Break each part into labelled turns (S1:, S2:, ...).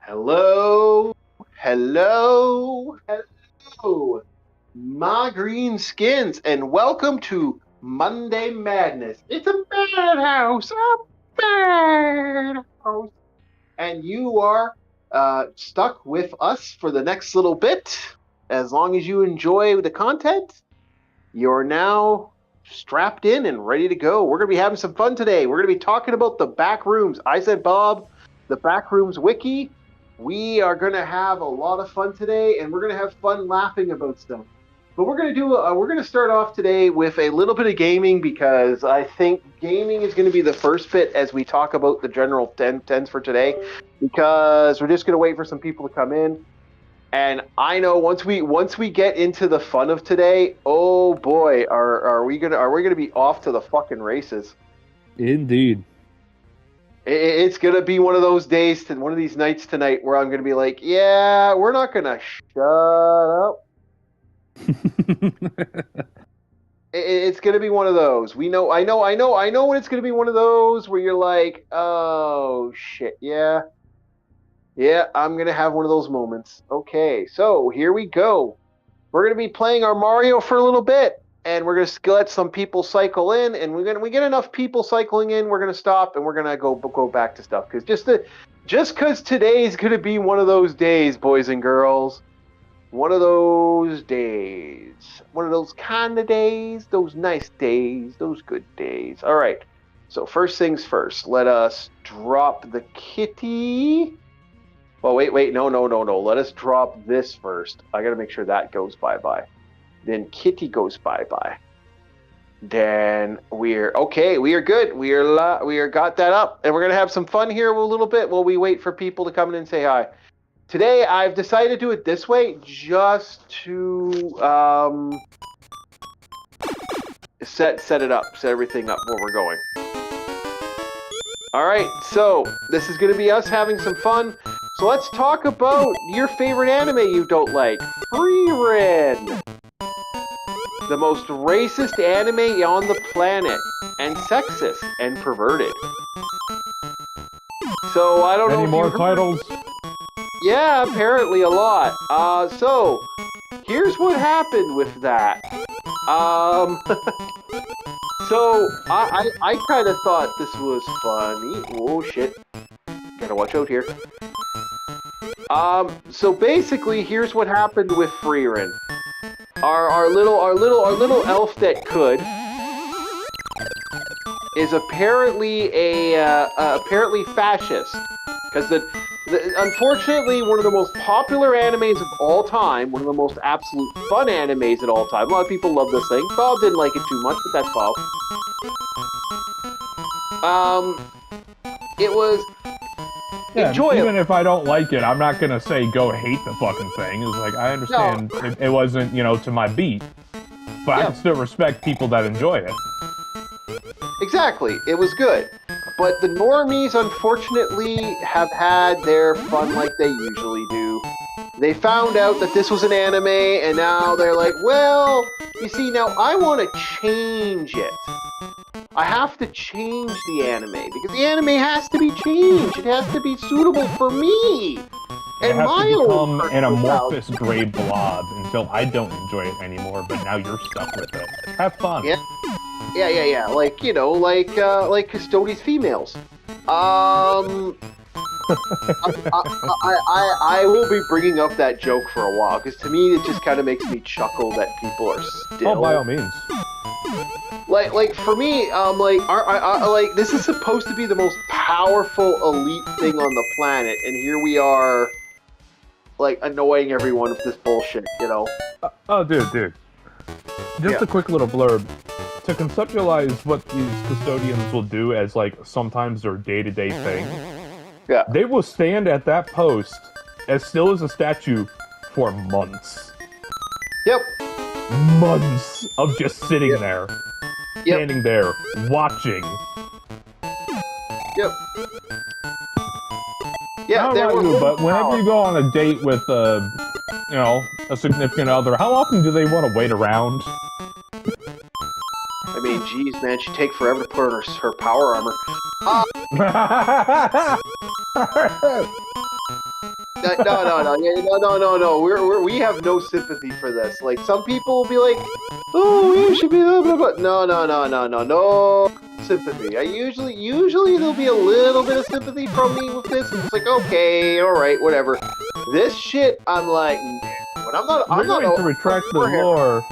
S1: Hello, hello, hello, my green skins, and welcome to Monday Madness. It's a madhouse, and you are stuck with us for the next little bit. As long as you enjoy the content, you're now strapped in and ready to go. We're going to be having some fun today. We're going to be talking about the back rooms. I said, Bob, the back rooms wiki. We are going to have a lot of fun today, and we're going to have fun laughing about stuff. But we're going to start off today with a little bit of gaming because I think gaming is going to be the first bit as we talk about the general tens for today. Because we're just going to wait for some people to come in. And I know once we get into the fun of today, oh boy, are we gonna be off to the fucking races?
S2: Indeed.
S1: It's gonna be one of those days, one of these nights tonight, where I'm gonna be like, yeah, we're not gonna shut up. It's gonna be one of those. I know when it's gonna be one of those where you're like, oh shit, yeah. Yeah, I'm going to have one of those moments. Okay, so here we go. We're going to be playing our Mario for a little bit, and we're going to let some people cycle in, and we get enough people cycling in, we're going to stop, and we're going to go back to stuff. Because just because today is going to be one of those days, boys and girls. One of those days. One of those kind of days, those nice days, those good days. All right, so first things first. Let us drop the kitty. Oh, wait, no. Let us drop this first. I gotta make sure that goes bye-bye. Then Kitty goes bye-bye. Then we are good. We are got that up. And we're gonna have some fun here a little bit while we wait for people to come in and say hi. Today, I've decided to do it this way just to set it up, set everything up where we're going. Alright, so this is gonna be us having some fun. So let's talk about your favorite anime you don't like. Frieren! The most racist anime on the planet. And sexist and perverted. So I don't know
S2: Any more titles?
S1: Yeah, apparently a lot. So here's what happened with that. So I kind of thought this was funny. Oh shit. Gotta watch out here. So basically, here's what happened with Frieren. Our little elf that could is apparently apparently fascist. Because unfortunately, one of the most popular animes of all time, one of the most absolute fun animes of all time. A lot of people love this thing. Bob didn't like it too much, but that's Bob. It was.
S2: Yeah,
S1: enjoyable.
S2: Even if I don't like it, I'm not gonna say go hate the fucking thing. It's like, I understand it wasn't, to my beat. But I can still respect people that enjoy it.
S1: Exactly. It was good. But the normies, unfortunately, have had their fun like they usually do. They found out that this was an anime, and now they're like, well, you see, now I want to change it. I have to change the anime, because the anime has to be changed. It has to be suitable for me.
S2: It has to become an amorphous gray blob until I don't enjoy it anymore, but now you're stuck with it. Have fun.
S1: Yeah. Like Custodes females. I will be bringing up that joke for a while, because to me it just kind of makes me chuckle that people are still...
S2: Oh, by all means.
S1: Like for me, like this is supposed to be the most powerful elite thing on the planet, and here we are, like, annoying everyone with this bullshit,
S2: Dude. Just a quick little blurb. To conceptualize what these custodians will do as, like, sometimes their day-to-day thing, they will stand at that post as still as a statue for months.
S1: Yep.
S2: Months of just sitting there. Standing there, watching.
S1: Yep. Yeah,
S2: but whenever you go on a date with, a significant other, how often do they want to wait around?
S1: I mean, geez, man, she'd take forever to put on her power armor. no. We have no sympathy for this. Like, some people will be like, "Oh, you should be blah blah blah." No sympathy. I usually there'll be a little bit of sympathy from me with this. It's like, okay, all right, whatever. This shit, I'm like, but I'm not.
S2: We're going to retract the lore.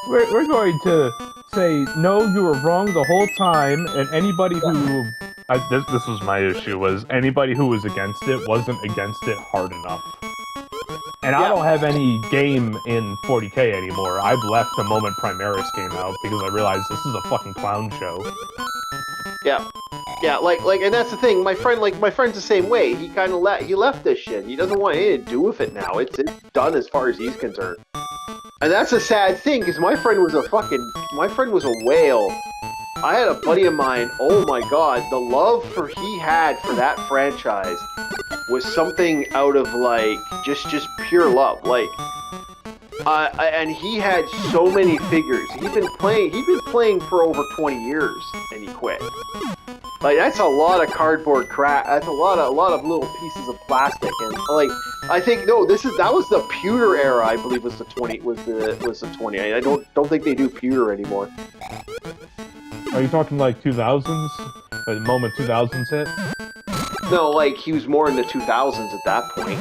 S2: We're going to say, no, you were wrong the whole time, and anybody who... this was my issue, was anybody who was against it wasn't against it hard enough. And I don't have any game in 40k anymore. I've left the moment Primaris came out, because I realized this is a fucking clown show.
S1: Yeah. Yeah, and that's the thing. My friend's the same way. He kind of he left this shit. He doesn't want anything to do with it now. It's done as far as he's concerned. And that's a sad thing, because my friend was a whale. I had a buddy of mine, oh my god, the love he had for that franchise was something out of, like, just pure love. Like, and he had so many figures. He'd been playing for over 20 years, and he quit. Like, that's a lot of cardboard crap. That's a lot of little pieces of plastic, and like, I think that was the pewter era. I believe was the 20. I don't think they do pewter anymore.
S2: Are you talking like 2000s? The moment 2000s hit?
S1: No, like he was more in the 2000s at that point.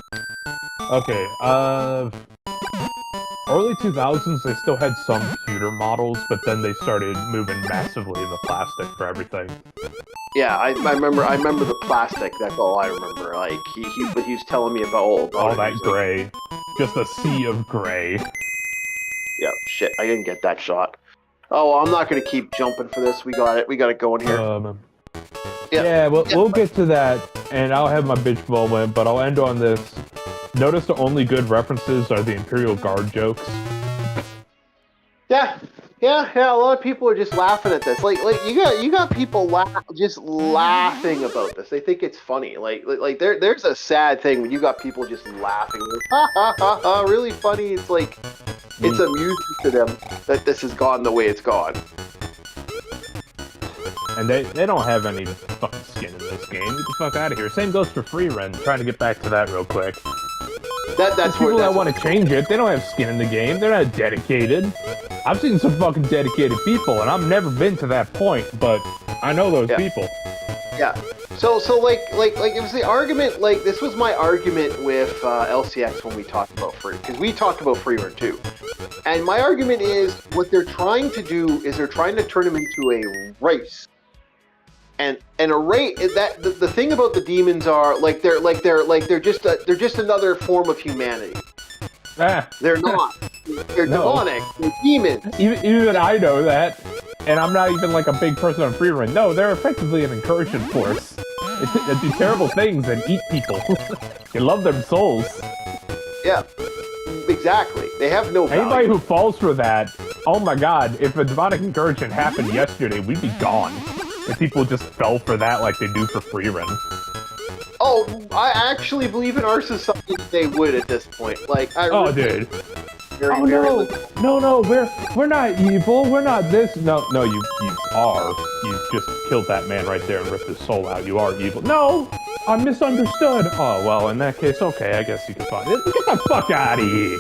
S2: Okay, early 2000s, they still had some pewter models, but then they started moving massively into plastic for everything.
S1: Yeah, I remember the plastic. That's all I remember. Like he was telling me about all
S2: that gray, just a sea of gray.
S1: Yeah, shit, I didn't get that shot. Oh, I'm not gonna keep jumping for this. We got it going here.
S2: Yeah, we'll get to that, and I'll have my bitch moment, but I'll end on this. Notice the only good references are the Imperial Guard jokes.
S1: Yeah. A lot of people are just laughing at this. Like you got people just laughing about this. They think it's funny. Like there's a sad thing when you got people just laughing. Like, ha ha ha ha, really funny. It's like it's amusing to them that this has gone the way it's gone.
S2: And they don't have any fucking skin in this game. Get the fuck out of here. Same goes for Freerun. Trying to get back to that real quick.
S1: That's
S2: people that want to change it. They don't have skin in the game. They're not dedicated. I've seen some fucking dedicated people, and I've never been to that point, but I know those people.
S1: Yeah. So like it was the argument. Like this was my argument with LCX when we talked about free, because we talked about Freerun too. And my argument is what they're trying to do is they're trying to turn them into a race. And a race that the thing about the demons are they're just another form of humanity. They're not. They're demonic. They're demons.
S2: Even I know that, and I'm not even like a big person on Freerun. No, they're effectively an incursion force. They do terrible things and eat people. They love their souls.
S1: Yeah, exactly. They have no value.
S2: Anybody who falls for that, oh my god, if a demonic incursion happened yesterday, we'd be gone. If people just fell for that like they do for Freerun.
S1: Oh, I actually believe in our society they would at this point. Like,
S2: dude. No, we're not evil. We're not this. No, you are. You just killed that man right there and ripped his soul out. You are evil. No, I'm misunderstood. Oh, well, in that case, okay, I guess you can find it. Get the fuck out of here.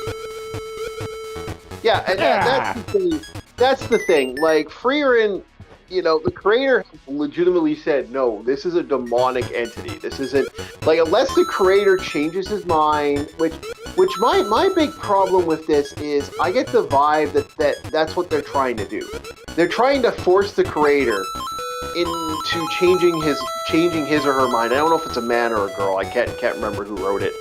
S1: Yeah, and that's the thing. That's the thing. Like, Freerun, you know, the creator legitimately said, no, this is a demonic entity. This isn't, like, unless the creator changes his mind, which my big problem with this is I get the vibe that's what they're trying to do. They're trying to force the creator into changing his or her mind. I don't know if it's a man or a girl. I can't remember who wrote it.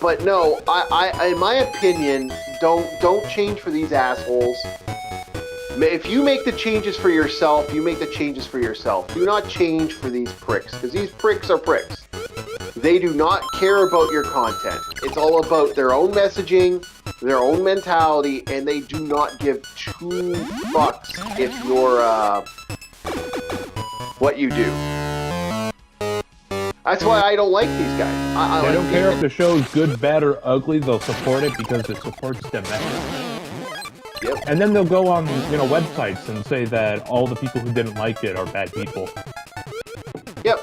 S1: But no, I in my opinion, don't change for these assholes. If you make the changes for yourself, you make the changes for yourself. Do not change for these pricks, because these pricks are pricks. They do not care about your content. It's all about their own messaging, their own mentality, and they do not give 2 fucks if you're, what you do. That's why I don't like these guys.
S2: They don't care if the show's good, bad, or ugly. They'll support it because it supports their message.
S1: Yep.
S2: And then they'll go on, websites and say that all the people who didn't like it are bad people.
S1: Yep.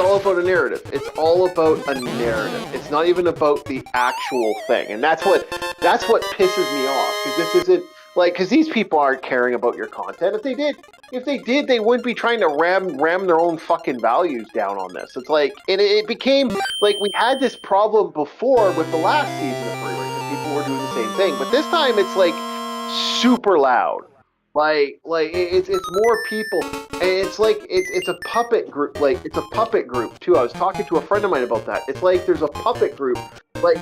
S1: all about a narrative. It's all about a narrative. It's not even about the actual thing, and that's what pisses me off. Because this isn't like because these people aren't caring about your content. If they did, they wouldn't be trying to ram their own fucking values down on this. It's like it became like we had this problem before with the last season of Free Range. People were doing the same thing, but this time it's like super loud. Like it's more people, and it's like it's a puppet group. Like it's a puppet group too. I was talking to a friend of mine about that. It's like there's a puppet group. Like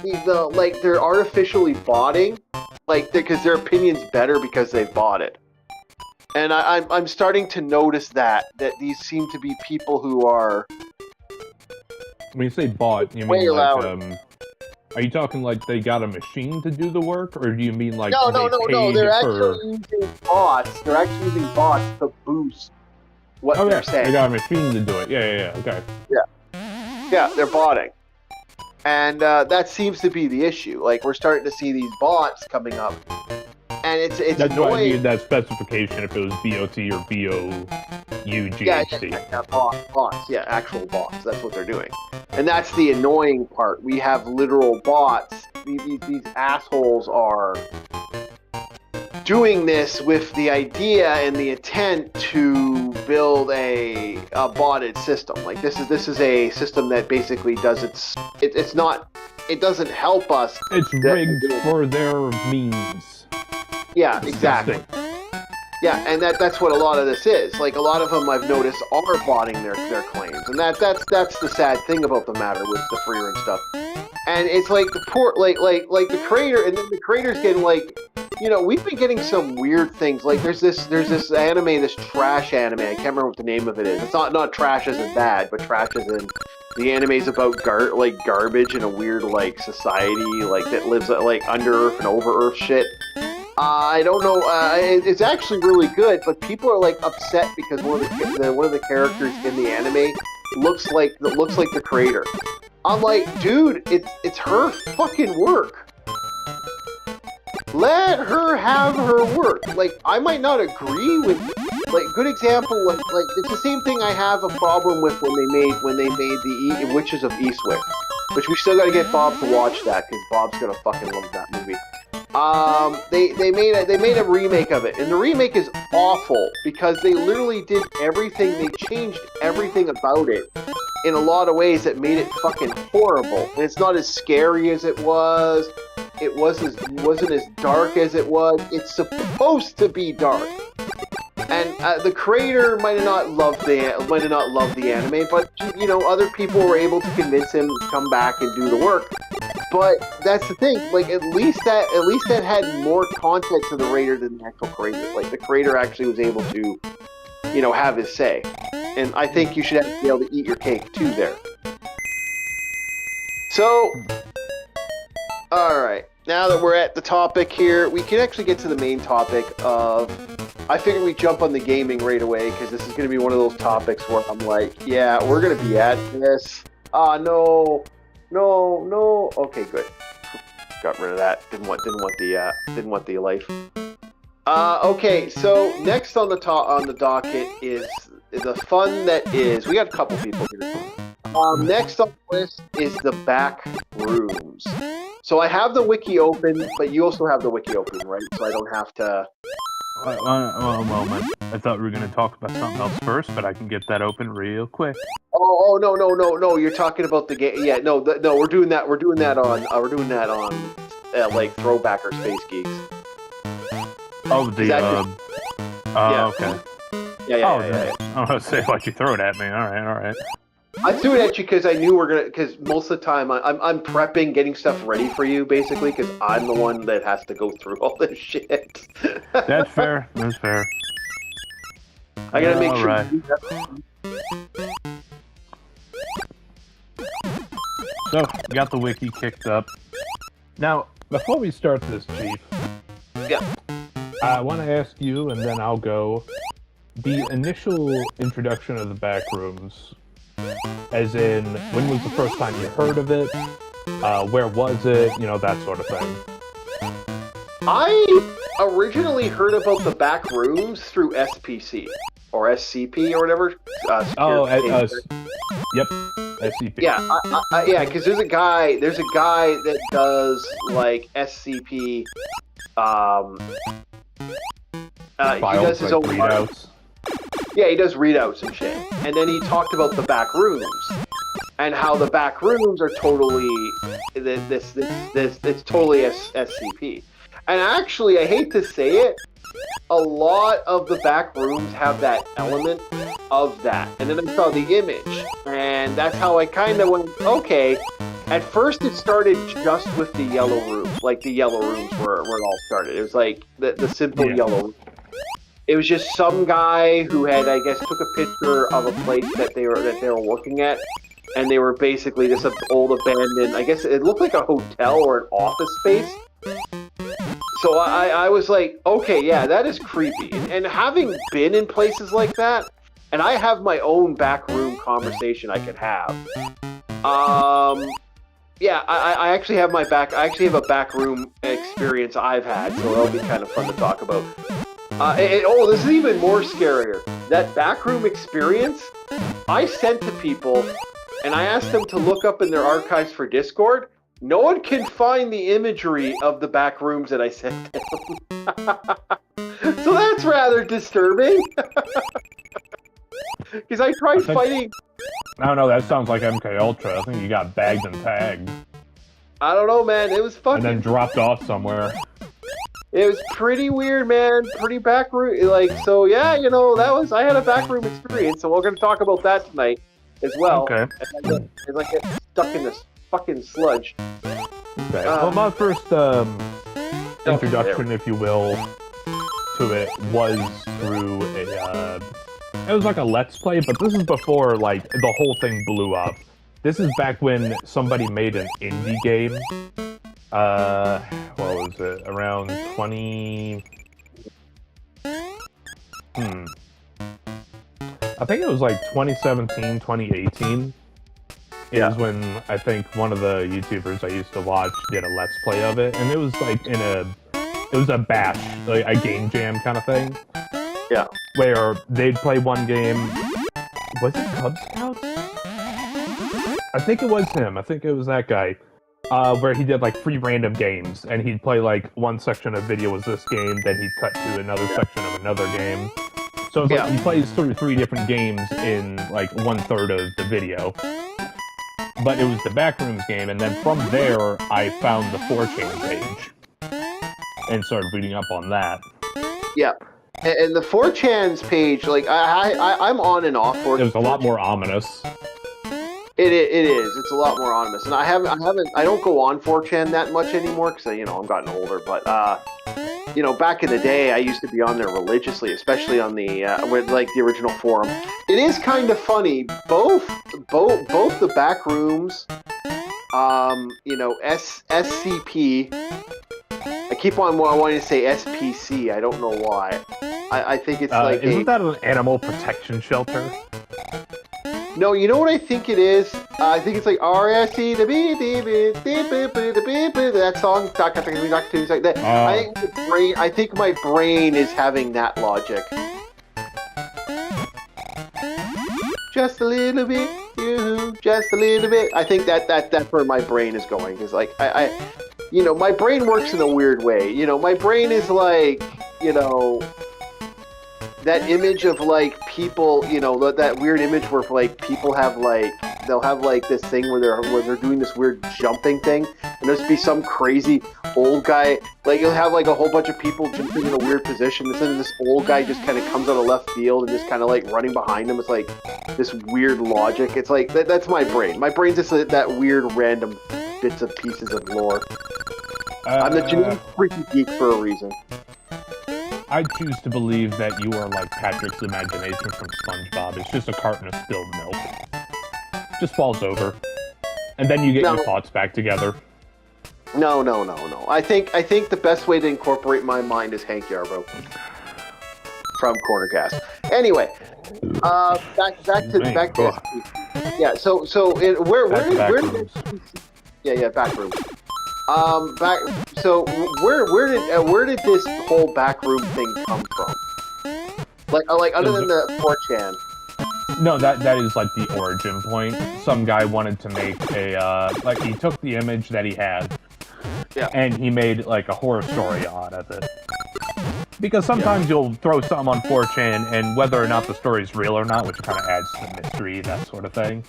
S1: like they're artificially botting, like because their opinion's better because they've bought it. And I'm starting to notice that these seem to be people who are.
S2: When you say bot, you mean like are you talking like they got a machine to do the work, or do you mean like
S1: no? They're actually using bots. They're actually using bots to boost what they're saying.
S2: They got a machine to do it. Yeah. Okay.
S1: Yeah, they're botting, and that seems to be the issue. Like we're starting to see these bots coming up, and it's
S2: That's
S1: annoying.
S2: why I needed that specification if it was BOT or BOUGHT.
S1: Yeah, bots. Yeah, actual bots. That's what they're doing. And that's the annoying part. We have literal bots. These assholes are doing this with the idea and the intent to build a botted system. Like this is a system that basically does it's not. It doesn't help us.
S2: It's rigged for their means.
S1: Yeah, exactly. Yeah, and that's what a lot of this is. Like a lot of them I've noticed are botting their claims, and that's the sad thing about the matter with the free range stuff. And it's like the poor like the creator, and then the creator's getting like, we've been getting some weird things. Like there's this anime, this trash anime. I can't remember what the name of it is. It's not trash as in bad, but trash as in the anime's about garbage in a weird like society like that lives like under earth and over earth shit. I don't know. It's actually really good, but people are like upset because one of the characters in the anime looks like the creator. I'm like, dude, it's her fucking work. Let her have her work. Like, I might not agree with. Like, good example. Like it's the same thing I have a problem with when they made the Witches of Eastwick, which we still got to get Bob to watch that because Bob's gonna fucking love that movie. They made a remake of it, and the remake is awful because they literally did everything. They changed everything about it in a lot of ways that made it fucking horrible. And it's not as scary as it was. It wasn't as dark as it was. It's supposed to be dark. And the creator might have not loved the anime, but other people were able to convince him to come back and do the work. But that's the thing. Like at least that had more context to the creator than the actual creator. Like the creator actually was able to, have his say. And I think you should have to be able to eat your cake too there. So, all right. Now that we're at the topic here, we can actually get to the main topic of. I figured we'd jump on the gaming right away because this is going to be one of those topics where I'm like, yeah, we're going to be at this. No. Okay, good. Got rid of that. Didn't want the life. Okay, so next on the docket is the fun that is. We got a couple people here. Next on the list is the back rooms. So I have the wiki open, but you also have the wiki open, right? So I don't have to.
S2: One moment. I thought we were going to talk about something else first, but I can get that open real quick.
S1: Oh no! You're talking about the game. Yeah, no. We're doing that. We're doing that on like Throwback or Space Geeks.
S2: Oh,
S1: yeah.
S2: Okay.
S1: Yeah.
S2: I was going to say, why'd you throw it at me? All right.
S1: I threw it at you because I knew because most of the time I'm prepping, getting stuff ready for you, basically, because I'm the one that has to go through all this shit.
S2: That's fair.
S1: I gotta make sure.
S2: Right. So, got the wiki kicked up. Now, before we start this, Chief.
S1: Yeah.
S2: I want to ask you, and then I'll go. The initial introduction of the back rooms. As in, when was the first time you heard of it? Where was it? That sort of thing.
S1: I originally heard about the back rooms through SPC or SCP or whatever.
S2: Yep, SCP.
S1: Yeah, yeah, because there's a guy that does like SCP. He does his own
S2: readouts.
S1: Yeah, he does readouts and shit. And then he talked about the back rooms and how the back rooms are totally it's totally SCP. And actually, I hate to say it, a lot of the back rooms have that element of that. And then I saw the image, and that's how I kind of went, okay. At first, it started just with the yellow rooms, like the yellow rooms where it all started. It was like the simple yellow room. It was just some guy who had, I guess, took a picture of a place that they were working at, and they were basically this old abandoned. I guess it looked like a hotel or an office space. So I was like, okay, yeah, that is creepy. And having been in places like that, and I have my own back room conversation I could have. Yeah, I actually have I actually have a back room experience I've had, so that'll be kind of fun to talk about. This is even more scarier. That backroom experience, I sent to people, and I asked them to look up in their archives for Discord. No one can find the imagery of the back rooms that I sent them. So that's rather disturbing. Because I tried fighting...
S2: I don't know, that sounds like MK Ultra. I think you got bagged and tagged.
S1: I don't know, man. It was fucking...
S2: And then dropped off somewhere.
S1: It was pretty weird, man. Pretty backroom, so yeah, I had a backroom experience, so we're going to talk about that tonight as well.
S2: Okay.
S1: And I get stuck in this fucking sludge.
S2: Okay. Well, my first introduction, if you will, to it was through it was like a Let's Play, but this is before, the whole thing blew up. This is back when somebody made an indie game. What was it? Around 20... I think it was 2017, 2018. Is when I think one of the YouTubers I used to watch did a Let's Play of it, and it was it was a bash, a game jam kind of thing.
S1: Yeah.
S2: Where they'd play one game. Was it Cub Scouts? I think it was him. I think it was that guy. Where he did 3 random games, and he'd play one section of video was this game, then he'd cut to another section of another game. So it's he plays through 3 different games in 1/3 of the video. But it was the Backrooms game, and then from there I found the 4chan page and started reading up on that.
S1: Yeah. And the 4chan's page, I'm on and off 4chan.
S2: It was a lot more ominous.
S1: It is. It's a lot more ominous, and I don't go on 4chan that much anymore because I'm gotten older. But back in the day, I used to be on there religiously, especially on the the original forum. It is kind of funny. Both the back rooms, SCP. I keep on wanting to say SPC. I don't know why. I think it's
S2: isn't that an animal protection shelter?
S1: No, you know what I think it is? I think it's RSC, that song. I think my brain is having that logic. Just a little bit, just a little bit. I think that's where my brain is going. Because my brain works in a weird way. My brain is that image of people, that weird image where people have they'll have this thing where they're doing this weird jumping thing, and there's be some crazy old guy, you'll have a whole bunch of people jumping in a weird position, and then this old guy just kind of comes out of left field and just kind of running behind him. It's this weird logic. It's that's my brain. My brain's just that weird random bits of pieces of lore. I'm the genetic freaky geek for a reason.
S2: I choose to believe that you are like Patrick's imagination from SpongeBob. It's just a carton of spilled milk. Just falls over. And then you get your thoughts back together.
S1: No. I think the best way to incorporate my mind is Hank Yarbrough from Cornercast. Anyway, back to yeah. So where Backrooms. So where did this whole backroom thing come from? Other than the 4chan.
S2: No, that is like the origin point. Some guy wanted to make a like he took the image that he had, and he made like a horror story out of it. Because sometimes you'll throw something on 4chan, and whether or not the story's real or not, which kind of adds to the mystery, that sort of thing.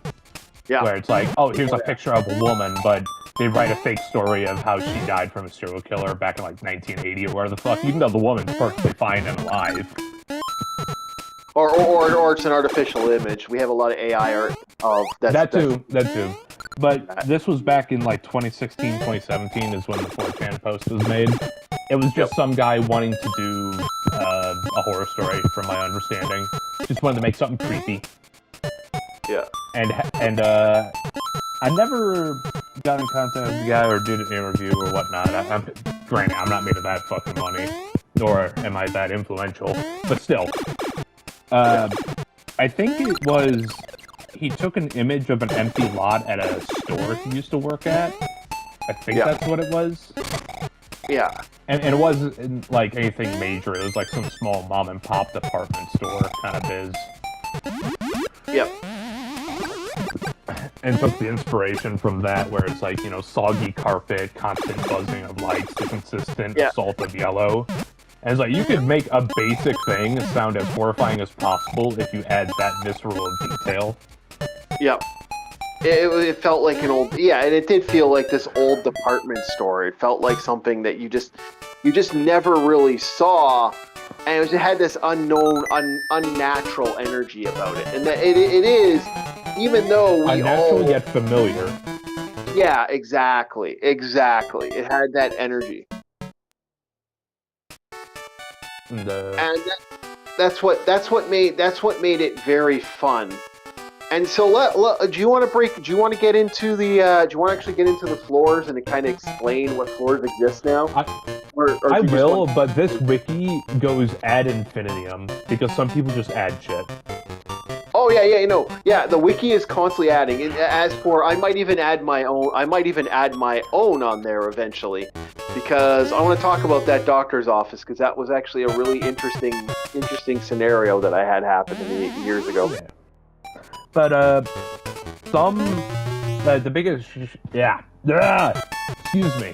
S2: Yeah. Where it's like, oh, here's a picture of a woman, but they write a fake story of how she died from a serial killer back in like 1980 or where the fuck, even though the woman's perfectly fine and alive.
S1: Or it's an artificial image. We have a lot of AI art of
S2: that too. But this was back in like 2016, 2017 is when the 4chan post was made. It was just some guy wanting to do a horror story, from my understanding. Just wanted to make something creepy.
S1: Yeah.
S2: And I never got in contact with the guy or did an interview or whatnot. Granted, I'm not made of that fucking money, nor am I that influential. But still, I think it was he took an image of an empty lot at a store he used to work at. I think that's what it was.
S1: Yeah.
S2: And it wasn't like anything major. It was like some small mom and pop department store kind of biz.
S1: Yep.
S2: And took the inspiration from that, where it's like, you know, soggy carpet, constant buzzing of lights, the consistent salt of yellow. And it's like, you could make a basic thing sound as horrifying as possible if you add that visceral detail.
S1: Yep. It felt like an old, and it did feel like this old department store. It felt like something that you just never really saw, and it had this unknown, unnatural energy about it. And that it is, even though we
S2: unnatural yet familiar.
S1: Yeah, exactly. It had that energy, and that's what made it very fun. And so, do you want to get into the? Do you want to actually get into the floors and to kind of explain what floors exist now?
S2: I will, but this wiki goes ad infinitum because some people just add shit.
S1: Oh yeah. The wiki is constantly adding. As for, I might even add my own. I might even add my own on there eventually, because I want to talk about that doctor's office, because that was actually a really interesting scenario that I had happen to me years ago.
S2: Yeah. But the biggest excuse me.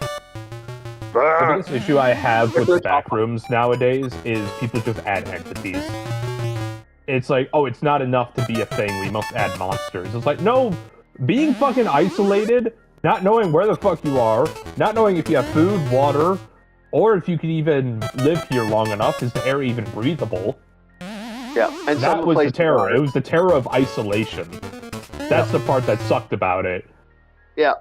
S2: The biggest issue I have with the backrooms nowadays is people just add entities. It's like, oh, it's not enough to be a thing, we must add monsters. It's like, no, being fucking isolated, not knowing where the fuck you are, not knowing if you have food, water, or if you could even live here long enough, is the air even breathable?
S1: Yeah, and
S2: that was the terror. It was the terror of isolation. That's the part that sucked about it.
S1: Yeah.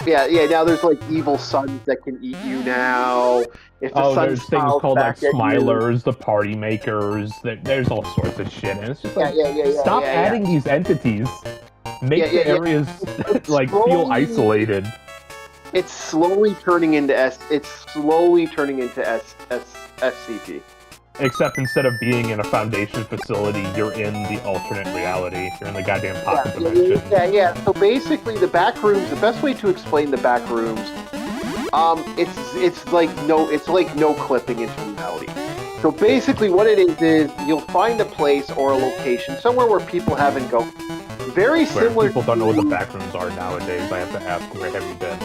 S1: Now there's like evil suns that can eat you now. If the
S2: there's things called like Smilers, the party makers. There's all sorts of shit, and it's just like, stop adding these entities. Make the areas like feel isolated.
S1: It's slowly turning into SCP.
S2: Except instead of being in a Foundation facility, you're in the alternate reality. You're in the goddamn pocket dimension.
S1: Yeah. So basically, the back rooms. The best way to explain the back rooms, it's like no clipping into reality. So basically, what it is you'll find a place or a location somewhere where people haven't gone. Very similar.
S2: People don't know what the back rooms are nowadays. I have to ask, where have you been?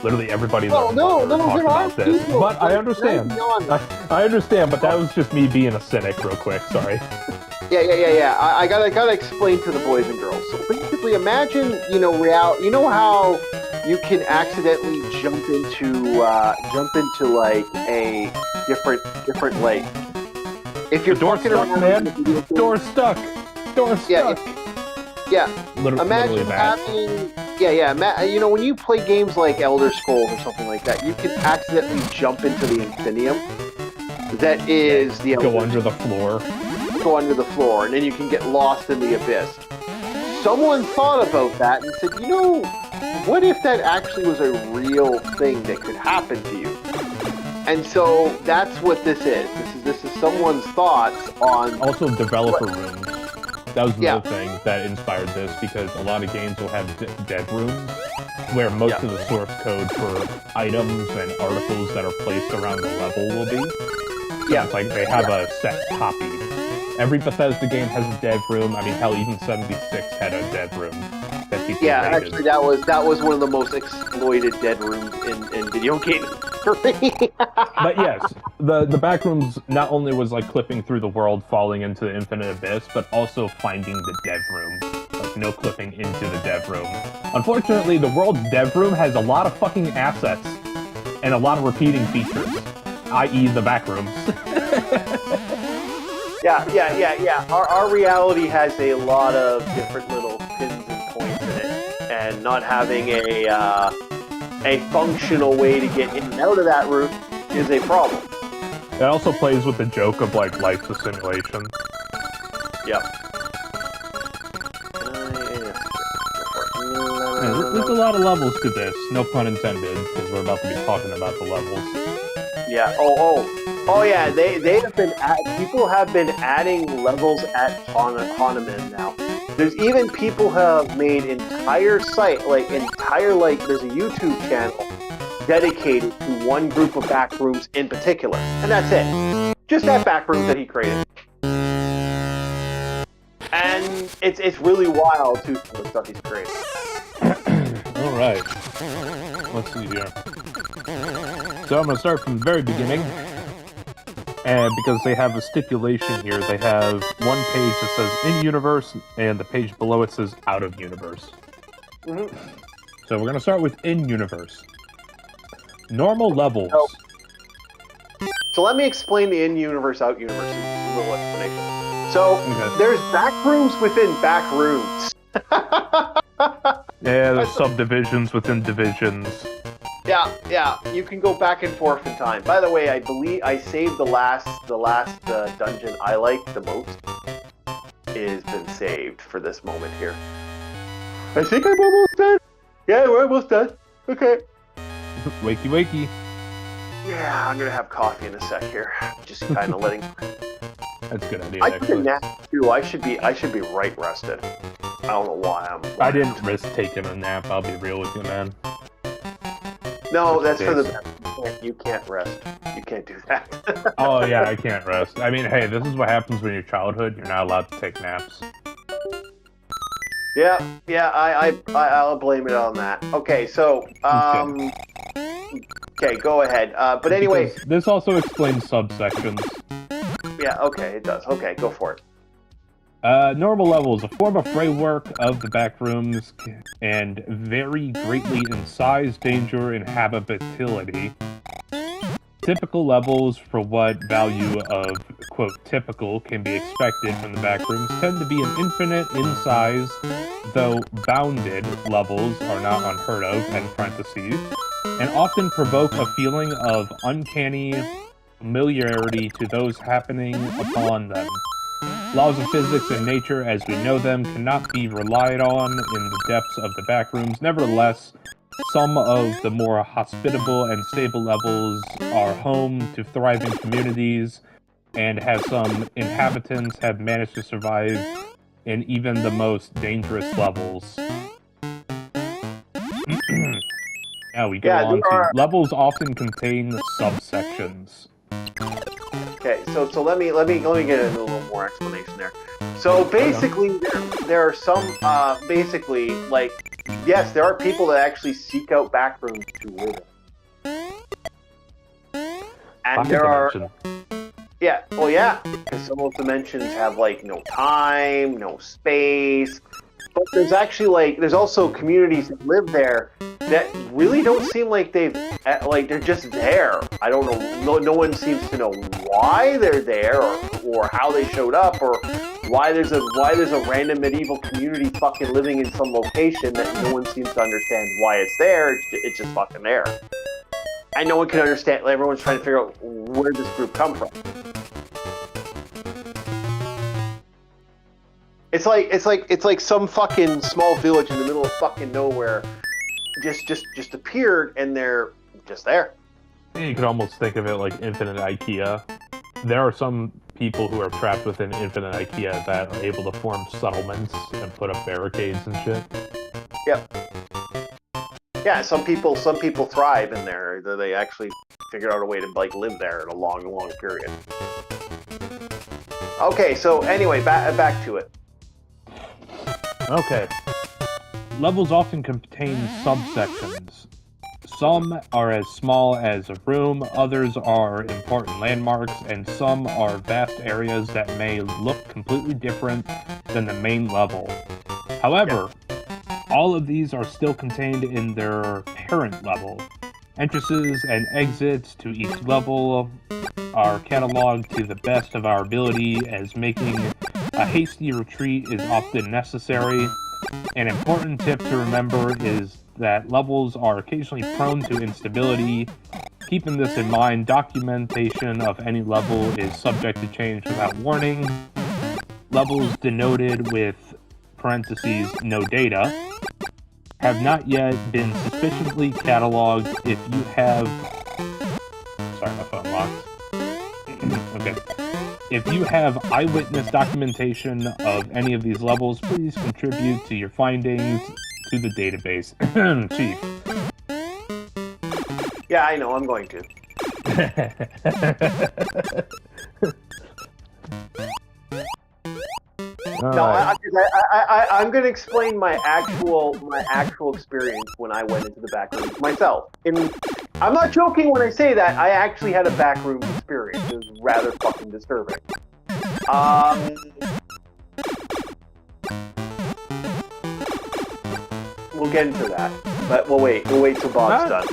S2: Literally everybody talks about this. But I understand. I understand, but that was just me being a cynic real quick, sorry.
S1: Yeah. I gotta explain to the boys and girls. So basically imagine, how you can accidentally jump into like a different lake. If you're
S2: door stuck, man. Door stuck.
S1: Yeah. Imagine having... when you play games like Elder Scrolls or something like that, you can accidentally jump into the Infinium. That is the...
S2: Go under the floor,
S1: and then you can get lost in the abyss. Someone thought about that and said, what if that actually was a real thing that could happen to you? And so that's what this is. This is someone's thoughts on...
S2: Also, developer rooms. That was another thing that inspired this, because a lot of games will have dev rooms where most of the source code for items and articles that are placed around the level will be. So it's like they have a set copy. Every Bethesda game has a dev room. I mean, hell, even 76 had a dev room that people
S1: Yeah,
S2: raided.
S1: actually, that was one of the most exploited dead rooms in video games for me.
S2: But yes, the back rooms not only was like clipping through the world, falling into the infinite abyss, but also finding the dev room. Like no clipping into the dev room. Unfortunately, the world's dev room has a lot of fucking assets and a lot of repeating features, i.e. the back rooms.
S1: Yeah. Our reality has a lot of different little pins and points in it, and not having a functional way to get in and out of that room is a problem.
S2: It also plays with the joke of like life's a simulation.
S1: Yep.
S2: There's a lot of levels to this, no pun intended, because we're about to be talking about the levels.
S1: Yeah. Oh yeah. They have been people have been adding levels at Hahnemann now. There's even people who have made entire there's a YouTube channel dedicated to one group of back rooms in particular, and that's it. Just that back room that he created. And it's really wild too, some of the stuff he's created.
S2: All right. Let's see here. So I'm gonna start from the very beginning. And because they have a stipulation here, they have one page that says in-universe, and the page below it says out-of-universe.
S1: Mm-hmm.
S2: So we're going to start with in-universe. Normal levels.
S1: So let me explain the in-universe, out-universe, a little explanation. So there's back rooms within back rooms.
S2: Yeah, there's subdivisions within divisions.
S1: Yeah, you can go back and forth in time. By the way, I believe I saved the last dungeon I like the most. Has been saved for this moment here. I think I'm almost done. Yeah, we're almost done. Okay.
S2: Wakey.
S1: Yeah, I'm gonna have coffee in a sec here. Just kind of letting.
S2: That's a good idea.
S1: I took a nap too. I should be right rested. I don't know why
S2: I didn't risk taking a nap. I'll be real with you, man.
S1: No, that's for the best. You can't rest. You can't do that.
S2: Oh, yeah, I can't rest. I mean, hey, this is what happens when you're childhood. You're not allowed to take naps.
S1: Yeah, I'll blame it on that. Okay, so, okay, go ahead. But anyway...
S2: Because this also explains subsections.
S1: Yeah, okay, it does. Okay, go for it.
S2: Normal levels, a form of framework of the backrooms, and vary greatly in size, danger, and habitability. Typical levels for what value of, quote, typical can be expected from the backrooms tend to be an infinite in size, though bounded levels are not unheard of, end parentheses, and often provoke a feeling of uncanny familiarity to those happening upon them. Laws of physics and nature as we know them cannot be relied on in the depths of the backrooms. Nevertheless, some of the more hospitable and stable levels are home to thriving communities, and have some inhabitants have managed to survive in even the most dangerous levels. Now we go on to levels often contain subsections.
S1: Okay, so let me get into a little more explanation there. So basically, there are some basically like yes, there are people that actually seek out backrooms to live in, and there are because some of the dimensions have like no time, no space. But there's also communities that live there that really don't seem like they're just there. I don't know. No one seems to know why they're there or how they showed up or why there's a random medieval community fucking living in some location that no one seems to understand why it's there. It's just fucking there. And no one can understand. Everyone's trying to figure out where this group come from. It's like some fucking small village in the middle of fucking nowhere just appeared and they're just there.
S2: You could almost think of it like Infinite IKEA. There are some people who are trapped within Infinite IKEA that are able to form settlements and put up barricades and shit.
S1: Yep. Yeah, some people thrive in there. They actually figure out a way to like live there in a long period. Okay, so anyway, back to it.
S2: Okay. Levels often contain subsections. Some are as small as a room, others are important landmarks, and some are vast areas that may look completely different than the main level. However, all of these are still contained in their parent level. Entrances and exits to each level are cataloged to the best of our ability, as making a hasty retreat is often necessary. An important tip to remember is that levels are occasionally prone to instability. Keeping this in mind, documentation of any level is subject to change without warning. Levels denoted with parentheses no data have not yet been sufficiently cataloged. If you have... Sorry, my phone locked. Okay. If you have eyewitness documentation of any of these levels, please contribute to your findings to the database. Chief.
S1: Yeah, I know, I'm going to. No, I'm going to explain my actual experience when I went into the back room myself. I'm not joking when I say that. I actually had a back room experience. It was rather fucking disturbing. We'll get into that, but we'll wait till Bob's done.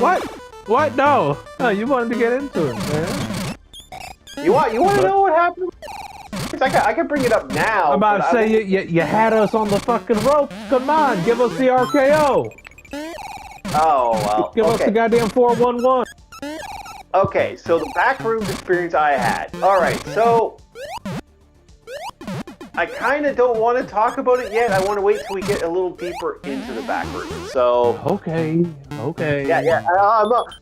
S2: What? No, you wanted to get into it, man.
S1: You want to know what happened? I can bring it up now.
S2: I'm about to say you had us on the fucking rope. Come on, give us the RKO.
S1: Oh, well.
S2: Give us the goddamn 411.
S1: Okay, so the backroom experience I had. Alright, so I kind of don't want to talk about it yet. I want to wait till we get a little deeper into the backroom. So
S2: Okay.
S1: Yeah.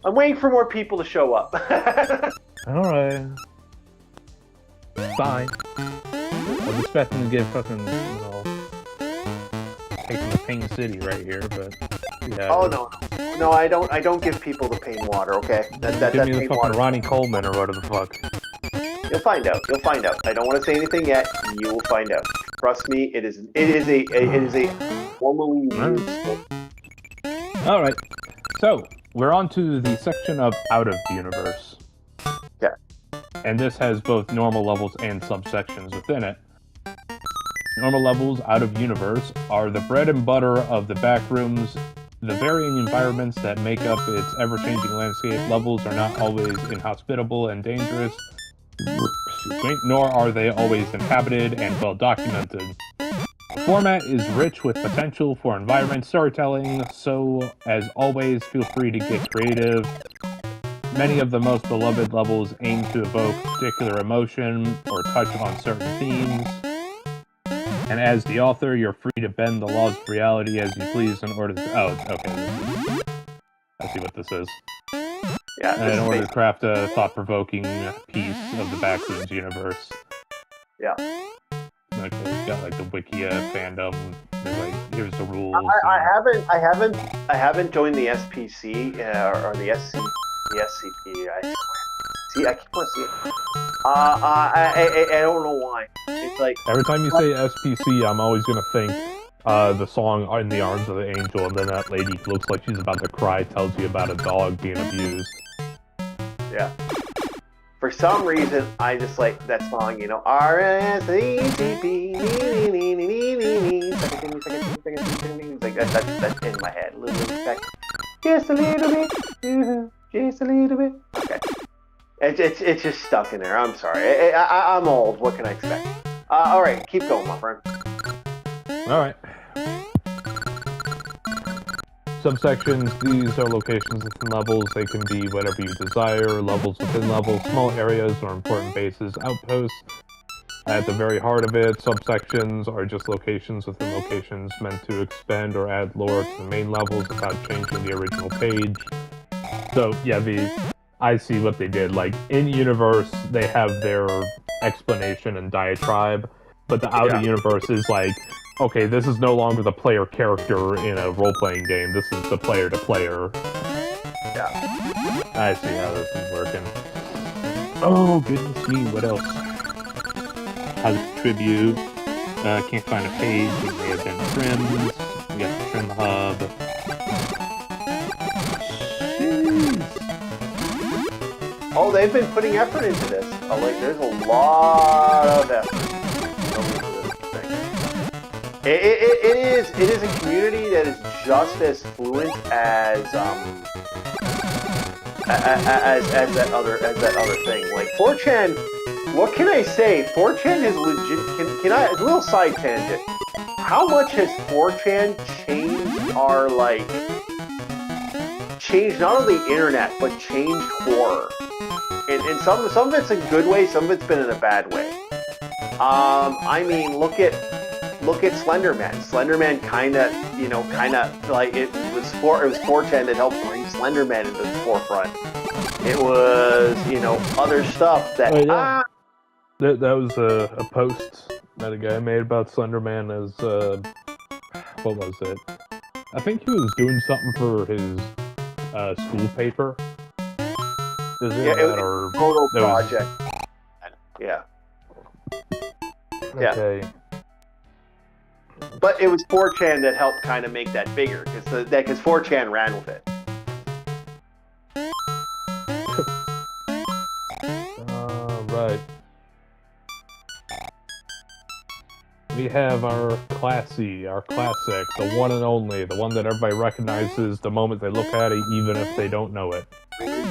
S1: I'm waiting for more people to show up.
S2: Alright. Fine. I was expecting to get fucking, taking the Pain City right here, but yeah.
S1: Oh no, I don't give people the pain water. Okay,
S2: give me the fucking water. Ronnie Coleman or whatever the fuck.
S1: You'll find out. I don't want to say anything yet. You will find out. Trust me, it is a formally used.
S2: All right, so we're on to the section of Out of the Universe.
S1: Yeah.
S2: And this has both normal levels and subsections within it. Normal levels out of universe are the bread and butter of the back rooms. The varying environments that make up its ever-changing landscape. Levels are not always inhospitable and dangerous, nor are they always inhabited and well documented. The format is rich with potential for environment storytelling, so as always, feel free to get creative. Many of the most beloved levels aim to evoke particular emotion or touch on certain themes. And as the author, you're free to bend the laws of reality as you please in order to... Oh, okay. I see what this is.
S1: Yeah.
S2: In order to craft a thought-provoking piece of the Backrooms universe.
S1: Yeah.
S2: Okay, it's got like the Wikia fandom. There's like, here's the rules.
S1: I haven't joined the SPC or the SCP. I keep on seeing it. I don't know why. It's like
S2: every time you say SPC, I'm always gonna think the song "In the Arms of the Angel," and then that lady looks like she's about to cry, tells you about a dog being abused.
S1: Yeah. For some reason, I just like that song. RSACP. Like that's in my head. Just a little bit. Just a little bit. Okay. It's just stuck in there. I'm sorry. I'm old. What can I expect? All right, keep going, my friend.
S2: All right. Subsections. These are locations within levels. They can be whatever you desire. Levels within levels, small areas, or important bases, outposts. At the very heart of it, subsections are just locations within locations meant to expand or add lore to the main levels without changing the original page. So, yeah, I see what they did. Like, in-universe, they have their explanation and diatribe, but the out-of-universe is like, okay, this is no longer the player character in a role-playing game. This is the player-to-player.
S1: Yeah.
S2: I see how this is working. Oh, goodness me, what else? Positive tribute. Can't find a page. It may have been trimmed. We got the trim hub.
S1: Oh, they've been putting effort into this. Oh, like, there's a lot of effort. It is a community that is just as fluent as that other thing. Like 4chan, what can I say? 4chan is legit. Can I? A little side tangent. How much has 4chan changed our changed not only the internet but changed horror? And some of it's in a good way, some of it's been in a bad way. I mean, look at Slenderman. Slenderman kind of like it was 4chan that helped bring Slenderman into the forefront. It was other stuff that.
S2: Oh, yeah. That was a post that a guy made about Slenderman as what was it? I think he was doing something for his school paper. Is it that or
S1: photo project? Yeah.
S2: Okay.
S1: But it was 4chan that helped kind of make that bigger, because 4chan ran with it.
S2: Right. We have our classic, the one and only, the one that everybody recognizes the moment they look at it, even if they don't know it.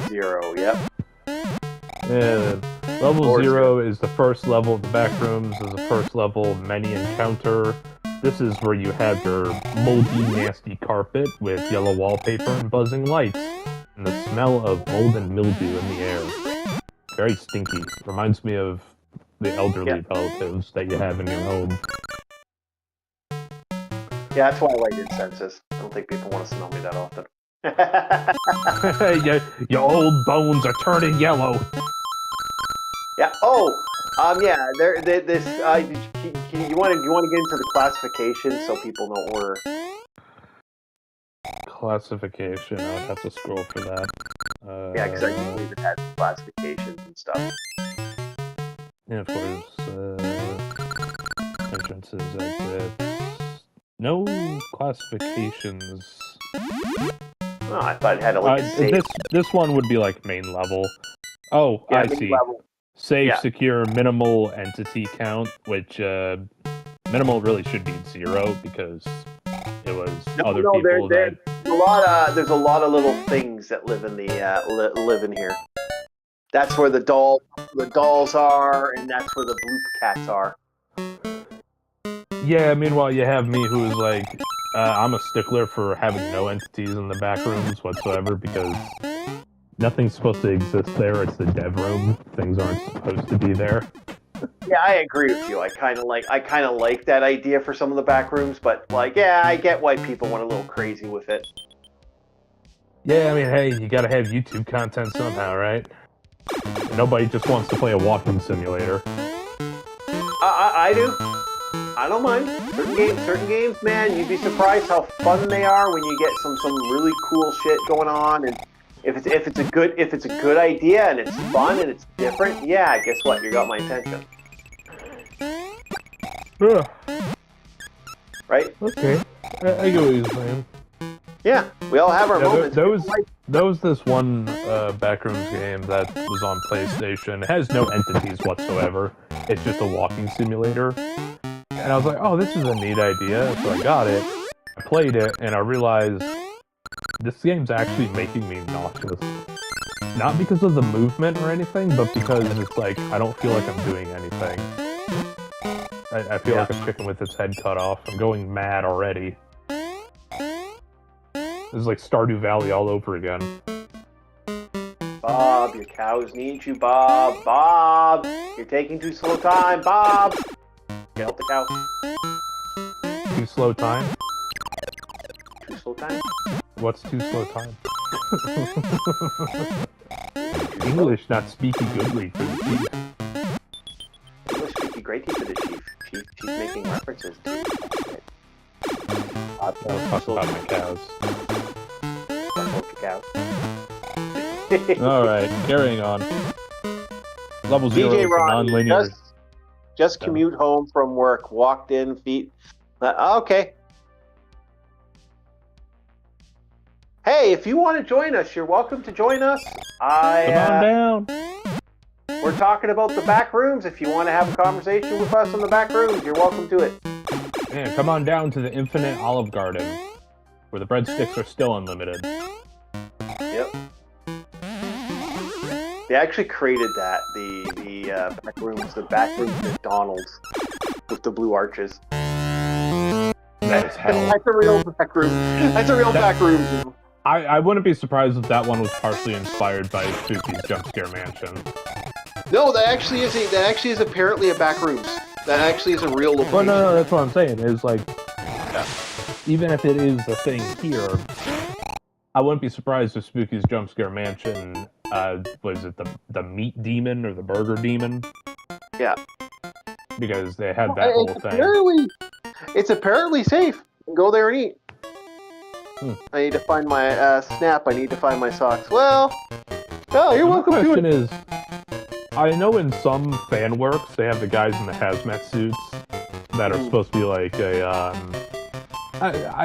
S1: 0, yep.
S2: Yeah, level 0 is the first level of the Backrooms, is the first level many encounter. This is where you have your moldy, nasty carpet with yellow wallpaper and buzzing lights, and the smell of mold and mildew in the air. Very stinky. Reminds me of the elderly relatives that you have in your home.
S1: Yeah, that's why I like incenses. I don't think people want to smell me that often.
S2: Your old bones are turning yellow.
S1: Yeah. Oh, yeah. This. You want to get into the classification so people know order.
S2: Classification. I would have to scroll for that.
S1: Yeah, because I believe it has classifications and stuff.
S2: Yeah, of course. Entrances, exits. No classifications.
S1: Oh, I thought it had a
S2: this one would be like main level. Oh, yeah, I see. Level. Safe, secure, minimal entity count, which minimal really should be 0 because it was other people that.
S1: There's a lot of little things that live in the live in here. That's where the dolls are, and that's where the bloop cats are.
S2: Yeah, meanwhile, you have me who's like, I'm a stickler for having no entities in the back rooms whatsoever because nothing's supposed to exist there. It's the dev room. Things aren't supposed to be there.
S1: Yeah, I agree with you. I kind of like that idea for some of the back rooms, but I get why people went a little crazy with it.
S2: Yeah, I mean, hey, you gotta have YouTube content somehow, right? Nobody just wants to play a walking simulator.
S1: I do. I don't mind. Certain games, man, you'd be surprised how fun they are when you get some really cool shit going on. And if it's a good idea and it's fun and it's different, yeah, guess what? You got my attention.
S2: Yeah.
S1: Right?
S2: Okay. I get what you're saying.
S1: Yeah, we all have our moments.
S2: There was this one Backrooms game that was on PlayStation. It has no entities whatsoever. It's just a walking simulator. And I was like, oh, this is a neat idea. So I got it. I played it, and I realized this game's actually making me nauseous. Not because of the movement or anything, but because it's like, I don't feel like I'm doing anything. I feel like a chicken with its head cut off. I'm going mad already. This is like Stardew Valley all over again.
S1: Bob, your cows need you, Bob. Bob, you're taking too slow time, Bob. Can you help the cow?
S2: Too slow time?
S1: Too slow time?
S2: What's too slow time? English not speaky goodly for the chief.
S1: English speaky greatly for the chief. Chief making references to it.
S2: I'll talk about my cows.
S1: Cows.
S2: Alright, carrying on. Level 0 is non-linear.
S1: Just commute home from work. Walked in, feet. Okay. Hey, if you want to join us, you're welcome to join us.
S2: Come on down.
S1: We're talking about the back rooms. If you want to have a conversation with us on the back rooms, you're welcome to it.
S2: Yeah, come on down to the Infinite Olive Garden, where the breadsticks are still unlimited.
S1: Yep. They actually created that, the back rooms McDonald's with the blue arches.
S2: That's hell.
S1: That's a real back room. That's a real back room.
S2: I wouldn't be surprised if that one was partially inspired by Spooky's Jump Scare Mansion.
S1: No, that actually is apparently a back rooms. That actually is a real location.
S2: Well, no, that's what I'm saying. Is like, even if it is a thing here, I wouldn't be surprised if Spooky's Jump Scare Mansion was it the meat demon or the burger demon?
S1: Yeah,
S2: because they had that whole thing.
S1: It's apparently safe. Go there and eat. I need to find my snap. I need to find my socks. Well, you're welcome to it.
S2: The question is, I know in some fan works they have the guys in the hazmat suits that are supposed to be like a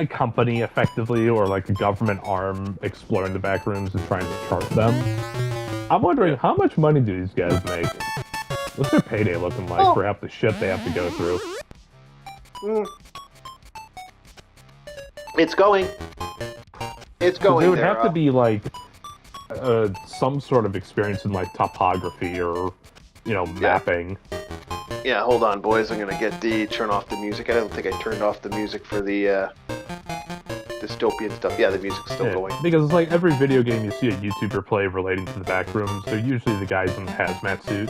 S2: company, effectively, or like a government arm exploring the back rooms and trying to chart them. I'm wondering, how much money do these guys make? What's their payday looking like for half the shit they have to go through?
S1: It's going. It's going.
S2: There would have to be like some sort of experience in like topography or, mapping.
S1: Yeah, hold on, boys. I'm gonna turn off the music. I don't think I turned off the music for the dystopian stuff. Yeah, the music's still going.
S2: Because it's like every video game you see a YouTuber play relating to the back rooms, they're usually the guys in the hazmat suit.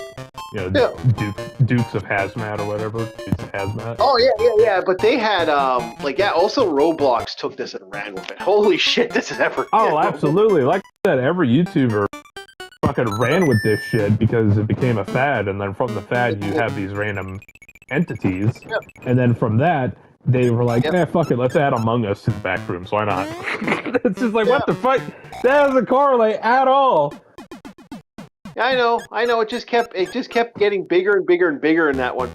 S2: Dukes of Hazmat or whatever. Dukes of Hazmat.
S1: Oh, yeah. But they had, also Roblox took this and ran with it. Holy shit, this is ever.
S2: Oh, absolutely. Like I said, every YouTuber fucking ran with this shit because it became a fad, and then from the fad, you have these random entities, and then from that, they were like, fuck it, let's add Among Us to the back rooms. Why not? It's just like, what the fuck? That doesn't correlate at all.
S1: I know. It just kept getting bigger and bigger and bigger in that one.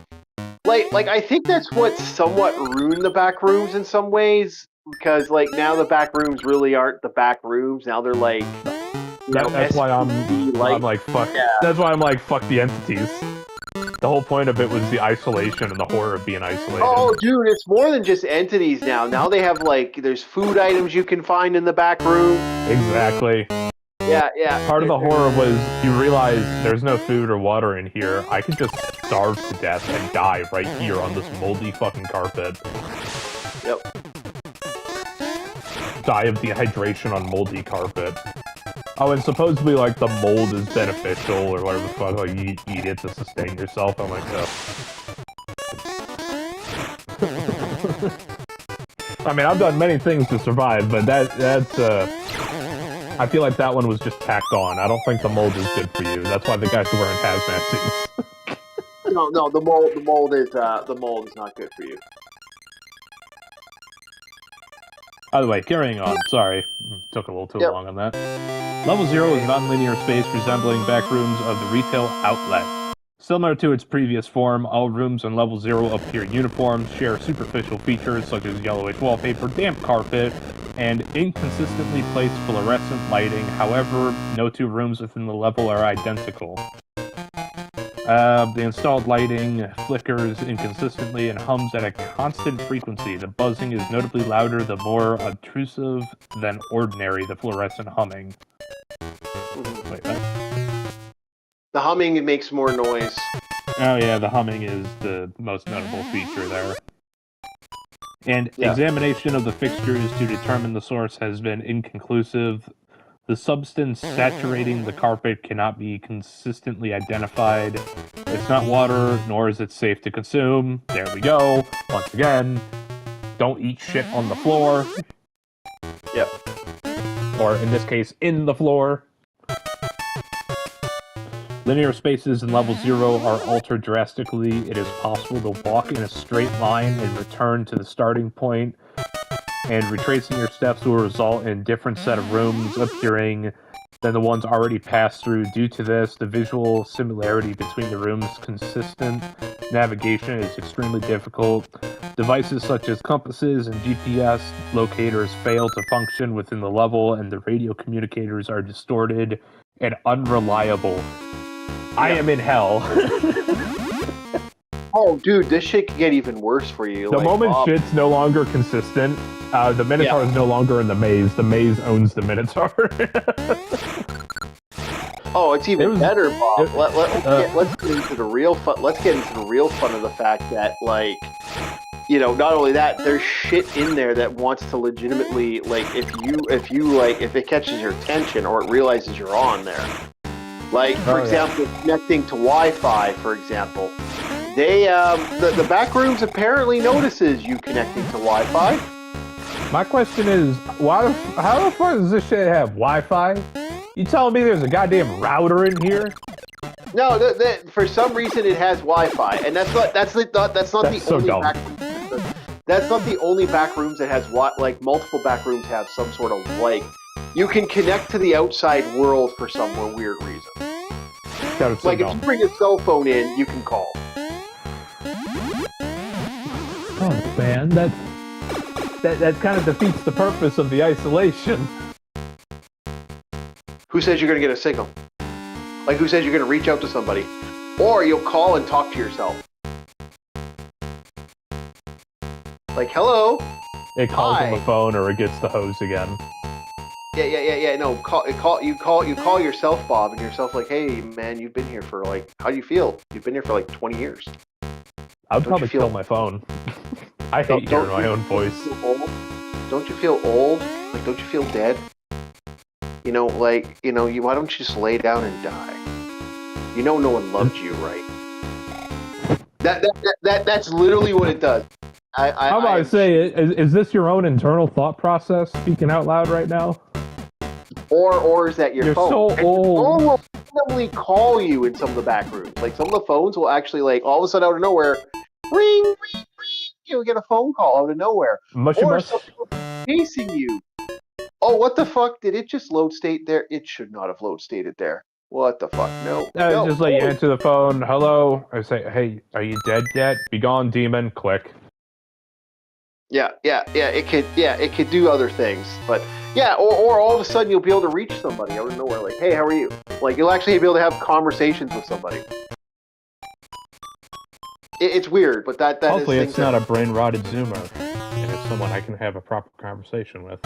S1: Like I think that's what somewhat ruined the back rooms in some ways, because like now the back rooms really aren't the back rooms. Now they're like.
S2: That's why I'm like fuck. Yeah. That's why I'm like fuck the entities. The whole point of it was the isolation and the horror of being isolated.
S1: Oh, dude, it's more than just entities now. Now they have there's food items you can find in the back room.
S2: Exactly.
S1: Yeah.
S2: Part of the horror was you realize there's no food or water in here. I could just starve to death and die right here on this moldy fucking carpet.
S1: Yep.
S2: Die of dehydration on moldy carpet. Oh, and supposedly, like, the mold is beneficial or whatever the fuck, like, you eat it to sustain yourself. I'm like, I mean, I've done many things to survive, but that's I feel like that one was just tacked on. I don't think the mold is good for you. That's why the guys are wearing hazmat suits.
S1: No, the mold is not good for you.
S2: By the way, carrying on. Sorry, took a little too long on that. Level 0 is a non-linear space resembling back rooms of the retail outlet. Similar to its previous form, all rooms in Level 0 appear uniform, share superficial features such as yellowish wallpaper, damp carpet, and inconsistently placed fluorescent lighting. However, no two rooms within the level are identical. The installed lighting flickers inconsistently and hums at a constant frequency. The buzzing is notably louder, the more obtrusive than ordinary the fluorescent humming. Wait, what?
S1: The humming makes more noise.
S2: Oh yeah, the humming is the most notable feature there. And examination of the fixtures to determine the source has been inconclusive. The substance saturating the carpet cannot be consistently identified. It's not water, nor is it safe to consume. There we go. Once again, don't eat shit on the floor.
S1: Yep.
S2: Or in this case, in the floor. Linear spaces in Level 0 are altered drastically. It is possible to walk in a straight line and return to the starting point, and retracing your steps will result in a different set of rooms appearing than the ones already passed through. Due to this, the visual similarity between the rooms consistent navigation is extremely difficult. Devices such as compasses and GPS locators fail to function within the level, and the radio communicators are distorted and unreliable. Yeah. I am in hell.
S1: Oh, dude, this shit can get even worse for you.
S2: The moment shit's no longer consistent, the Minotaur is no longer in the maze. The maze owns the Minotaur.
S1: Oh, it's even better, Bob. Let's get into the real fun. Let's get into the real fun of the fact that, like, you know, not only that, there's shit in there that wants to legitimately, like, if it catches your attention or it realizes you're on there. Like, for example, connecting to Wi-Fi, for example. They, the back rooms apparently notices you connecting to Wi-Fi.
S2: My question is, how the fuck does this shit have Wi-Fi? You telling me there's a goddamn router in here?
S1: No, for some reason it has Wi-Fi, and that's not the only back room. That's not the only back rooms that has like multiple back rooms have some sort of, like, you can connect to the outside world for some weird reason. Like, if you bring a cell phone in, you can call.
S2: Oh man, that kind of defeats the purpose of the isolation.
S1: Who says you're going to get a signal? Like, who says you're going to reach out to somebody? Or you'll call and talk to yourself. Like, hello?
S2: It calls on the phone or it gets the hose again.
S1: Yeah. No, you call yourself, Bob, and yourself like, hey, man, you've been here for, like, how do you feel? You've been here for, like, 20 years.
S2: I would probably kill my phone. I hate hearing my own voice.
S1: Don't you feel old? Like, don't you feel dead? You know, like, you know, why don't you just lay down and die? You know, no one loved you, right? That's literally what it does.
S2: How about I say, is this your own internal thought process speaking out loud right now?
S1: Or is that your phone?
S2: You're so old.
S1: The phone will randomly call you in some of the back rooms. Like, some of the phones will actually, like, all of a sudden out of nowhere, ring, ring, ring. You'll get a phone call out of nowhere. Or something chasing you. Oh, what the fuck? Did it just load state there? It should not have load stated there. What the fuck? No.
S2: Just like you answer the phone. Hello. I say, hey, are you dead yet? Be gone, demon. Click.
S1: Yeah. It could do other things, but yeah. Or all of a sudden you'll be able to reach somebody out of nowhere. Like, hey, how are you? Like, you'll actually be able to have conversations with somebody. It's weird, but that
S2: hopefully it's not a brain rotted Zoomer, and it's someone I can have a proper conversation with.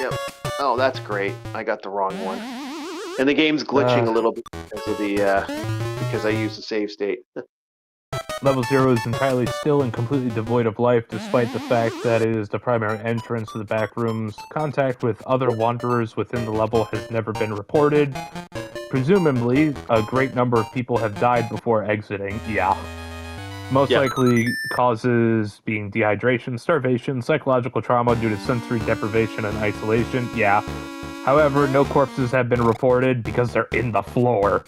S1: Yep. Oh, that's great. I got the wrong one. And the game's glitching a little bit because I used the save state.
S2: Level 0 is entirely still and completely devoid of life, despite the fact that it is the primary entrance to the back rooms. Contact with other wanderers within the level has never been reported. Presumably, a great number of people have died before exiting. Yeah. Most likely causes being dehydration, starvation, psychological trauma due to sensory deprivation and isolation. Yeah. However, no corpses have been reported because they're in the floor.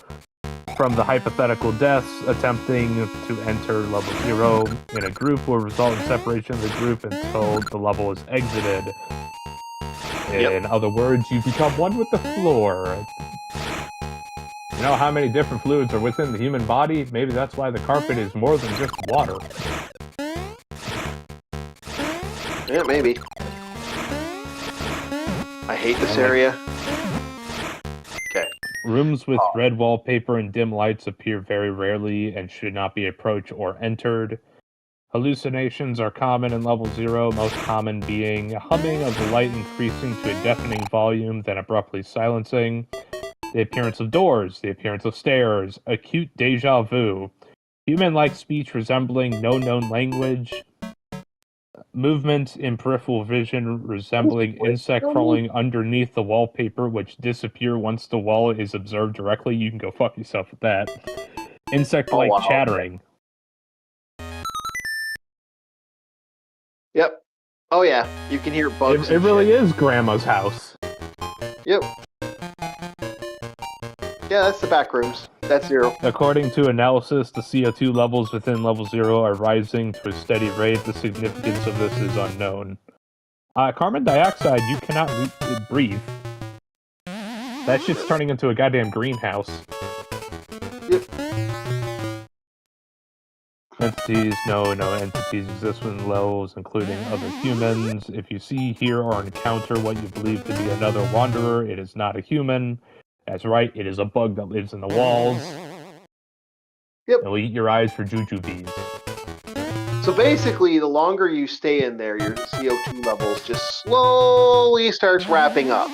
S2: From the hypothetical deaths, attempting to enter level 0 in a group will result in separation of the group until the level is exited. In other words, you become one with the floor. You know how many different fluids are within the human body? Maybe that's why the carpet is more than just water.
S1: Yeah, maybe. I hate this area. Okay.
S2: Rooms with red wallpaper and dim lights appear very rarely and should not be approached or entered. Hallucinations are common in level 0, most common being humming of the light increasing to a deafening volume, then abruptly silencing. The appearance of doors, the appearance of stairs, acute deja vu, human-like speech resembling no known language, movement in peripheral vision resembling insect crawling underneath the wallpaper which disappear once the wall is observed directly. You can go fuck yourself with that. Insect-like chattering.
S1: Yep. Oh yeah, you can hear bugs.
S2: It really is Grandma's house.
S1: Yep. Yeah, that's the back rooms. That's 0.
S2: According to analysis, the CO2 levels within level 0 are rising to a steady rate. The significance of this is unknown. Carbon dioxide, you cannot breathe. That shit's turning into a goddamn greenhouse.
S1: Yep.
S2: Entities, no entities exist within levels, including other humans. If you see, hear, or encounter what you believe to be another wanderer, it is not a human. That's right, it is a bug that lives in the walls.
S1: Yep.
S2: It'll eat your eyes for jujubes.
S1: So basically, the longer you stay in there, your CO2 levels just slowly starts wrapping up.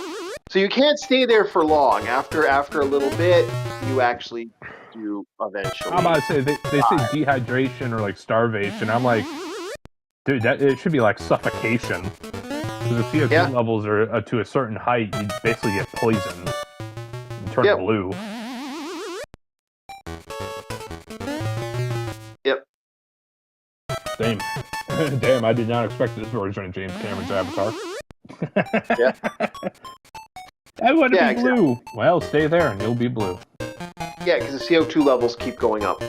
S1: So you can't stay there for long. After a little bit, you actually do eventually.
S2: I'm about to say, they say dehydration or like starvation. I'm like, dude, it should be like suffocation. Because if CO2 levels are to a certain height, you basically get poisoned and turn blue.
S1: Yep.
S2: Damn. Damn, I did not expect this version of James Cameron's Avatar.
S1: Yeah.
S2: I want to be blue. Exactly. Well, stay there and you'll be blue.
S1: Yeah, because the CO2 levels keep going up.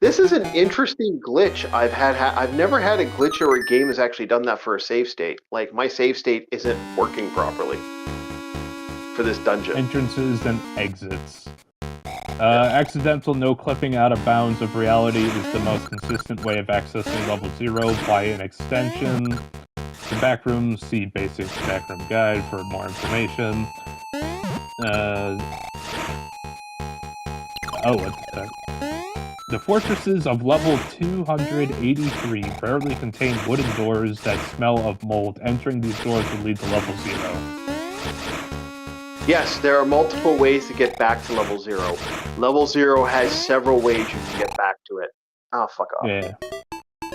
S1: This is an interesting glitch. I've never had a glitch where a game has actually done that for a save state. Like, my save state isn't working properly for this dungeon.
S2: Entrances and exits. Accidental no-clipping out of bounds of reality is the most consistent way of accessing level 0 by an extension. The backrooms, see basic backroom guide for more information. What the heck? The fortresses of level 283 rarely contain wooden doors that smell of mold. Entering these doors will lead to level 0.
S1: Yes, there are multiple ways to get back to level 0. Level 0 has several ways you can get back to it. Oh, fuck off.
S2: Yeah.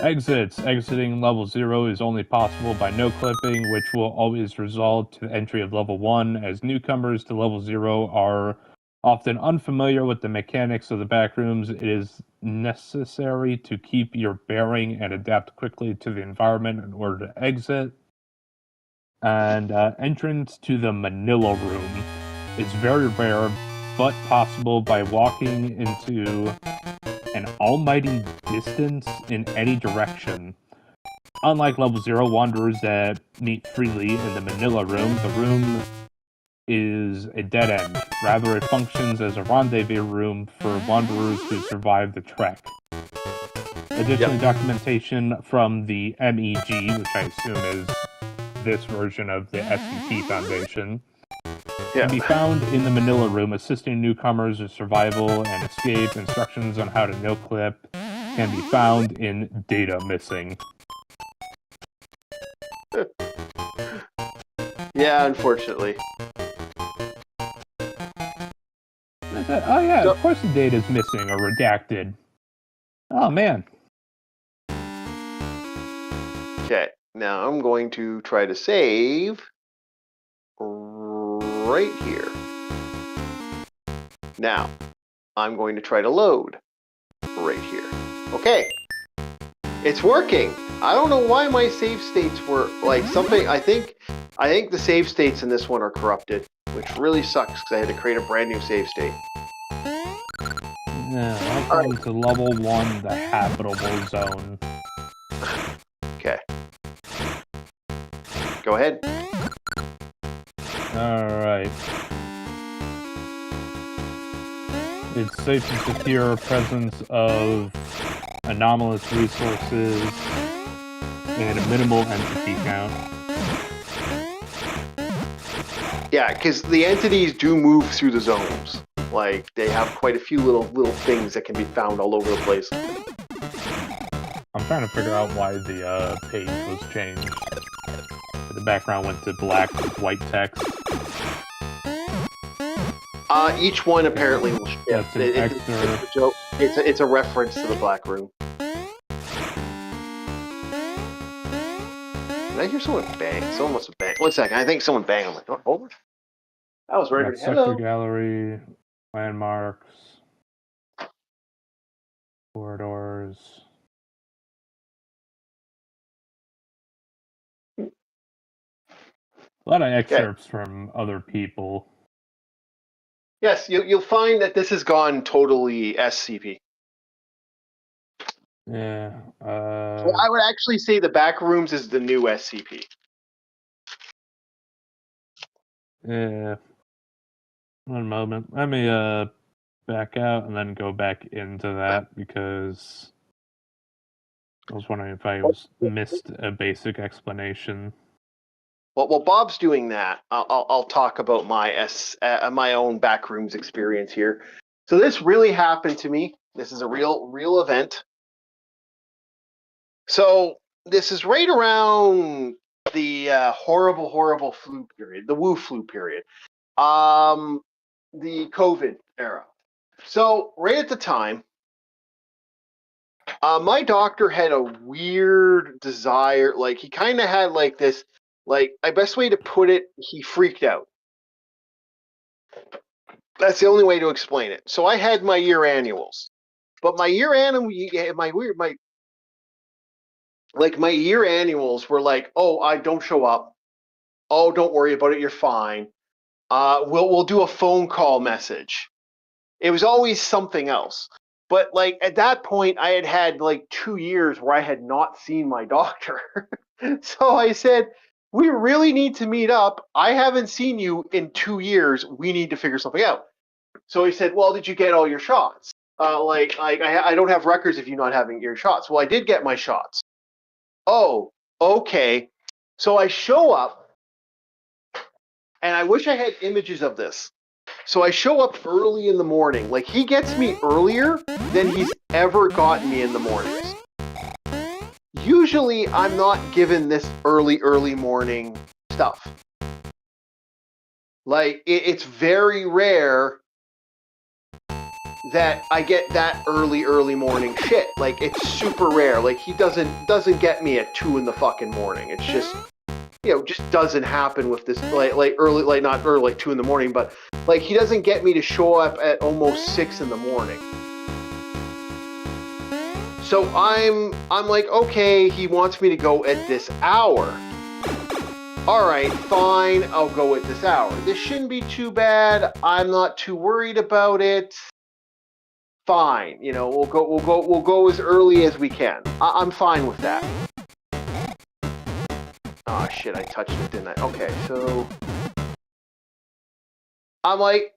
S2: Exits. Exiting level 0 is only possible by no-clipping, which will always result to the entry of level 1, as newcomers to level 0 are often unfamiliar with the mechanics of the backrooms. It is necessary to keep your bearing and adapt quickly to the environment in order to exit. And entrance to the Manila Room is very rare, but possible by walking into an almighty distance in any direction. Unlike level 0 wanderers that meet freely in the Manila Room, the room is a dead end. Rather, it functions as a rendezvous room for wanderers who survive the trek. Additionally, documentation from the MEG, which I assume is this version of the SCP Foundation, can be found in the Manila Room, assisting newcomers with survival and escape. Instructions on how to no-clip can be found in Data Missing.
S1: Yeah, unfortunately.
S2: Oh yeah, of course the data's missing or redacted. Oh man.
S1: Okay, now I'm going to try to save right here. Now, I'm going to try to load right here. Okay, it's working. I don't know why my save states were like something. I think the save states in this one are corrupted, which really sucks because I had to create a brand new save state.
S2: Yeah, welcome to level 1, the habitable zone.
S1: Okay. Go ahead.
S2: Alright. It's safe and secure presence of anomalous resources and a minimal entity count.
S1: Yeah, because the entities do move through the zones. Like, they have quite a few little things that can be found all over the place.
S2: I'm trying to figure out why the page was changed. The background went to black with white text.
S1: Each one apparently will shift. It's a reference to the Black Room. Did I hear someone bang? Someone must have banged. 1 second, I think someone banged. I'm like, oh, hold on. That was right.
S2: Sector gallery, landmarks, corridors. A lot of excerpts from other people.
S1: Yes, you'll find that this has gone totally SCP.
S2: Yeah.
S1: Well, I would actually say the back rooms is the new SCP.
S2: Yeah. One moment. Let me back out and then go back into that because I was wondering if I missed a basic explanation.
S1: Well, while Bob's doing that, I'll talk about my own backrooms experience here. So this really happened to me. This is a real event. So this is right around the horrible flu period, the Wu flu period, the COVID era. So right at the time, my doctor had a weird desire. Like he kind of had like this, like my best way to put it, he freaked out. That's the only way to explain it. So I had my year annuals, but my year annuals were like, oh, I don't show up. Oh, don't worry about it. You're fine. We'll do a phone call message. It was always something else. But like at that point, I had like 2 years where I had not seen my doctor. So I said, we really need to meet up. I haven't seen you in 2 years. We need to figure something out. So he said, well, did you get all your shots? I don't have records of you not having your shots. Well, I did get my shots. Oh, okay. So I show up, and I wish I had images of this. So I show up early in the morning. Like, he gets me earlier than he's ever gotten me in the mornings. Usually, I'm not given this early morning stuff. Like, it's very rare that I get that early morning shit. Like, it's super rare. Like, he doesn't get me at 2 in the fucking morning. It's just, just doesn't happen with this, like early, like not early, like 2 in the morning, but like he doesn't get me to show up at almost 6 in the morning. So I'm like, okay, he wants me to go at this hour. All right, fine, I'll go at this hour. This shouldn't be too bad. I'm not too worried about it. Fine, we'll go as early as we can. I'm fine with that. Oh shit, I touched it, didn't I? Okay, so I'm like,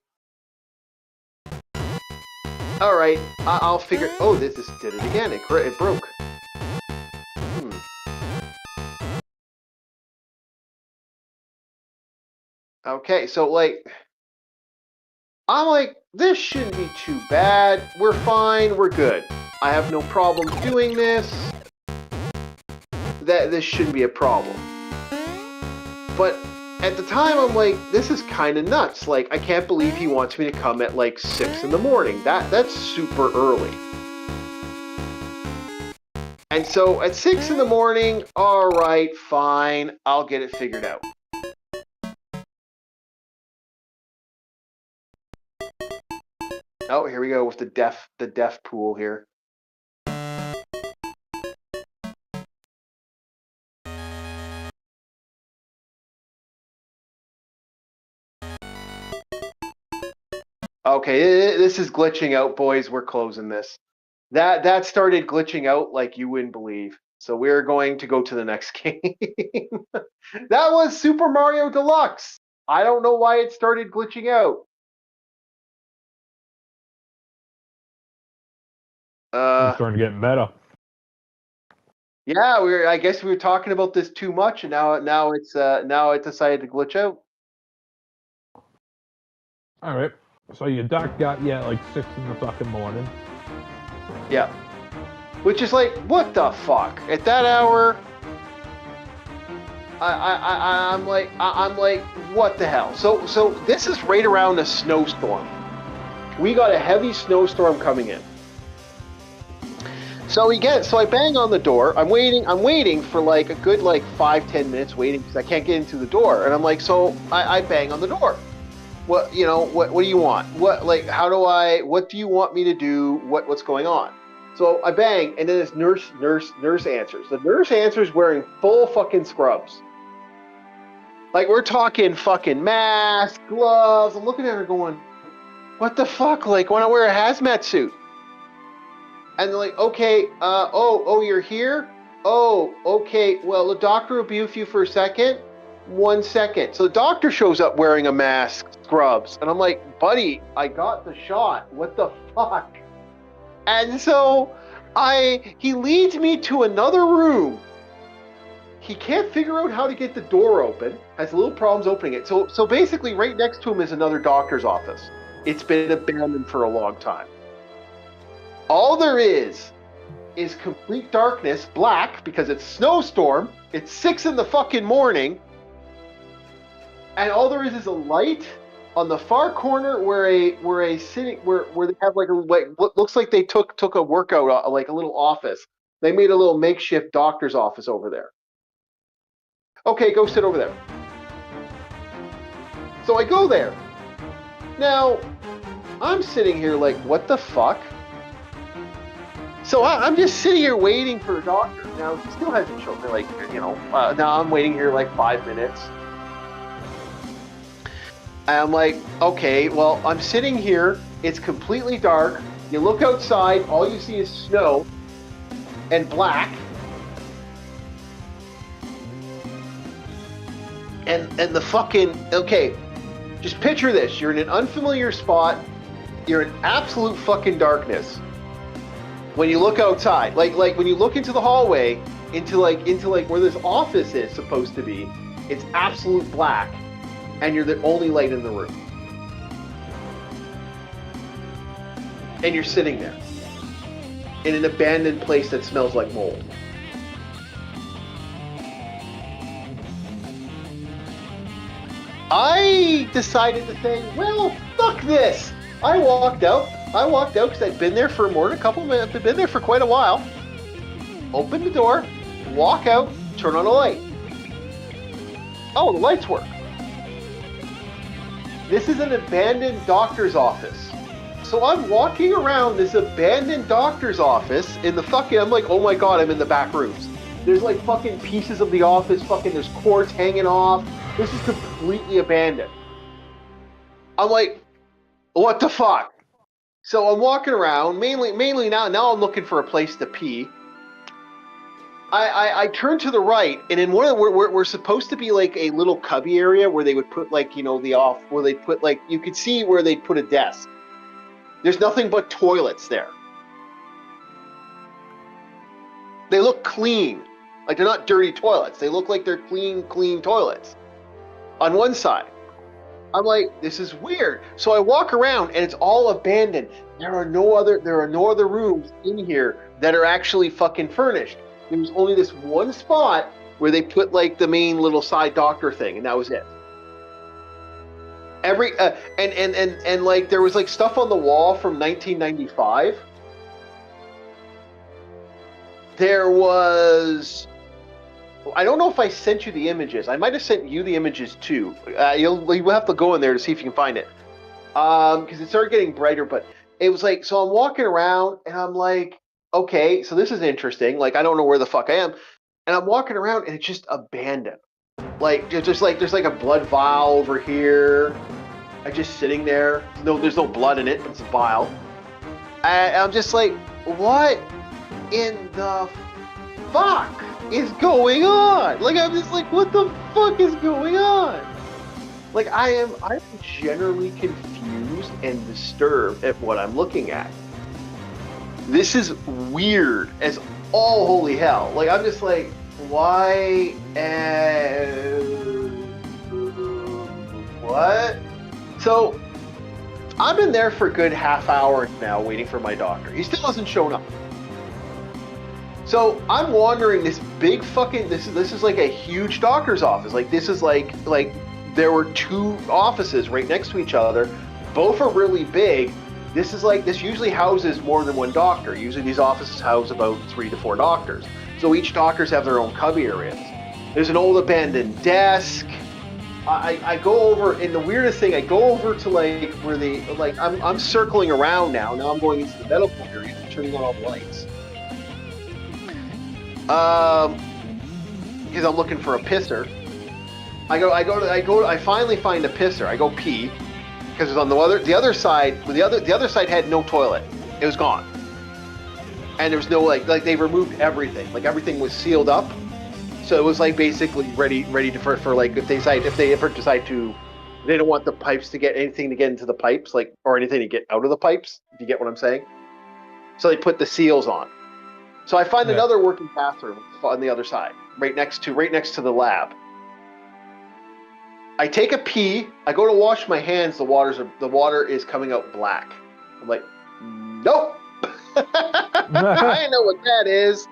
S1: all right, I'll figure. Oh, this did it again. It broke. Okay, so like, I'm like, this shouldn't be too bad. We're fine. We're good. I have no problem doing this. This shouldn't be a problem. But at the time, I'm like, this is kind of nuts. Like, I can't believe he wants me to come at like 6 in the morning. That's super early. And so at 6 in the morning, all right, fine, I'll get it figured out. Oh, here we go with the deaf pool here. Okay, this is glitching out, boys. We're closing this. That started glitching out like you wouldn't believe. So we're going to go to the next game. That was Super Mario Deluxe. I don't know why it started glitching out.
S2: I'm starting to get meta.
S1: Yeah, I guess we were talking about this too much, and now it decided to glitch out.
S2: All right. So your doc got you at like 6 in the fucking morning.
S1: Yeah. Which is like, what the fuck? At that hour, I'm like, what the hell? So this is right around a snowstorm. We got a heavy snowstorm coming in. So I bang on the door. I'm waiting for like a good 5-10 minutes waiting because I can't get into the door. And I'm like, so I bang on the door. What do you want? What do you want me to do? What's going on? So I bang, and then this nurse answers. The nurse answers wearing full fucking scrubs. Like, we're talking fucking mask, gloves. I'm looking at her going, what the fuck? Like, why not wear a hazmat suit? And they're like, okay, you're here? Oh, okay, well, the doctor will be with you for a second. 1 second. So the doctor shows up wearing a mask, scrubs, and I'm like, buddy, I got the shot. What the fuck? And so he leads me to another room. He can't figure out how to get the door open, has little problems opening it. So basically right next to him is another doctor's office. It's been abandoned for a long time. All there is complete darkness, black, because it's snowstorm. It's 6 in the fucking morning. And all there is a light on the far corner where they have what looks like they took a workout, like a little office. They made a little makeshift doctor's office over there. Okay, go sit over there. So I go there. Now, I'm sitting here like, what the fuck? So I'm just sitting here waiting for a doctor. Now, he still hasn't shown me, now I'm waiting here like 5 minutes. And I'm like, okay, well, I'm sitting here. It's completely dark. You look outside, all you see is snow and black. And the fucking, okay, just picture this. You're in an unfamiliar spot. You're in absolute fucking darkness. When you look outside, like when you look into the hallway, into where this office is supposed to be, it's absolute black, and you're the only light in the room. And you're sitting there in an abandoned place that smells like mold. I decided to say, well, fuck this. I walked out because I'd been there for more than a couple of minutes. I'd been there for quite a while. Open the door, walk out, turn on a light. Oh, the lights work. This is an abandoned doctor's office. So I'm walking around this abandoned doctor's office in the fucking, I'm like, oh my God, I'm in the back rooms. There's like fucking pieces of the office, there's cords hanging off. This is completely abandoned. I'm like, what the fuck? So I'm walking around, mainly now I'm looking for a place to pee. I turn to the right, and in one of we're supposed to be like a little cubby area where they would put where they put you could see where they'd put a desk. There's nothing but toilets there. They look clean. Like they're not dirty toilets. They look like they're clean toilets. On one side. I'm like, this is weird. So I walk around and it's all abandoned. There are no other rooms in here that are actually fucking furnished. There was only this one spot where they put like the main little side doctor thing, and that was it. And like there was like stuff on the wall from 1995. There was, I don't know if I sent you the images. I might have sent you the images too. You'll have to go in there to see if you can find it. Because it started getting brighter, but it was like, so I'm walking around and I'm like, okay, so this is interesting. Like, I don't know where the fuck I am. And I'm walking around and it's just abandoned. Like, there's like a blood vial over here. I'm just sitting there. There's no blood in it. It's a vial. And I'm just like, what in the fuck is going on? Like, I'm just like, what the fuck is going on? Like, I'm generally confused and disturbed at what I'm looking at. This is weird as all holy hell. Like, I'm just like, why? What? So, I've been there for a good half hour now waiting for my doctor. He still hasn't shown up. So, I'm wandering this big fucking, this is like a huge doctor's office. Like, this is like there were two offices right next to each other. Both are really big. This usually houses more than one doctor. Usually these offices house about 3 to 4 doctors. So each doctors have their own cubby areas. There's an old abandoned desk. I go over, and the weirdest thing, I go over to like where the, like, I'm circling around now. Now I'm going into the medical area and turning on all the lights. Because I'm looking for a pisser. I finally find a pisser. I go pee. Because it's on the other side. The other side had no toilet. It was gone, and there was no like they removed everything. Like everything was sealed up. So it was like basically ready to for like if they ever decide to, they don't want the pipes to get anything to get into the pipes, like, or anything to get out of the pipes. If you get what I'm saying. So they put the seals on. So I find another working bathroom on the other side, right next to the lab. I take a pee. I go to wash my hands. The water is coming out black. I'm like, nope. I know what that is.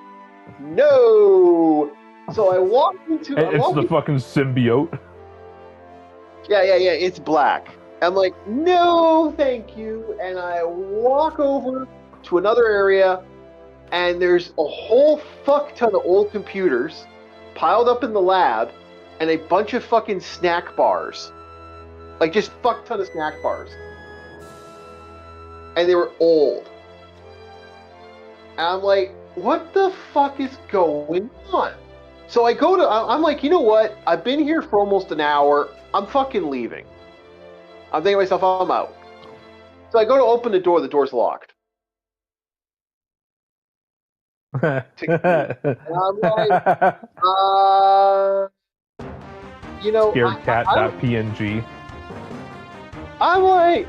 S1: No. So I walk into.
S2: It's the fucking symbiote.
S1: Yeah. It's black. I'm like, no, thank you. And I walk over to another area, and there's a whole fuck ton of old computers piled up in the lab, and a bunch of fucking snack bars. Like, just fuck ton of snack bars. And they were old. And I'm like, what the fuck is going on? So I'm like, you know what? I've been here for almost an hour. I'm fucking leaving. I'm thinking to myself, I'm out. So I go to open the door. The door's locked. And I'm like, you know,
S2: Scaredcat.png.
S1: I'm like,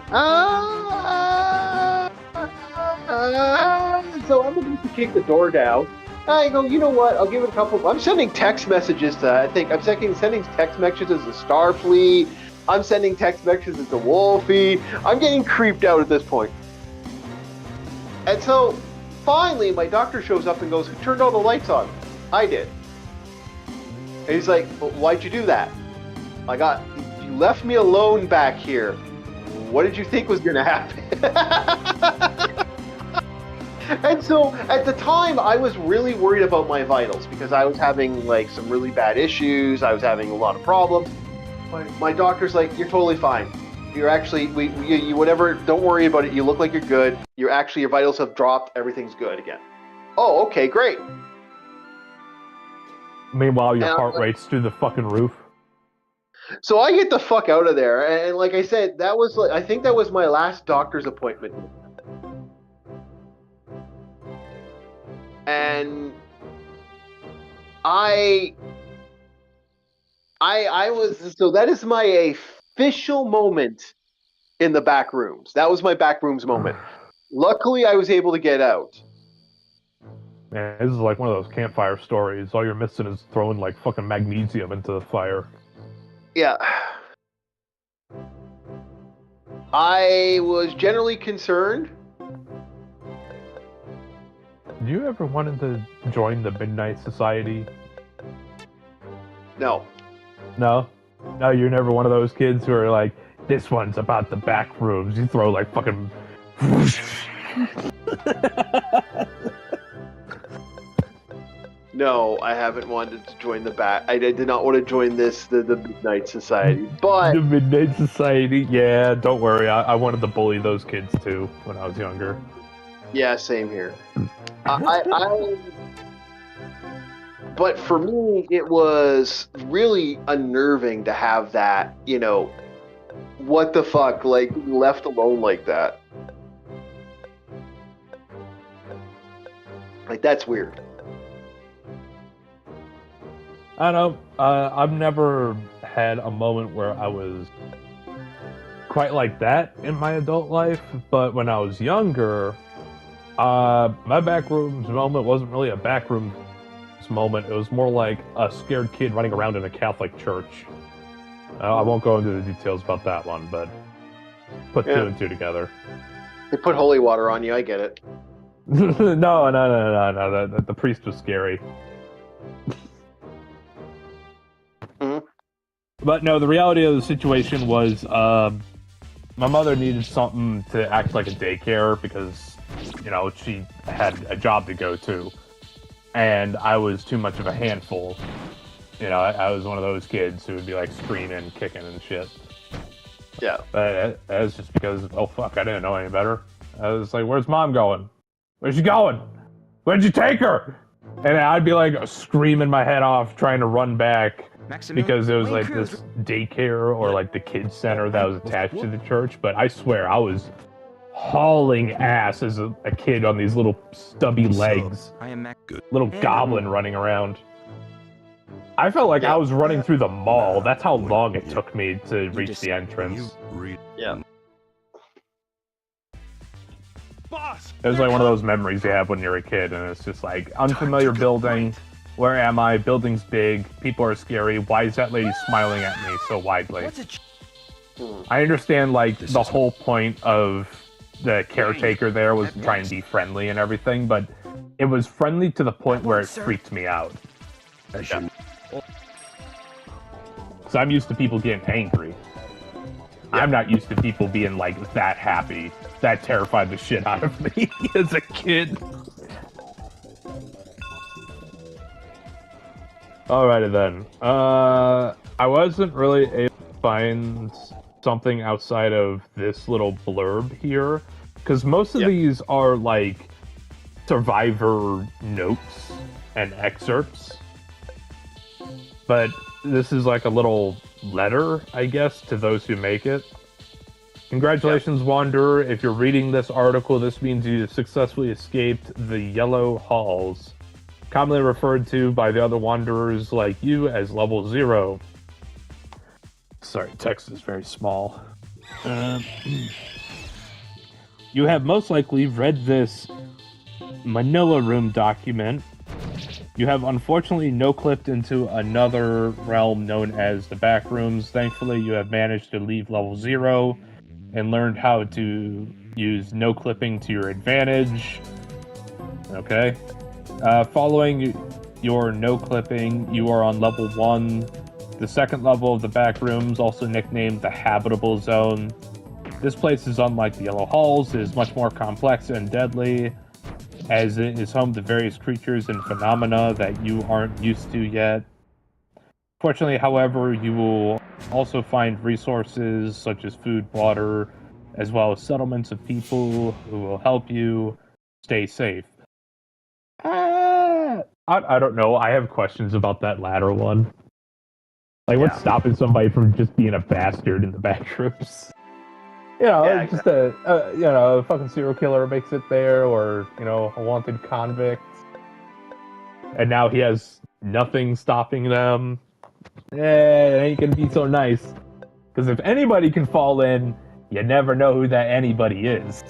S1: so I'm going to kick the door down. I go, you know what? I'll give it a couple. I'm sending text messages to. I'm sending text messages to Starfleet. I'm sending text messages to Wolfie. I'm getting creeped out at this point. And so finally, my doctor shows up and goes, "Who turned all the lights on?" I did. And he's like, well, "Why'd you do that?" You left me alone back here. What did you think was going to happen? And so at the time, I was really worried about my vitals because I was having like some really bad issues. I was having a lot of problems. My doctor's like, "You're totally fine. You're actually, you whatever. Don't worry about it. You look like you're good. Your vitals have dropped. Everything's good again." Oh, okay, great.
S2: Meanwhile, your heart rate's through the fucking roof.
S1: So I get the fuck out of there, and like I said, I think that was my last doctor's appointment. And I was, so that is my official moment in the back rooms. That was my back rooms moment. Luckily, I was able to get out.
S2: Man, this is like one of those campfire stories. All you're missing is throwing like fucking magnesium into the fire.
S1: Yeah. I was generally concerned.
S2: Did you ever wanted to join the Midnight Society?
S1: No.
S2: No? No, you're never one of those kids who are like, this one's about the back rooms. You throw like fucking...
S1: No, I haven't wanted to join the back. I did not want to join the Midnight Society, but...
S2: The Midnight Society? Yeah, don't worry. I wanted to bully those kids too when I was younger.
S1: Yeah, same here. But for me, it was really unnerving to have that, you know, what the fuck, like, left alone like that. Like, that's weird.
S2: I don't know. I've never had a moment where I was quite like that in my adult life, but when I was younger, my backrooms moment wasn't really a backrooms moment. It was more like a scared kid running around in a Catholic church. I won't go into the details about that one, but put two and two together.
S1: They put holy water on you, I get it.
S2: No. The priest was scary.
S1: Mm-hmm.
S2: But no, the reality of the situation was my mother needed something to act like a daycare because, you know, she had a job to go to. And I was too much of a handful. You know, I was one of those kids who would be like screaming, kicking, and shit.
S1: Yeah.
S2: But that was just because, oh fuck, I didn't know any better. I was like, where's mom going? Where's she going? Where'd you take her? And I'd be like screaming my head off trying to run back because it was like this daycare or like the kids center that was attached to the church. But I swear I was hauling ass as a kid on these little stubby legs.
S3: I am good.
S2: Little goblin running around. I felt like I was running through the mall. That's how long it took me to reach the entrance.
S1: Yeah.
S3: Boss!
S2: It was like one of those memories you have when you're a kid, and it's just like, unfamiliar building. Where am I? Building's big. People are scary. Why is that lady smiling at me so widely? I understand, like, the whole point of the caretaker there was to try and be friendly and everything, but it was friendly to the point where it freaked me out. Because I'm used to people getting angry. I'm not used to people being, like, that happy. That terrified the shit out of me as a kid. Alrighty then. I wasn't really able to find something outside of this little blurb here, because most of these are, like, survivor notes and excerpts. But this is like a little letter, I guess, to those who make it. Congratulations, Wanderer. If you're reading this article, this means you successfully escaped the Yellow Halls, commonly referred to by the other Wanderers like you as Level 0. Sorry, text is very small. You have most likely read this Manila Room document. You have unfortunately no-clipped into another realm known as the Backrooms. Thankfully, you have managed to leave Level 0 and learned how to use no-clipping to your advantage. Okay. Following your no-clipping, you are on Level 1, the second level of the Backrooms, also nicknamed the Habitable Zone. This place is unlike the Yellow Halls. It is much more complex and deadly, as it is home to various creatures and phenomena that you aren't used to yet. Fortunately, however, you will also find resources such as food, water, as well as settlements of people who will help you stay safe. I don't know. I have questions about that latter one. Like, what's stopping somebody from just being a bastard in the Backrooms? You know, just a fucking serial killer makes it there, or, you know, a wanted convict. And now he has nothing stopping them. It ain't gonna be so nice. Because if anybody can fall in, you never know who that anybody is.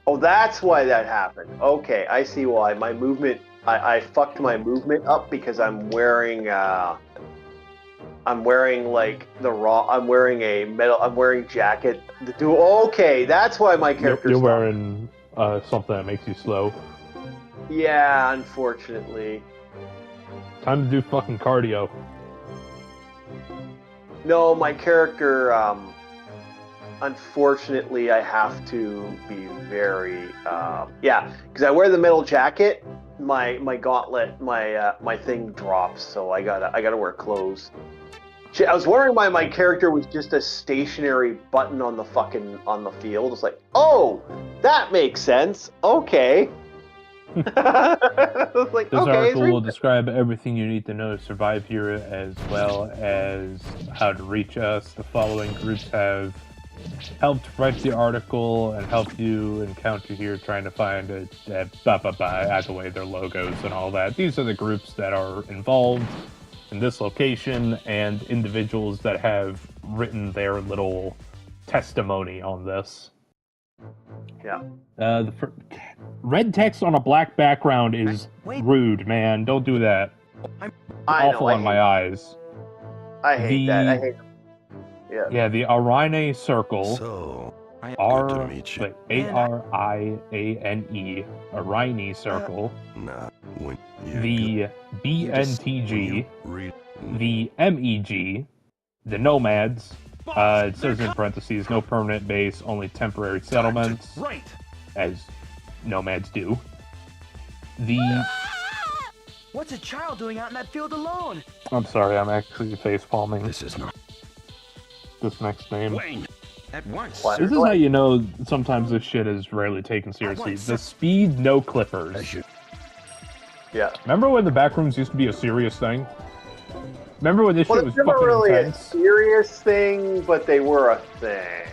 S1: Oh, that's why that happened. Okay, I see why. My movement, I fucked my movement up because I'm wearing like I'm wearing jacket. Okay, that's why my character's
S2: You're wearing something that makes you slow.
S1: Yeah, unfortunately.
S2: Time to do fucking cardio.
S1: No, my character, unfortunately, I have to be very, because I wear the metal jacket, my gauntlet, my thing drops, so I gotta wear clothes. I was wondering why my character was just a stationary button on the field. It's like, oh, that makes sense. Okay. Like,
S2: this article will describe everything you need to know to survive here, as well as how to reach us. The following groups have helped write the article and help you encounter here, trying to find either way, their logos and all that. These are the groups that are involved in this location and individuals that have written their little testimony on this.
S1: Yeah.
S2: The red text on a black background is rude, man. Don't do that. Awful on my eyes.
S1: I hate that. I hate it. Yeah.
S2: Yeah, the Ariane Circle.
S3: So,
S2: A-R-I-A-N-E, Ariane Circle. The BNTG, the MEG, the Nomads. It says in parentheses, no permanent base, only temporary settlements, as Nomads do.
S4: What's a child doing out in that field alone?
S2: I'm sorry, I'm actually face-palming.
S3: This is not...
S2: This next name.
S3: Wayne, at once.
S2: This is how you know sometimes this shit is rarely taken seriously. The Speed No Clippers.
S1: Yeah.
S2: Remember when the Backrooms used to be a serious thing? Remember when this shit was fucking
S1: really
S2: intense?
S1: A serious thing, but they were a thing.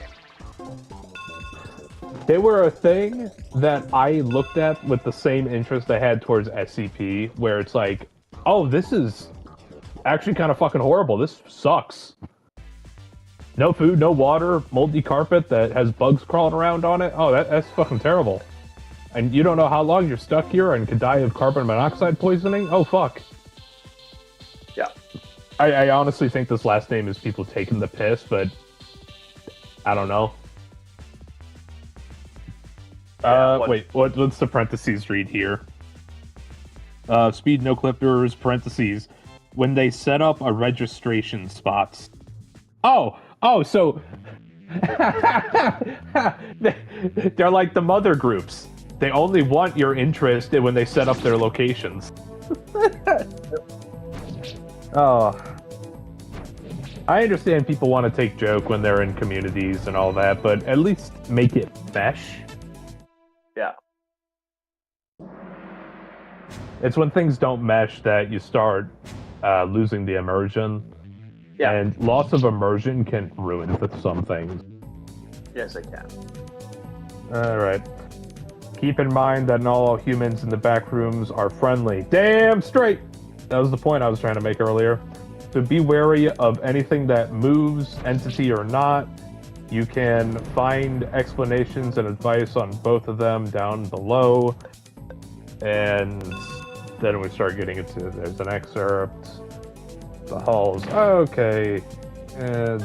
S2: They were a thing that I looked at with the same interest I had towards SCP, where it's like, oh, this is actually kind of fucking horrible. This sucks. No food, no water, moldy carpet that has bugs crawling around on it. Oh, that's fucking terrible. And you don't know how long you're stuck here and could die of carbon monoxide poisoning? Oh, fuck.
S1: Yeah.
S2: I honestly think this last name is people taking the piss, but I don't know. Wait, what's the parentheses read here? Speed no clippers, parentheses. When they set up a registration spots. Oh, so they're like the mother groups. They only want your interest when they set up their locations. Oh. I understand people want to take joke when they're in communities and all that, but at least make it mesh.
S1: Yeah.
S2: It's when things don't mesh that you start losing the immersion.
S1: Yeah.
S2: And loss of immersion can ruin some things.
S1: Yes, I can.
S2: Alright. Keep in mind that not all humans in the back rooms are friendly. Damn straight! That was the point I was trying to make earlier. So be wary of anything that moves, entity or not. You can find explanations and advice on both of them down below. And then we start getting into, there's an excerpt. The halls. Okay. And...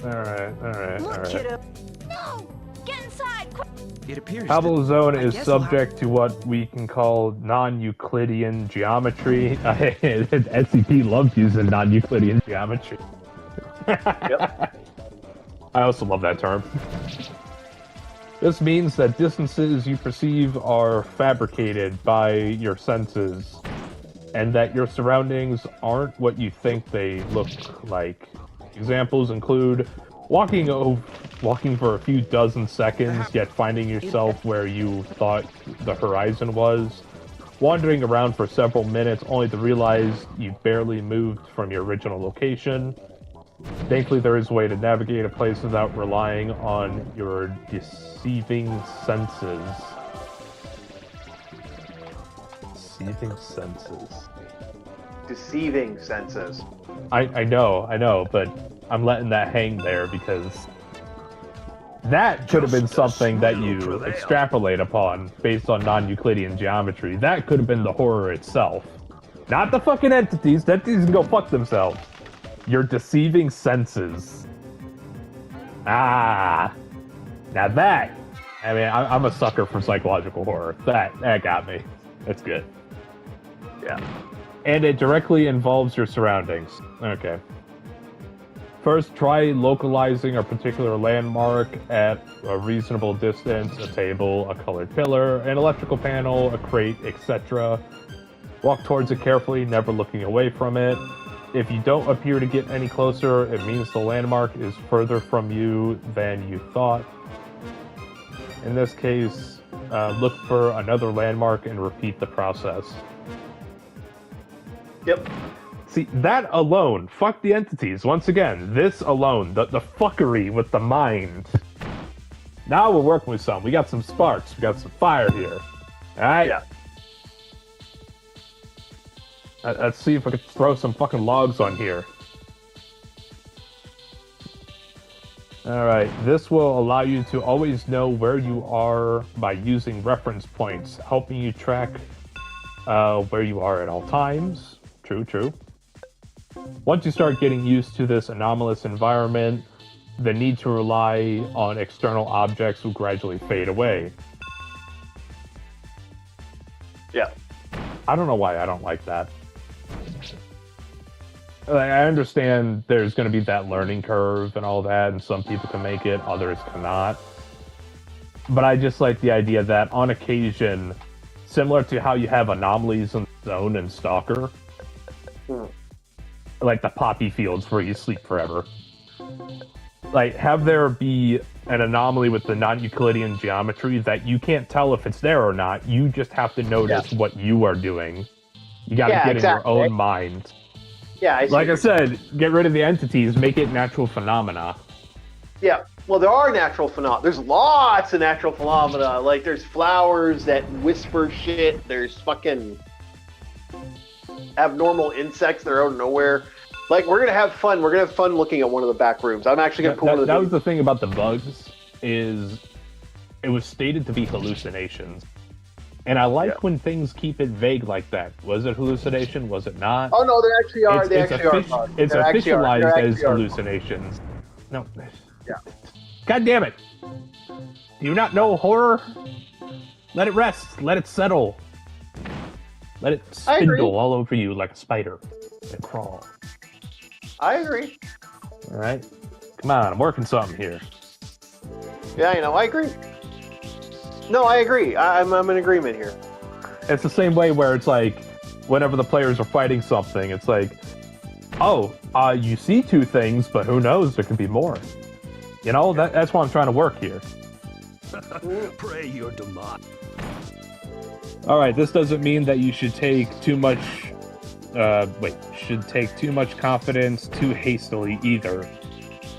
S2: Alright.
S5: Kiddo. No! Get inside! Quick!
S3: It appears
S2: Habitable zone
S3: I
S2: is
S3: guess
S2: subject to what we can call non-Euclidean geometry. SCP loves using non-Euclidean geometry.
S1: Yep.
S2: I also love that term. This means that distances you perceive are fabricated by your senses, and that your surroundings aren't what you think they look like. Examples include walking for a few dozen seconds, yet finding yourself where you thought the horizon was. Wandering around for several minutes only to realize you barely moved from your original location. Thankfully, there is a way to navigate a place without relying on your deceiving senses. Deceiving senses.
S1: Deceiving senses.
S2: I know, but I'm letting that hang there because that could have been something that you extrapolate upon based on non-Euclidean geometry. That could have been the horror itself. Not the fucking entities. The entities can go fuck themselves. Your deceiving senses. Ah. Now that, I mean, I'm a sucker for psychological horror. That got me. That's good.
S1: Yeah.
S2: And it directly involves your surroundings. Okay. First, try localizing a particular landmark at a reasonable distance, a table, a colored pillar, an electrical panel, a crate, etc. Walk towards it carefully, never looking away from it. If you don't appear to get any closer, it means the landmark is further from you than you thought. In this case, look for another landmark and repeat the process.
S1: Yep.
S2: See, that alone, fuck the entities. Once again, this alone, the fuckery with the mind. Now we're working with some. We got some sparks. We got some fire here. Alright?
S1: Yeah.
S2: Let's see if I can throw some fucking logs on here. Alright, this will allow you to always know where you are by using reference points, helping you track where you are at all times. True. Once you start getting used to this anomalous environment, the need to rely on external objects will gradually fade away.
S1: Yeah.
S2: I don't know why I don't like that. I understand there's going to be that learning curve and all that, and some people can make it, others cannot. But I just like the idea that on occasion, similar to how you have anomalies in Zone and Stalker, like the poppy fields where you sleep forever, like have there be an anomaly with the non-Euclidean geometry that you can't tell if it's there or not. You just have to notice what you are doing. You got to get in your own mind.
S1: Yeah,
S2: like I said, get rid of the entities, make it natural phenomena.
S1: Yeah, well, there are natural phenomena. There's lots of natural phenomena. Like, there's flowers that whisper shit. There's fucking abnormal insects that are out of nowhere. Like, we're gonna have fun. We're gonna have fun looking at one of the back rooms. I'm actually gonna put one of the.
S2: That was the thing about the bugs, is it was stated to be hallucinations. And I like when things keep it vague like that. Was it hallucination? Was it not?
S1: Oh no, they actually are.
S2: It's officialized as hallucinations. No.
S1: Yeah.
S2: God damn it! Do you not know horror? Let it rest. Let it settle. Let it spindle all over you like a spider and crawl.
S1: I agree.
S2: All right. Come on, I'm working something here.
S1: Yeah, I agree. No, I agree. I'm in agreement here.
S2: It's the same way where it's like, whenever the players are fighting something, it's like, oh, you see two things, but who knows? There could be more. You know, that's why I'm trying to work here.
S3: Pray your demise.
S2: All right, this doesn't mean that you should take too much. Should take too much confidence too hastily either.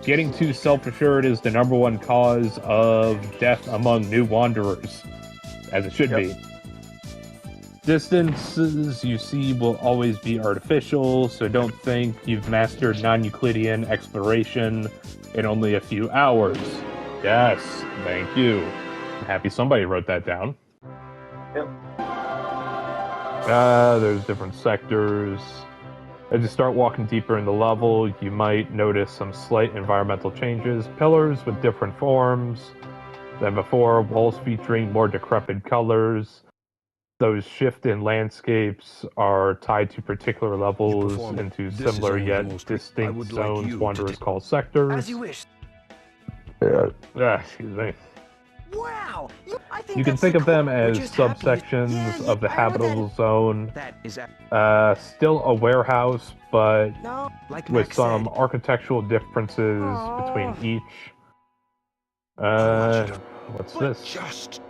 S2: Getting too self-assured is the number one cause of death among new wanderers, as it should be. Distances you see will always be artificial, so don't think you've mastered non-Euclidean exploration in only a few hours. Yes, thank you. I'm happy somebody wrote that down.
S1: Yep.
S2: There's different sectors. As you start walking deeper in the level, you might notice some slight environmental changes. Pillars with different forms than before, walls featuring more decrepit colors. Those shift in landscapes are tied to particular levels into similar yet distinct zones wanderers call sectors.
S4: As you wish.
S2: Excuse me.
S4: Wow!
S2: You can think of them as subsections of the habitable zone. Still a warehouse, but with some architectural differences between each. What's this?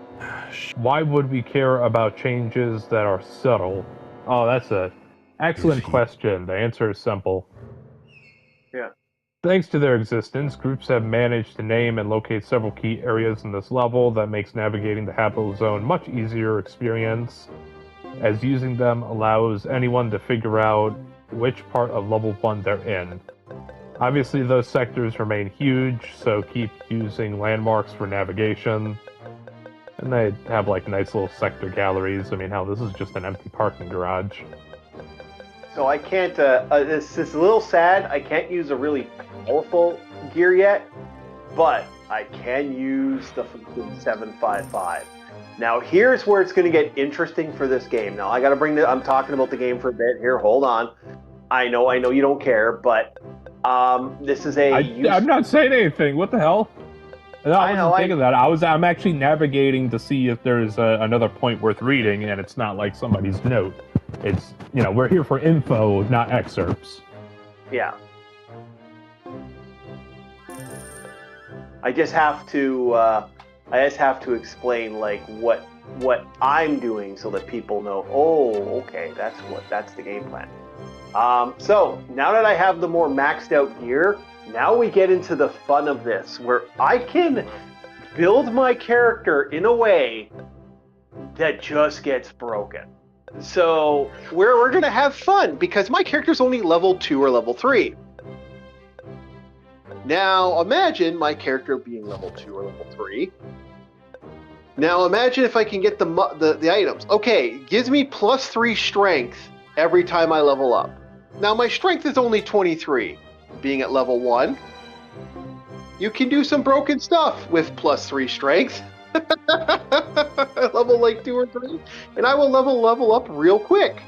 S2: Why would we care about changes that are subtle? Oh, that's an excellent question. The answer is simple.
S1: Yeah.
S2: Thanks to their existence, groups have managed to name and locate several key areas in this level that makes navigating the habitable zone much easier experience, as using them allows anyone to figure out which part of level 1 they're in. Obviously, those sectors remain huge, so keep using landmarks for navigation. And they have like nice little sector galleries. I mean, hell, this is just an empty parking garage.
S1: So I can't, it's a little sad, I can't use a really powerful gear yet, but I can use the 755. Now here's where it's going to get interesting for this game. Now I got to I'm talking about the game for a bit here, hold on. I know you don't care, but this is I'm
S2: not saying anything, what the hell? No, I wasn't thinking that. I'm actually navigating to see if there's another point worth reading, and it's not like somebody's note. It's, we're here for info, not excerpts.
S1: Yeah. I just have to explain like what I'm doing so that people know, oh, okay, that's the game plan. So now that I have the more maxed out gear, now we get into the fun of this, where I can build my character in a way that just gets broken. So we're going to have fun, because my character's only level 2 or level 3. Now imagine my character being level 2 or level 3. Now imagine if I can get the items. Okay, gives me +3 strength every time I level up. Now my strength is only 23. Being at level 1, you can do some broken stuff with +3 strength. Level like 2 or 3, and I will level up real quick.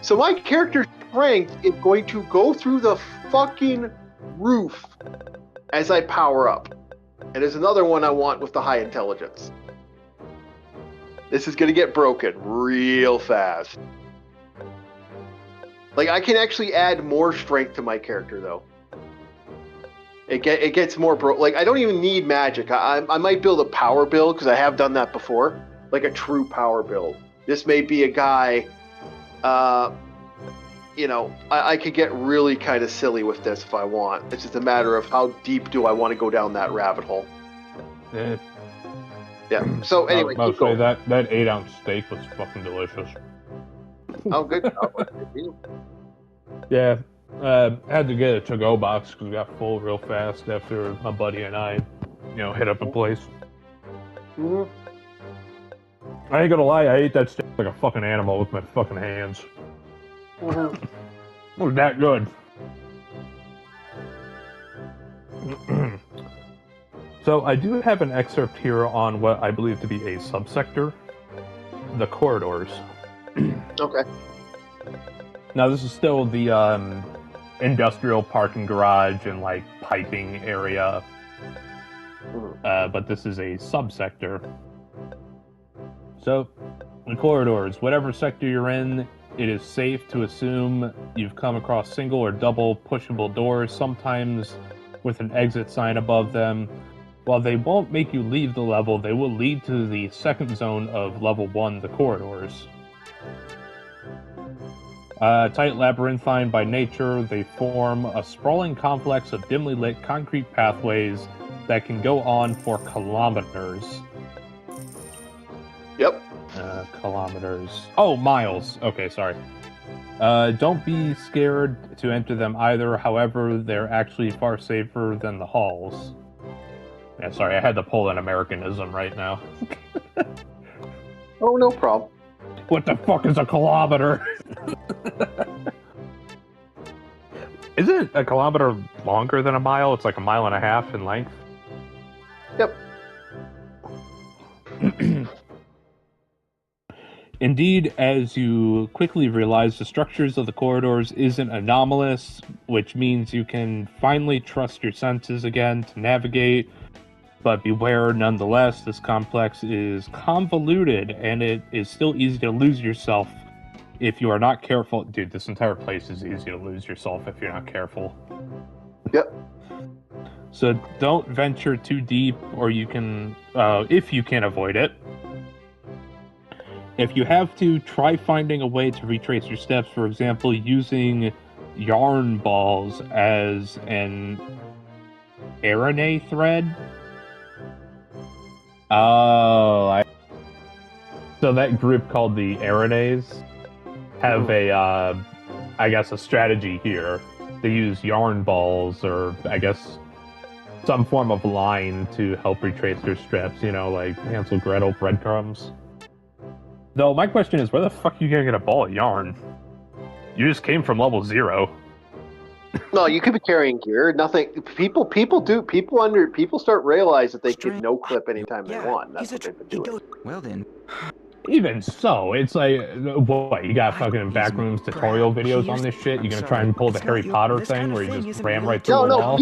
S1: So my character's strength is going to go through the fucking roof as I power up. And there's another one I want with the high intelligence. This is going to get broken real fast. Like, I can actually add more strength to my character, though. It gets more like, I don't even need magic. I might build a power build, because I have done that before. Like a true power build. This may be a guy, you know, I could get really kind of silly with this if I want. It's just a matter of how deep do I want to go down that rabbit hole. Yeah. So anyway, keep going.
S2: That 8-ounce steak was fucking delicious.
S1: Oh, good.
S2: Yeah. Had to get a to-go box because we got full real fast after my buddy and I, hit up a place.
S1: Mm-hmm.
S2: I ain't gonna lie, I ate that steak like a fucking animal with my fucking hands.
S1: Mm-hmm.
S2: It was that good. So I do have an excerpt here on what I believe to be a subsector, the corridors.
S1: Okay.
S2: Now this is still the industrial parking garage and like piping area, but this is a subsector. So, the corridors, whatever sector you're in, it is safe to assume you've come across single or double pushable doors, sometimes with an exit sign above them. While they won't make you leave the level, they will lead to the second zone of level 1, the corridors. Tight labyrinthine by nature, they form a sprawling complex of dimly lit concrete pathways that can go on for kilometers.
S1: Yep.
S2: Kilometers. Oh, miles. Okay, sorry. Don't be scared to enter them either, however, they're actually far safer than the halls. Yeah, sorry, I had to pull an Americanism right now.
S1: Oh, no problem.
S2: What the fuck is a kilometer? Isn't a kilometer longer than a mile? It's like a mile and a half in length.
S1: Yep.
S2: Indeed, as you quickly realize, the structures of the corridors isn't anomalous, which means you can finally trust your senses again to navigate. But beware, nonetheless, this complex is convoluted, and it is still easy to lose yourself if you are not careful. Dude, this entire place is easy to lose yourself if you're not careful.
S1: Yep.
S2: So don't venture too deep, or you can, if you can avoid it. If you have to, try finding a way to retrace your steps, for example, using yarn balls as an RNA thread. Oh, so that group called the RNAs have a strategy here. They use yarn balls, or I guess some form of line to help retrace their steps, like Hansel Gretel breadcrumbs. Though my question is, where the fuck are you gonna get a ball of yarn? You just came from level 0.
S1: No, you could be carrying gear. Nothing. People start realize that they can no clip anytime they want. That's what they've been doing.
S4: Well then.
S2: Even so, it's like, what, you got fucking backrooms tutorial videos on this shit? You gonna try and pull the Harry Potter thing where you just ram right through the wall?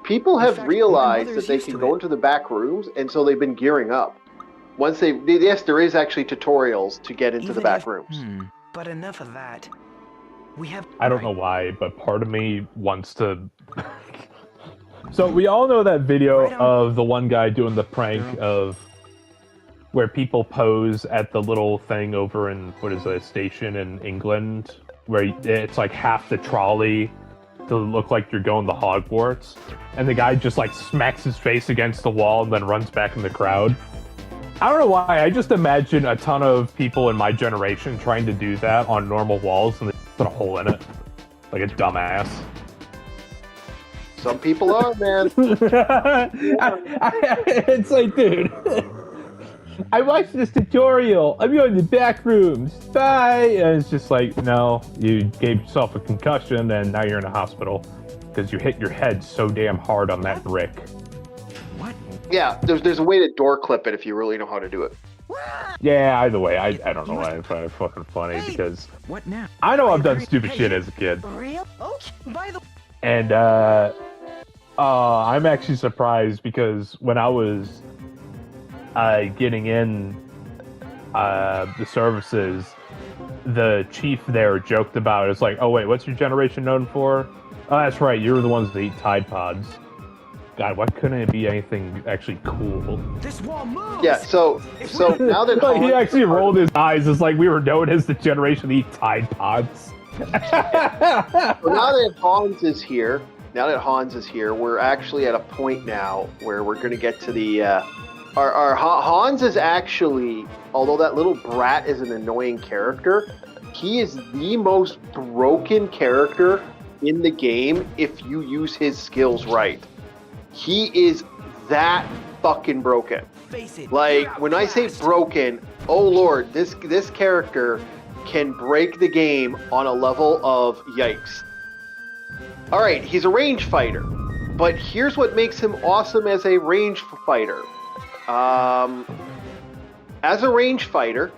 S1: People have realized that they can go into the back rooms, and so they've been gearing up. Yes, there is actually tutorials to get into the back rooms.
S4: But enough of that.
S2: I don't know why, but part of me wants to... So we all know that video of the one guy doing the prank of where people pose at the little thing over in, a station in England, where it's like half the trolley to look like you're going to Hogwarts, and the guy just like smacks his face against the wall and then runs back in the crowd. I don't know why, I just imagine a ton of people in my generation trying to do that on normal walls and they put a hole in it. Like a dumbass.
S1: Some people are, man.
S2: It's like, dude, I watched this tutorial. I'm going to the back rooms. Bye. And it's just like, no, you gave yourself a concussion and now you're in a hospital because you hit your head so damn hard on that brick.
S1: Yeah, there's a way to door clip it if you really know how to do it.
S2: Yeah, either way, I don't know why I find it fucking funny because
S4: what now?
S2: I know I've done stupid shit as a kid.
S5: Real? Okay. By the
S2: And I'm actually surprised because when I was getting in the services, the chief there joked about it. It's like, oh wait, what's your generation known for? Oh, that's right, you're the ones that eat Tide Pods. God, why couldn't it be anything actually cool?
S4: This wall moves.
S1: Yeah, so now that
S2: he actually rolled his eyes. It's like we were known as the generation that eat Tide Pods.
S1: So now that Hans is here, we're actually at a point now where we're going to get to the. Our Hans is actually, although that little brat is an annoying character, he is the most broken character in the game if you use his skills right. He is that fucking broken.
S4: Face it.
S1: Like, when I say broken, oh lord, this character can break the game on a level of yikes. Alright, he's a range fighter, but here's what makes him awesome as a range fighter. As a range fighter,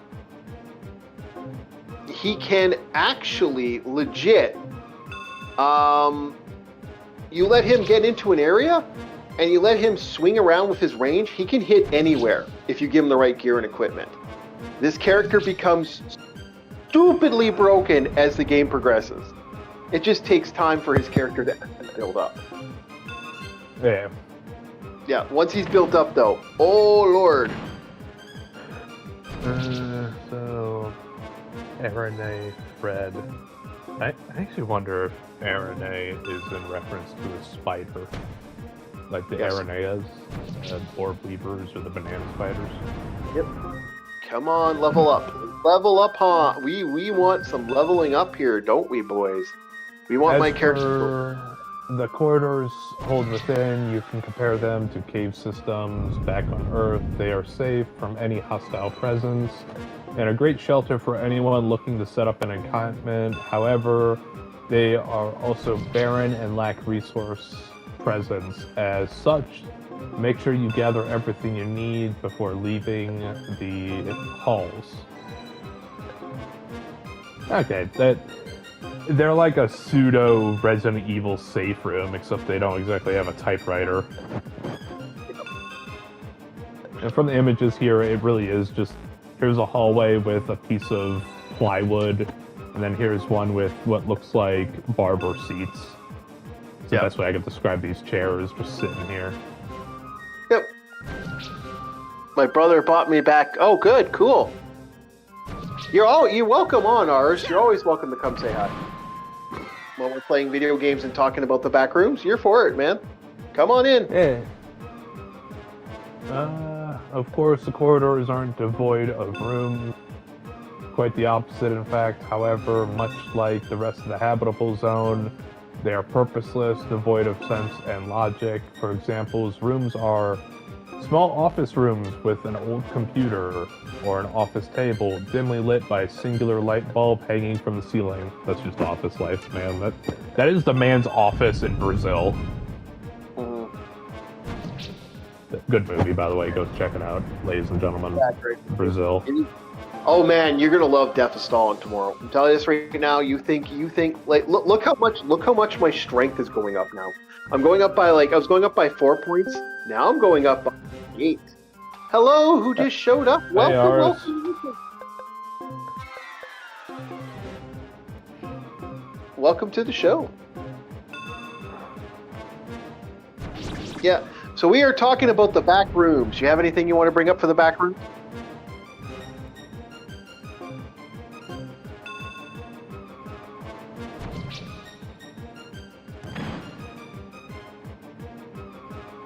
S1: he can actually legit, you let him get into an area, and you let him swing around with his range, he can hit anywhere if you give him the right gear and equipment. This character becomes stupidly broken as the game progresses. It just takes time for his character to build up.
S2: Yeah.
S1: Yeah, once he's built up though, oh lord.
S2: So, Arane, Fred. I actually wonder if Arane is in reference to a spider. Like the Araneas, the orb weavers, or the banana spiders.
S1: Yep. Come on, level up. Level up, huh? We want some leveling up here, don't we, boys? We want my character.
S2: The corridors hold within, you can compare them to cave systems back on Earth. They are safe from any hostile presence, and a great shelter for anyone looking to set up an encampment. However, they are also barren and lack resource presence. As such, make sure you gather everything you need before leaving the halls. Okay, they're like a pseudo Resident Evil safe room, except they don't exactly have a typewriter. And from the images here, it really is just, here's a hallway with a piece of plywood, and then here's one with what looks like barber seats. It's the best way I could describe these chairs, just sitting here.
S1: Yep. My brother bought me back. Oh, good, cool. You're welcome on ours. You're always welcome to come say hi. When we're playing video games and talking about the back rooms, you're for it, man. Come on in.
S2: Yeah. Of course, the corridors aren't devoid of room. Quite the opposite, in fact. However, much like the rest of the habitable zone, they are purposeless, devoid of sense and logic. For example, rooms are small office rooms with an old computer or an office table dimly lit by a singular light bulb hanging from the ceiling. That's just office life, man. That is the man's office in Brazil. Good movie, by the way. Go check it out, ladies and gentlemen.
S1: Yeah, great.
S2: Brazil.
S1: Oh man, you're gonna love Death of Stalin tomorrow. I'm telling you this right now. You think like look how much my strength is going up now. I'm going up by I was going up by 4 points. Now I'm going up by 8. Hello, who just showed up? Welcome. Welcome to the show. Yeah, so we are talking about the back rooms. You have anything you want to bring up for the back room?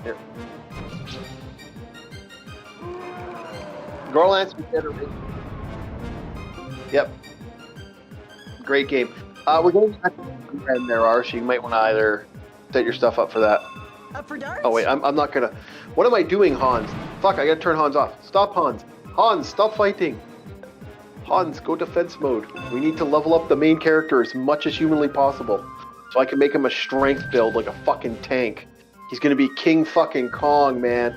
S1: Here. Gorlance Regeneration. Yep. Great game. We're going back to the end there, Arsh. You might want to either set your stuff up for that.
S5: Up for darts?
S1: Oh wait, I'm not gonna. What am I doing, Hans? Fuck, I gotta turn Hans off. Stop, Hans. Hans, stop fighting. Hans, go defense mode. We need to level up the main character as much as humanly possible, so I can make him a strength build like a fucking tank. He's gonna be King fucking Kong, man.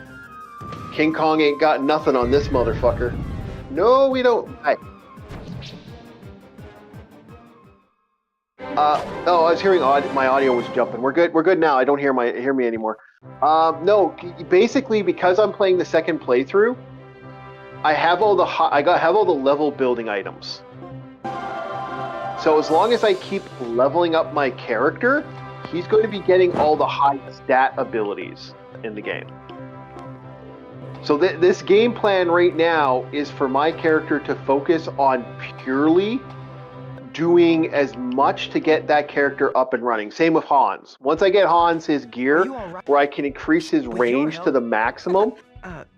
S1: King Kong ain't got nothing on this motherfucker. No, we don't. Hi. Oh, I was hearing my audio was jumping. We're good now. I don't hear me anymore. No, basically because I'm playing the second playthrough, I have all the level building items. So as long as I keep leveling up my character, he's going to be getting all the high stat abilities in the game. So this game plan right now is for my character to focus on purely doing as much to get that character up and running. Same with Hans. Once I get Hans his gear, where I can increase his range to the maximum,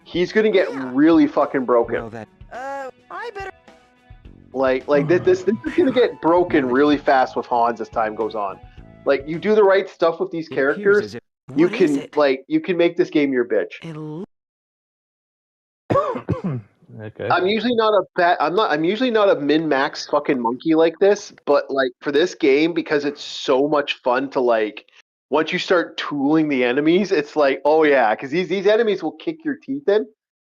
S1: he's gonna get really fucking broken.
S4: Well, that.
S5: I better.
S1: Like this is gonna get broken really fast with Hans as time goes on. Like you do the right stuff with these characters, you can make this game your bitch.
S2: Okay.
S1: I'm usually not a min-max fucking monkey like this, but like for this game, because it's so much fun to like once you start tooling the enemies, it's like, oh yeah, because these enemies will kick your teeth in.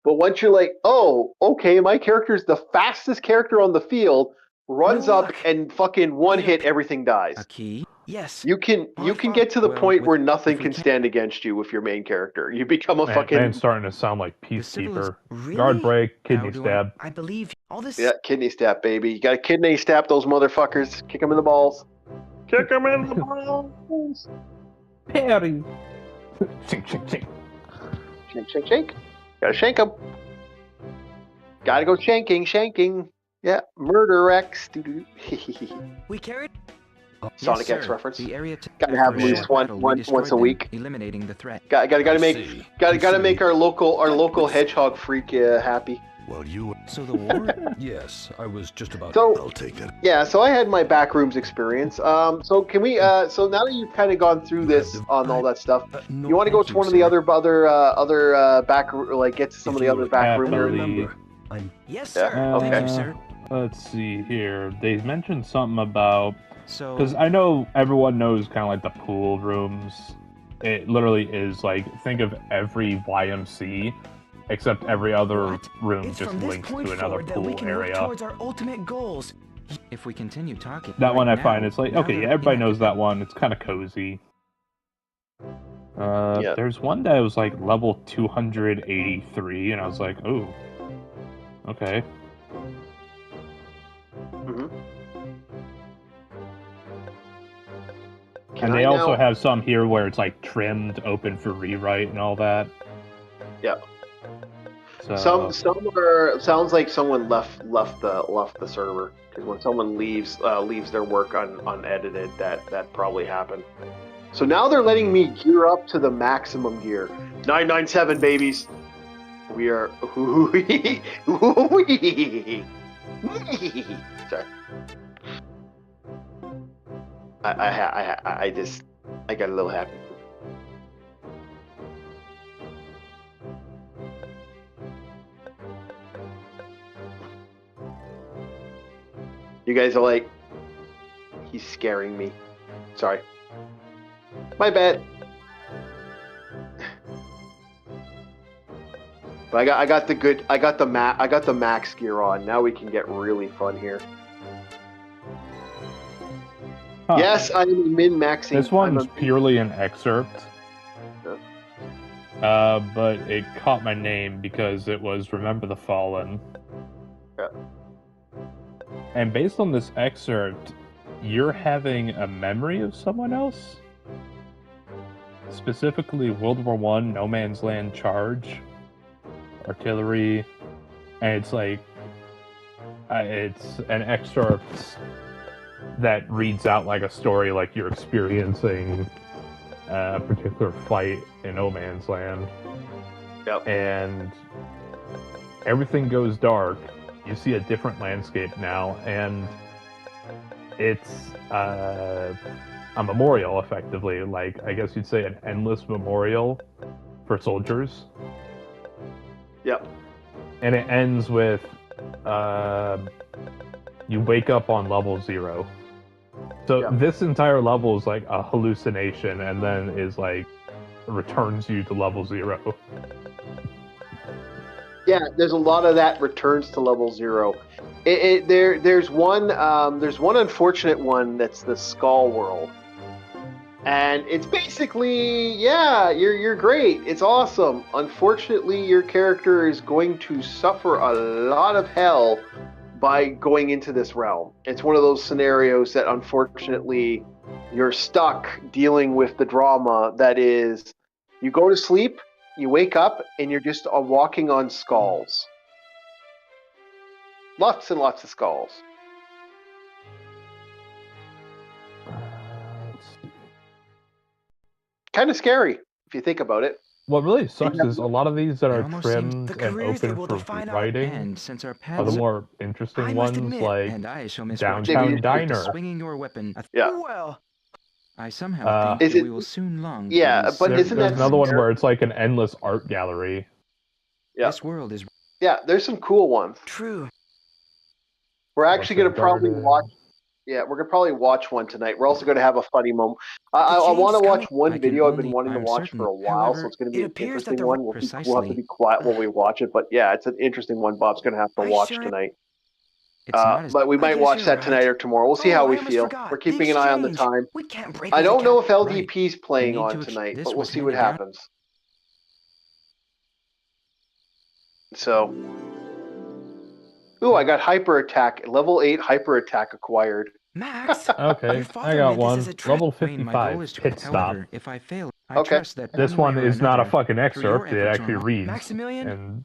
S1: But once you're like, oh, okay, my character's the fastest character on the field, runs up and fucking one hit, everything dies.
S4: A key? Yes.
S1: You can get to the point where nothing can stand against you with your main character. You become a fucking.
S2: Man's starting to sound like Peacekeeper. Guard break, kidney stab.
S5: I believe all this.
S1: Yeah, kidney stab, baby. You got to kidney stab those motherfuckers. Kick them in the balls.
S2: Kick them in the balls. Perry. Shink, shink, shink.
S1: Shink, shink, shink. Gotta shank him. Gotta go shanking. Yeah, Murder X.
S5: We carried.
S1: Sonic
S4: Yes,
S1: X
S4: sir.
S1: reference.
S4: The area
S1: Gotta have at least once a week.
S4: Eliminating the threat.
S1: Gotta make our local hedgehog freak happy.
S3: Well, you.
S4: So the war.
S3: Yes, I was just about.
S1: So
S3: I'll take that.
S1: yeah, so I had my backrooms experience. So can we? So now that you've kind of gone through this on all that stuff,
S3: No,
S1: you want to go
S3: thank
S1: to
S3: you,
S1: one of the
S3: sir.
S1: other back, like get to some of the other back room
S2: happily-
S1: areas?
S3: I'm.
S5: Yes,
S1: Yeah,
S5: sir.
S1: okay.
S5: Thank you, sir.
S2: Let's see here. They mentioned something about
S4: So.
S2: because I know everyone knows kind of like the pool rooms. It literally is like think of every YMC, except every other
S5: What?
S2: room
S5: It's
S2: just
S5: from this
S2: links
S5: point
S2: to another
S5: forward that we
S2: pool
S5: can work
S2: area.
S5: towards our ultimate goals.
S4: If we continue talking.
S2: That one I
S4: right
S2: find
S4: now,
S2: it's like
S4: now
S2: okay,
S4: that-
S2: yeah, everybody knows that one. It's kind of cozy.
S1: Yeah.
S2: There's one that was like level 283, and I was like, oh, okay.
S1: Mm-hmm.
S2: And they also have some here where it's like trimmed, open for rewrite and all that.
S1: Yep.
S2: So,
S1: Some are sounds like someone left the server, because when someone leaves their work unedited, that probably happened. So now they're letting me gear up to the maximum gear. 997 babies. We are. Sorry. I got a little happy. You guys are like, he's scaring me. Sorry. My bad. But I got the max gear on. Now we can get really fun here.
S2: huh.
S1: Yes, I'm min-maxing.
S2: This one's purely an excerpt. But it caught my name because it was Remember the Fallen.
S1: Yeah.
S2: And based on this excerpt, you're having a memory of someone else? Specifically World War I, No Man's Land Charge, Artillery, and it's like, it's an excerpt that reads out like a story like you're experiencing a particular fight in No Man's Land.
S1: Yep.
S2: And everything goes dark. You see a different landscape now, and it's a memorial, effectively. Like, I guess you'd say an endless memorial for soldiers.
S1: Yep.
S2: And it ends with you wake up on level 0. So
S1: Yep.
S2: this entire level is like a hallucination, and then is like returns you to level 0.
S1: Yeah, there's a lot of that returns to level 0. There's one unfortunate one that's the Skull World, and it's basically, yeah, you're great, it's awesome. Unfortunately, your character is going to suffer a lot of hell by going into this realm. It's one of those scenarios that unfortunately you're stuck dealing with the drama that is, you go to sleep, you wake up, and you're just walking on skulls. Lots and lots of skulls. kind of scary if you think about it.
S2: What really sucks is a lot of these that
S4: It
S2: are
S4: almost seems
S2: trimmed
S5: the
S2: and
S5: careers they
S2: open
S5: will
S2: for
S5: define our-
S2: writing
S4: And since our
S2: are
S4: paths
S2: the more interesting
S5: I must
S2: ones,
S5: admit,
S2: like
S4: and I shall miss
S2: Downtown
S4: watching
S2: Diner.
S4: swinging your weapon.
S1: Yeah.
S5: Well,
S4: I somehow think
S1: Is
S4: that
S1: it-
S4: we will soon long.
S1: Yeah,
S4: for these
S1: but
S2: There-
S1: isn't
S2: there's
S1: that
S2: another one
S1: scary?
S2: where it's like an endless art gallery.
S1: Yeah.
S4: This world is
S1: Yeah, there's some cool ones.
S5: true.
S1: We're actually going to probably
S2: Garden.
S1: watch. Yeah, we're gonna probably watch one tonight. We're also gonna have a funny moment. I
S5: change
S1: want to
S5: is
S1: watch
S5: coming.
S1: one
S4: I can
S1: video I've been
S4: only-
S1: wanting to
S4: I'm
S1: watch
S4: certain,
S1: for a while,
S4: however,
S1: so it's gonna be
S5: it
S1: an
S5: appears that
S1: interesting
S5: the
S1: one. We'll have to
S4: precisely-
S1: be quiet while we watch it, but yeah, it's an interesting one. Bob's gonna have to
S5: I
S1: watch
S5: sure am.
S1: tonight.
S4: it's not as
S1: But we
S5: I
S1: might
S5: guess
S1: watch
S5: you're
S1: that
S5: right.
S1: tonight or tomorrow. We'll see
S5: Oh,
S1: how
S5: I
S1: we
S5: almost
S1: feel.
S5: forgot.
S1: We're
S5: The
S1: keeping an eye on the
S5: exchange.
S1: time.
S5: We can't break
S1: I
S5: with the
S1: don't know if
S4: Right.
S1: LDP's playing
S4: We need
S1: on
S4: to ex-
S1: tonight,
S4: this
S1: but we'll
S4: was
S1: see what
S4: handed down-
S1: happens. So, ooh, I got hyper attack, level 8 hyper attack acquired.
S5: Max.
S2: Okay,
S5: Your father
S2: I got
S5: meant this
S2: one.
S5: as a tra-
S2: Level
S4: Wayne, my goal
S2: 55,
S4: is to,
S2: pit stop.
S4: however, if I fail, I
S1: Okay.
S4: trust that
S2: This
S4: one
S2: one
S4: way or
S2: is not a
S4: another,
S2: fucking
S4: through your
S2: excerpt, it
S4: efforts,
S2: actually
S4: Ronald,
S2: reads.
S5: Maximilian?
S2: And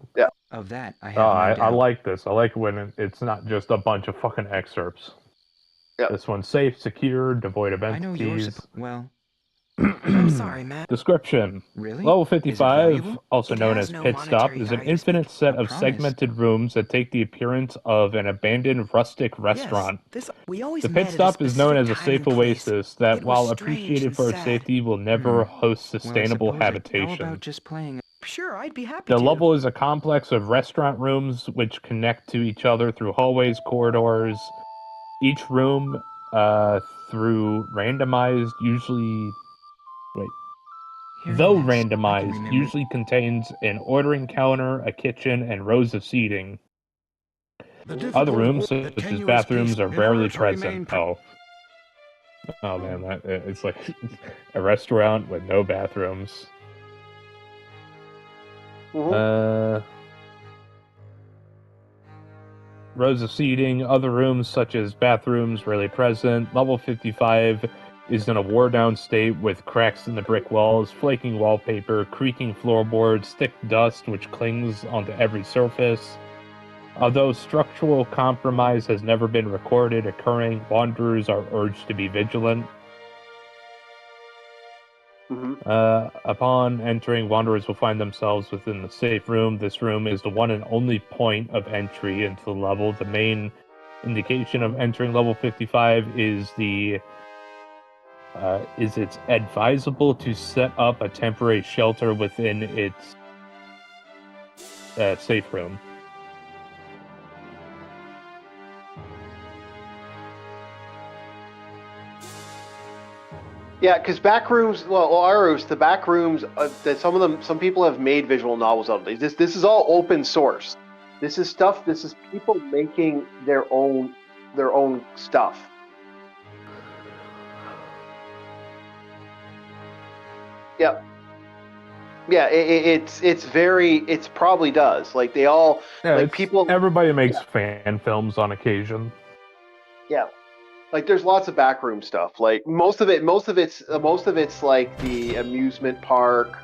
S4: of that I have
S2: oh,
S4: no
S2: I
S4: doubt.
S2: like this. I like when it's not just a bunch of fucking excerpts.
S1: Yep.
S2: This one's safe, secure, devoid of
S4: I know yours.
S2: entities.
S4: Well,
S5: I'm sorry, Matt.
S2: Description.
S4: really?
S2: Level
S4: Is it
S2: 55,
S4: valuable?
S2: also
S5: It
S2: known
S5: has
S2: as
S5: no
S2: Pit Stop,
S5: monetary
S2: is an
S5: value.
S2: infinite set
S4: A
S2: of
S4: promise.
S2: segmented rooms that take the appearance of an abandoned rustic restaurant.
S5: Yes, we always
S2: The
S5: met
S2: pit
S5: at a
S2: stop is known as a
S5: specific
S2: safe
S5: time and place.
S2: oasis that,
S5: It was
S2: while
S5: strange
S2: appreciated
S5: and
S2: for its
S5: sad.
S2: safety, will never host
S4: Well, I
S2: sustainable
S4: suppose How
S2: habitation.
S4: about just playing?
S5: Sure, I'd be happy
S2: The
S5: to.
S2: level is a complex of restaurant rooms which connect to each other through hallways, corridors. Each room, through randomized, usually. Wait.
S4: Here
S2: Though
S4: it is. I can
S2: randomized,
S4: remember.
S2: usually contains an ordering counter, a kitchen, and rows of seating. Other rooms, such as bathrooms, are rarely present. Oh man, it's like a restaurant with no bathrooms.
S1: Mhm.
S2: Rows of seating, other rooms such as bathrooms, rarely present. Level 55 is in a wore-down state with cracks in the brick walls, flaking wallpaper, creaking floorboards, thick dust which clings onto every surface. Although structural compromise has never been recorded occurring, wanderers are urged to be vigilant.
S1: Mhm.
S2: Upon entering, wanderers will find themselves within the safe room. This room is the one and only point of entry into the level. The main indication of entering level 55 is it's advisable to set up a temporary shelter within its safe room.
S1: Yeah, because back rooms, the back rooms, some people have made visual novels out of these. This is all open source. This is people making their own stuff. Yep. Yeah, it probably does. Like they all,
S2: Yeah,
S1: like people.
S2: Everybody makes fan films on occasion.
S1: Yeah. Like there's lots of backroom stuff. Like most of it's like the amusement park,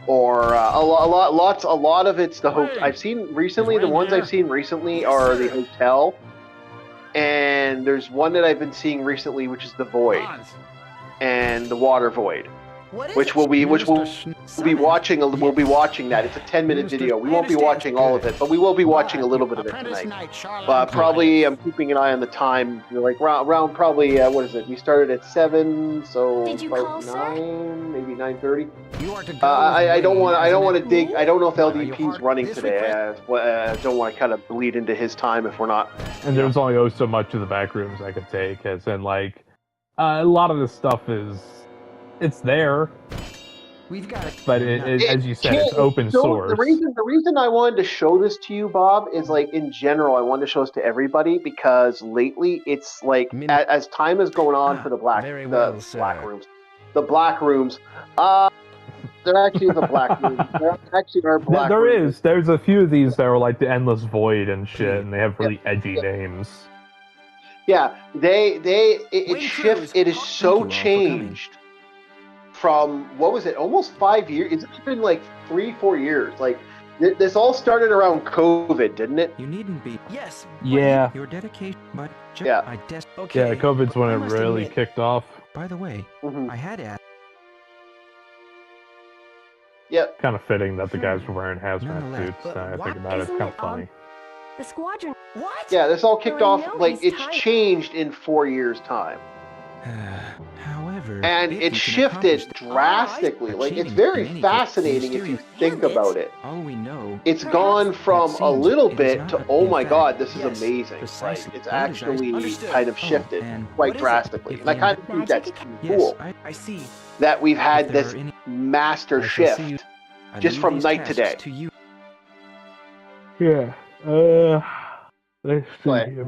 S1: or a lot of it's the hotel. I've seen recently. The ones I've seen recently are the hotel, and there's one that I've been seeing recently, which is the Void, and the Water Void,
S5: What is
S1: which
S5: it?
S1: we'll be watching. We'll be watching that. It's a 10-minute video. We won't be watching all of it, but we will be watching a little bit of it tonight. But probably I'm keeping an eye on the time. Like around probably what is it? We started at 7, so
S6: Did you
S1: about
S6: call,
S1: 9, maybe 9:30.
S3: You are to go
S1: I don't want to dig. I don't know if
S3: Are you
S1: LDP's
S3: hard
S1: running
S3: this
S1: today. I don't want to kind of bleed into his time if we're not.
S2: And there's only so much of the back rooms I could take, as in like a lot of this stuff it's there,
S4: We've got it.
S2: but as you said, it's open source.
S1: The reason I wanted to show this to you, Bob, is like in general, I wanted to show this to everybody because lately it's like as time is going on for the black rooms, the black rooms. There actually is a black room. There actually are black rooms.
S2: There's a few of these that are like the Endless Void and shit, and they have really edgy names.
S1: Yeah, it shifts. It is so changed from what was it? Almost 5 years. It's been like 3-4 years. Like this all started around COVID, didn't it?
S4: You needn't be.
S5: Yes.
S2: Yeah.
S4: Your dedication, but
S1: Yeah.
S5: Okay.
S2: Yeah, COVID's when
S5: I
S2: it
S5: must
S2: really
S5: admit-
S2: kicked off.
S4: By the way,
S1: Mhm.
S4: I had asked.
S1: Yep.
S2: Kind of fitting that the guys were wearing hazmat
S4: Nonetheless,
S2: suits.
S5: but
S2: I
S5: what
S2: think about it, it's
S6: isn't
S2: kind of
S6: it,
S2: funny.
S6: The squadron.
S5: What?
S1: Yeah, this all kicked
S6: Well, I
S1: off,
S6: know
S1: like,
S6: he's
S1: it's
S6: tiny.
S1: changed in 4 years' time.
S4: However,
S1: And
S4: if
S1: it
S4: you can
S1: shifted
S4: accomplish
S1: drastically. Like, it's
S4: achieving
S1: very
S4: in any case,
S1: fascinating if you
S4: mysterious
S1: think
S5: Damn it.
S1: about it.
S4: all we know,
S1: It's
S6: Perhaps
S1: gone from
S4: that
S1: a
S4: seems
S1: little
S4: it is
S1: bit
S4: not,
S1: to, oh
S4: in
S1: my
S4: fact,
S1: god, this is
S5: yes,
S1: amazing.
S4: precisely
S1: Like, it's
S4: what is
S1: actually
S5: Understood.
S1: kind of
S4: Oh,
S1: shifted
S4: and
S1: quite
S5: what is it?
S1: drastically.
S4: If
S1: And I
S4: the-
S1: kind of think
S6: Magic
S1: that's
S6: ac-
S4: yes,
S1: cool.
S5: I see.
S1: That we've had
S4: if there
S1: this
S4: are any,
S1: master
S4: I shall see you.
S1: shift
S4: I
S1: just
S4: leave
S1: from
S4: these
S1: night to
S4: tasks
S1: day.
S4: to you.
S2: Yeah. Let's see
S1: Right.
S2: here.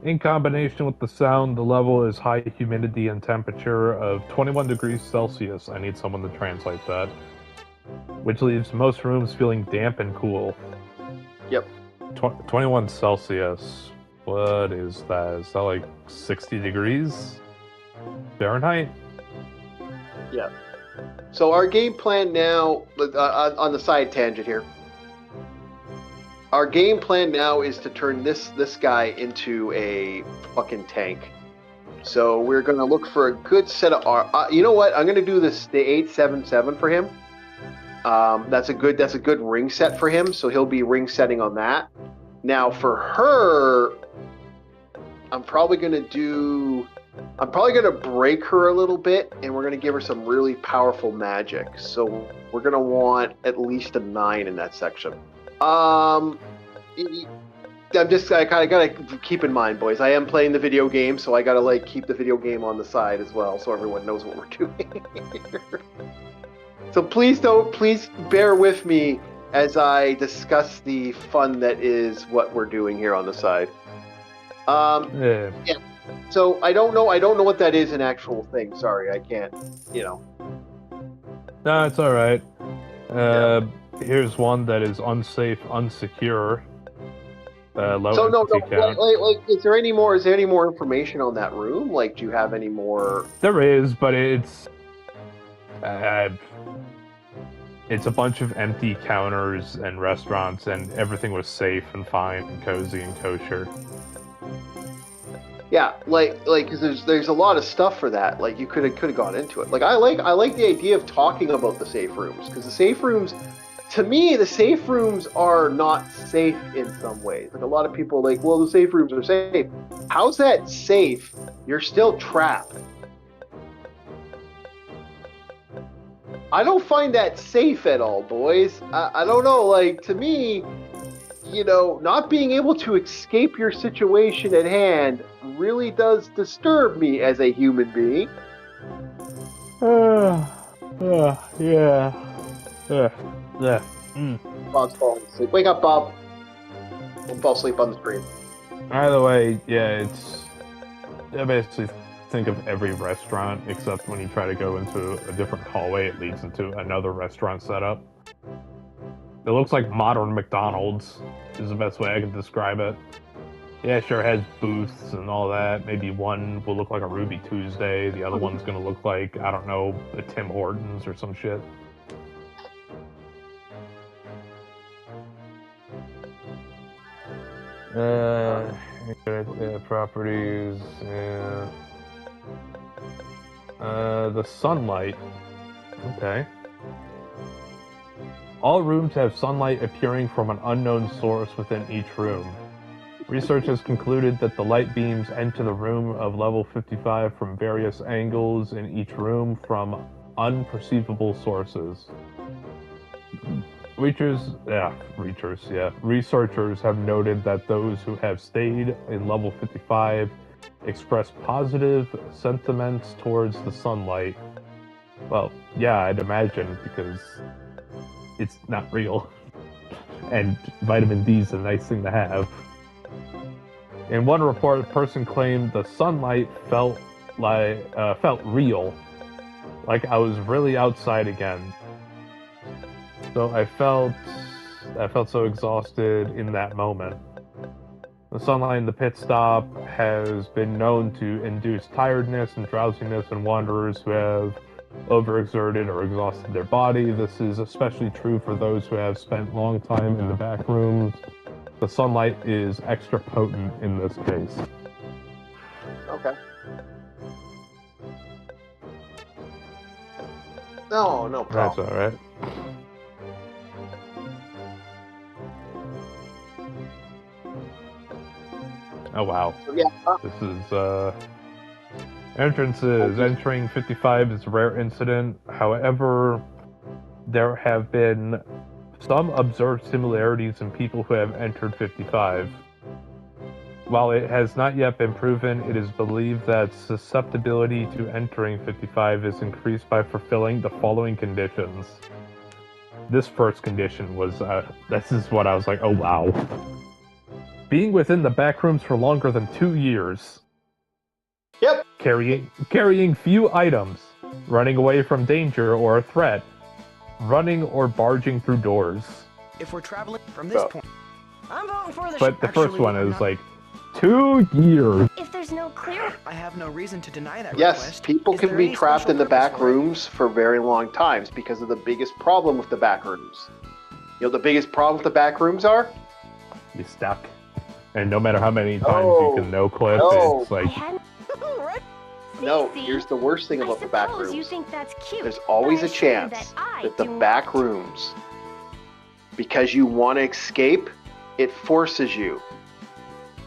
S2: In combination with the sound, the level is high humidity and temperature of 21 degrees Celsius. I need someone to translate that. Which leaves most rooms feeling damp and cool.
S1: Yep.
S2: 21 Celsius. What is that? Is that like 60 degrees Fahrenheit?
S1: Yeah. So our game plan now, on the side tangent here, our game plan now is to turn this guy into a fucking tank. So we're gonna look for a good set of you know what? I'm gonna do the 877 for him. That's a good ring set for him. So he'll be ring setting on that. Now for her, I'm probably gonna break her a little bit, and we're gonna give her some really powerful magic. So we're gonna want at least a 9 in that section. I kind of gotta keep in mind, boys. I am playing the video game, so I gotta like keep the video game on the side as well, so everyone knows what we're doing here. So please bear with me as I discuss the fun that is what we're doing here on the side.
S2: Yeah.
S1: So I don't know what that is an actual thing. Sorry, I can't.
S2: No, it's all right. Here's one that is unsafe, unsecure. Low
S1: So no,
S2: entity count.
S1: like, is there any more information on that room? Like, do you have any more?
S2: There is, but it's a bunch of empty counters and restaurants, and everything was safe and fine and cozy and kosher.
S1: Yeah, like, because there's a lot of stuff for that. Like, you could have gone into it. Like, I like the idea of talking about the safe rooms, because the safe rooms, to me, the safe rooms are not safe in some ways. Like, a lot of people are like, well, the safe rooms are safe. How's that safe? You're still trapped. I don't find that safe at all, boys. I don't know. Like, to me, not being able to escape your situation at hand really does disturb me as a human being.
S2: Yeah.
S1: Bob's falling asleep. Wake up, Bob. Don't fall asleep on the screen.
S2: Either way, yeah, I basically think of every restaurant, except when you try to go into a different hallway, it leads into another restaurant setup. It looks like modern McDonald's, is the best way I can describe it. Yeah, sure, it has booths and all that. Maybe one will look like a Ruby Tuesday, the other one's gonna look like, I don't know, a Tim Hortons or some shit. Properties, yeah. The sunlight. Okay. All rooms have sunlight appearing from an unknown source within each room. Research has concluded that the light beams enter the room of level 55 from various angles in each room from unperceivable sources. Researchers have noted that those who have stayed in level 55 express positive sentiments towards the sunlight. Well, yeah, I'd imagine, because it's not real. And vitamin D is a nice thing to have. In one report, a person claimed the sunlight felt real, like I was really outside again. So I felt so exhausted in that moment. The sunlight in the pit stop has been known to induce tiredness and drowsiness in wanderers who have overexerted or exhausted their body. This is especially true for those who have spent long time in the back rooms. The sunlight is extra potent in this case.
S1: Okay. No, no
S2: That's
S1: problem.
S2: alright. Oh wow.
S1: So, yeah.
S2: This is, entrances. Entering 55 is a rare incident. However, there have been some observed similarities in people who have entered 55. While it has not yet been proven, it is believed that susceptibility to entering 55 is increased by fulfilling the following conditions. This first condition was, this is what I was like, oh wow. Being within the back rooms for longer than 2 years.
S1: Yep.
S2: Carrying few items. Running away from danger or a threat. Running or barging through doors.
S5: If we're traveling from this point, I'm voting for the.
S2: But the first one is like 2 years.
S6: If there's no clear...
S5: I have no reason to deny that
S1: Yes,
S5: request.
S1: people
S5: Is
S1: can
S5: there
S1: be
S5: any
S1: trapped
S5: special
S1: in the back
S5: purpose for it?
S1: rooms for very long times because of the biggest problem with the back rooms. You know, the biggest problem with the back rooms are?
S2: You're stuck. And no matter how many times
S1: No.
S2: you can no-clip,
S1: No.
S2: it's
S6: I
S2: like...
S6: hadn't...
S5: Right.
S1: No,
S6: See?
S1: here's the worst thing
S6: I
S1: about the back
S6: suppose you
S1: rooms.
S6: think that's cute.
S1: There's always
S6: but
S1: a
S6: I assure you
S1: chance
S6: I
S1: that the
S6: do
S1: back
S6: not.
S1: rooms, because you want to escape, it forces you.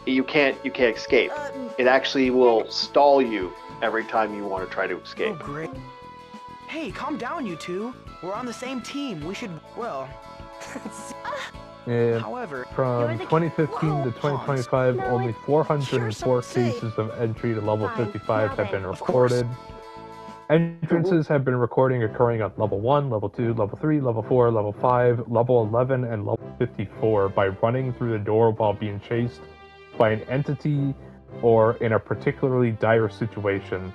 S1: You can't escape. It actually will stall you every time you want to try to
S5: Oh,
S1: escape.
S5: great. Hey, calm down, you two. We're on the same team. We should, well...
S2: And
S5: However,
S2: from
S6: You're the-
S2: 2015
S6: Whoa,
S2: to 2025,
S6: no,
S2: only
S6: it's-
S2: 404
S6: you're so sick.
S2: cases of entry to level
S6: Fine,
S2: 55
S6: now
S2: have been
S6: then.
S5: Of course.
S2: reported. Entrances have been recording occurring on level 1, level 2, level 3, level 4, level 5, level 11, and level 54 by running through the door while being chased by an entity or in a particularly dire situation.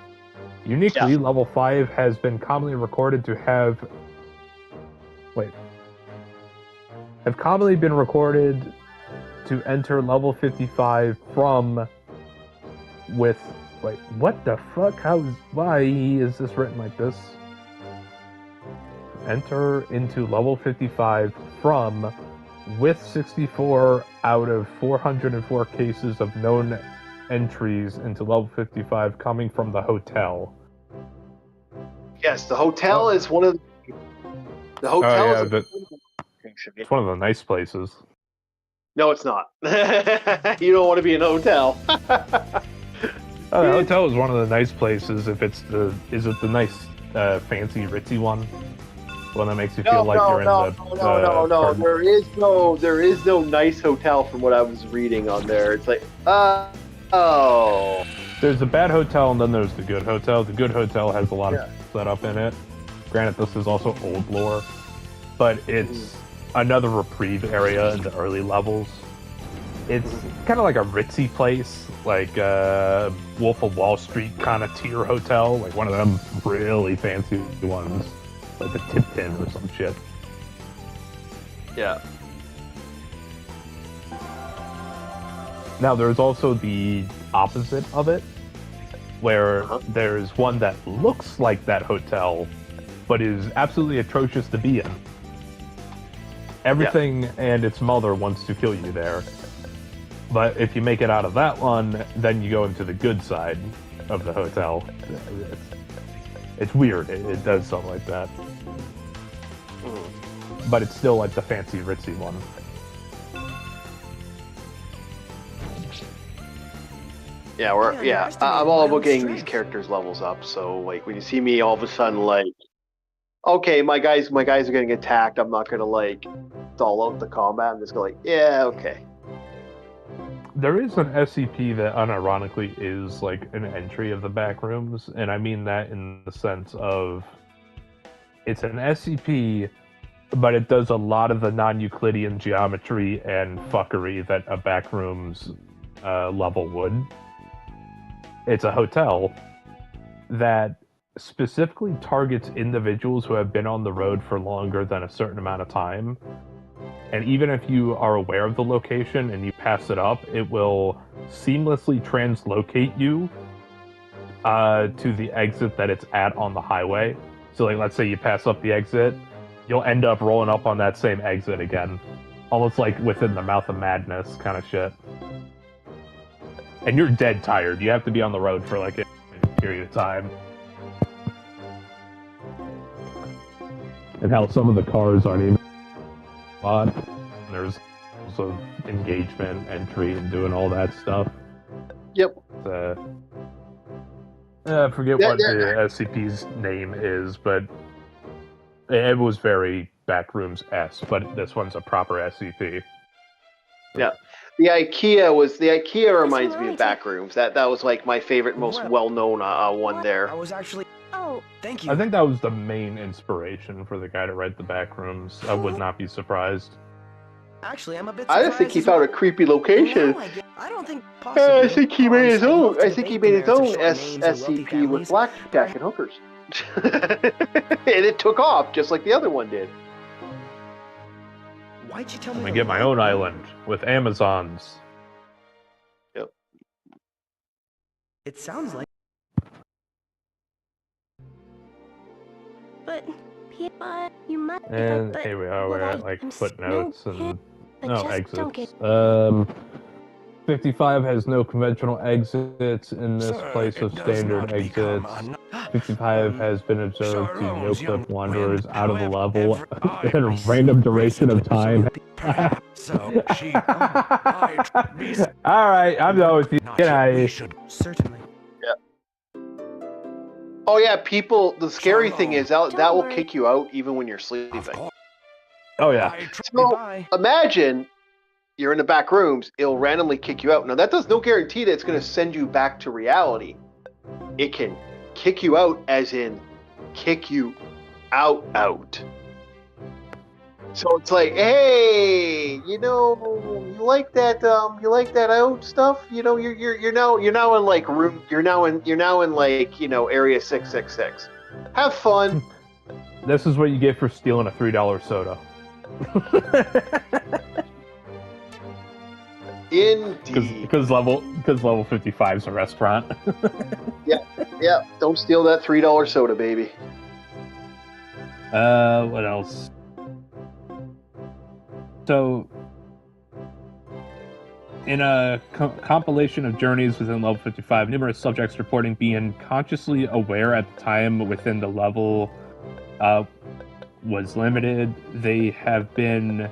S2: Uniquely, level 5 has been commonly recorded to have... have commonly been recorded to enter level 55 from with... Wait, what the fuck? Why is this written like this? Enter into level 55 from with 64 out of 404 cases of known entries into level 55 coming from the hotel.
S1: Yes, the hotel is one of the hotel
S2: yeah,
S1: is.
S2: It's one of the nice places.
S1: No, it's not. You don't want to be in a hotel.
S2: The hotel is one of the nice places if it's the... Is it the nice, fancy, ritzy one? The one that makes you feel like you're in the...
S1: No.
S2: garden?
S1: There is no nice hotel from what I was reading on there. It's like, oh.
S2: There's a bad hotel and then there's the good hotel. The good hotel has a lot of setup in it. Granted, this is also old lore, but it's another reprieve area in the early levels. It's kind of like a ritzy place, like Wolf of Wall Street kind of tier hotel, like one of them really fancy ones, like the Tipton or some shit.
S1: Yeah.
S2: Now, there's also the opposite of it, where there's one that looks like that hotel, but is absolutely atrocious to be in. Everything and its mother wants to kill you there. But if you make it out of that one, then you go into the good side of the hotel. It's weird. It does something like that. But it's still like the fancy, ritzy one.
S1: Yeah, I'm all about getting these characters' levels up. So, like, when you see me all of a sudden, like, okay, my guys are getting attacked. I'm not gonna like stall out the combat. I'm just gonna yeah, okay.
S2: There is an SCP that unironically is like an entry of the back rooms, and I mean that in the sense of it's an SCP, but it does a lot of the non-Euclidean geometry and fuckery that a back rooms level would. It's a hotel that specifically targets individuals who have been on the road for longer than a certain amount of time. And even if you are aware of the location and you pass it up, it will seamlessly translocate you to the exit that it's at on the highway. So, like, let's say you pass up the exit, you'll end up rolling up on that same exit again. Almost like within the mouth of madness kind of shit. And you're dead tired. You have to be on the road for, like, a period of time. and how some of the cars aren't even bought. There's also engagement, entry, and doing all that stuff.
S1: Yep.
S2: I forget what the SCP's name is, but it was very Backrooms-esque, but this one's a proper SCP.
S1: Yeah. The IKEA reminds me of Backrooms. That was like my favorite, most well-known one there.
S5: I was actually...
S6: Oh.
S5: Thank you.
S2: I think that was the main inspiration for the guy to write the Backrooms. I would not be surprised.
S5: Actually, I'm a bit
S1: I
S5: surprised.
S1: just think he found a creepy location.
S5: I don't think possibly.
S1: I think he made his own. I
S5: I'd
S1: think he
S5: love to
S1: made his
S5: debate
S1: own
S5: the merits of short names of wealthy
S1: SCP with
S5: families.
S1: blackjack and hookers, and it took off just like the other one did.
S5: Why'd you tell me
S2: I'm gonna
S5: to
S2: get my
S5: lie?
S2: own island with Amazons.
S1: Yep.
S5: It sounds like...
S6: But you must.
S2: And
S6: but
S2: here we are, we're at like footnotes and no exits. 55 has no conventional exits in this place of standard exits. 55 has been observed to no-clip wanderers out of the level in a random duration of time. Alright, I'm done with you. Get out of here.
S5: Certainly.
S1: Oh yeah, people. The scary thing is that will kick you out even when you're sleeping.
S2: Oh yeah.
S1: So
S5: Bye.
S1: imagine you're in the back rooms. It'll randomly kick you out. Now that does no guarantee that it's going to send you back to reality. It can kick you out, as in kick you out. So it's like, hey, you like that out stuff? You're now in like room. You're now in like area 666. Have fun.
S2: This is what you get for stealing a $3 soda.
S1: Indeed.
S2: Because level 55 is a restaurant.
S1: Yeah. Don't steal that $3 soda, baby.
S2: What else? So, in a compilation of journeys within level 55, numerous subjects reporting being consciously aware at the time within the level was limited. They have been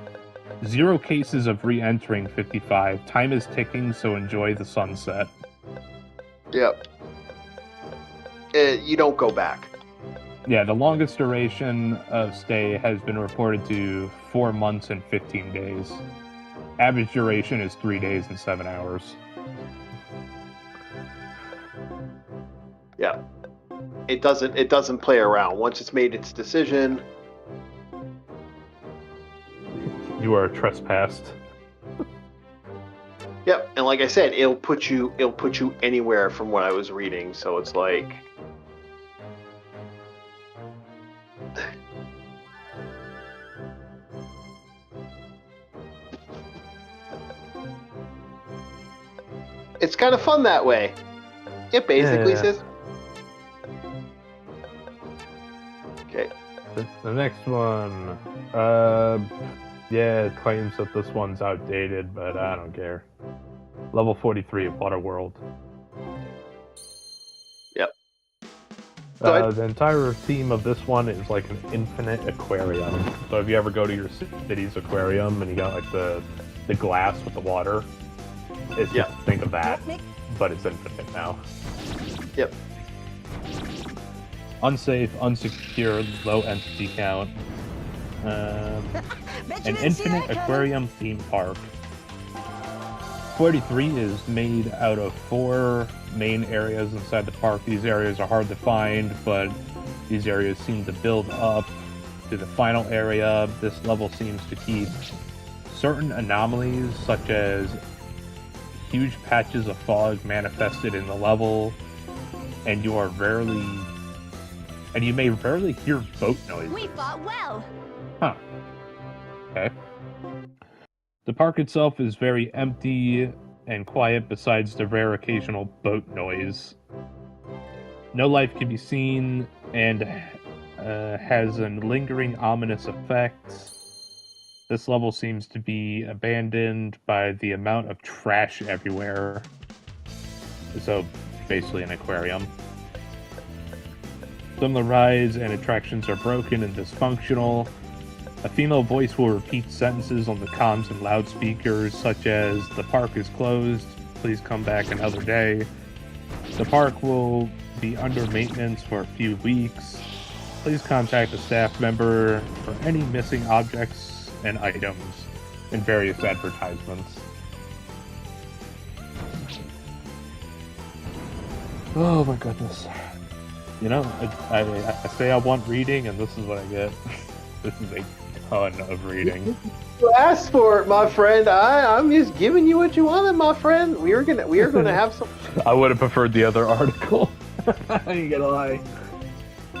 S2: 0 cases of re-entering 55. Time is ticking, so enjoy the sunset.
S1: Yep. You don't go back.
S2: Yeah, the longest duration of stay has been reported to 4 months and 15 days. Average duration is 3 days and 7 hours.
S1: Yeah. It doesn't play around. Once it's made its decision,
S2: You are trespassed.
S1: yep. And like I said, it'll put you anywhere from what I was reading. So it's like, it's kind of fun that way. It basically
S2: Yeah.
S1: says, okay.
S2: The next one, yeah, it claims that this one's outdated, but I don't care. Level 43 of Waterworld.
S1: Yep. Go ahead.
S2: The entire theme of this one is like an infinite aquarium. So if you ever go to your city's aquarium and you got like the glass with the water, it's
S1: Yeah.
S2: just think of that, but it's infinite now.
S1: Yep.
S2: Unsafe, unsecure, low entity count. An infinite aquarium theme park. 43 is made out of 4 main areas inside the park. These areas are hard to find, but these areas seem to build up to the final area. This level seems to keep certain anomalies, such as huge patches of fog manifested in the level, and you may rarely hear boat noises.
S6: We fought well.
S2: Huh. Okay. The park itself is very empty and quiet besides the rare occasional boat noise. No life can be seen and has a lingering ominous effect. This level seems to be abandoned by the amount of trash everywhere. So, basically an aquarium. Some of the rides and attractions are broken and dysfunctional. A female voice will repeat sentences on the comms and loudspeakers, such as, "The park is closed, please come back another day." "The park will be under maintenance for a few weeks. Please contact a staff member for any missing objects and items," in various advertisements. Oh my goodness. You know, I say I want reading, and this is what I get. This is a ton of reading.
S1: You asked for it, my friend. I'm just giving you what you wanted, my friend. We are gonna have some.
S2: I would have preferred the other article. I ain't gonna lie.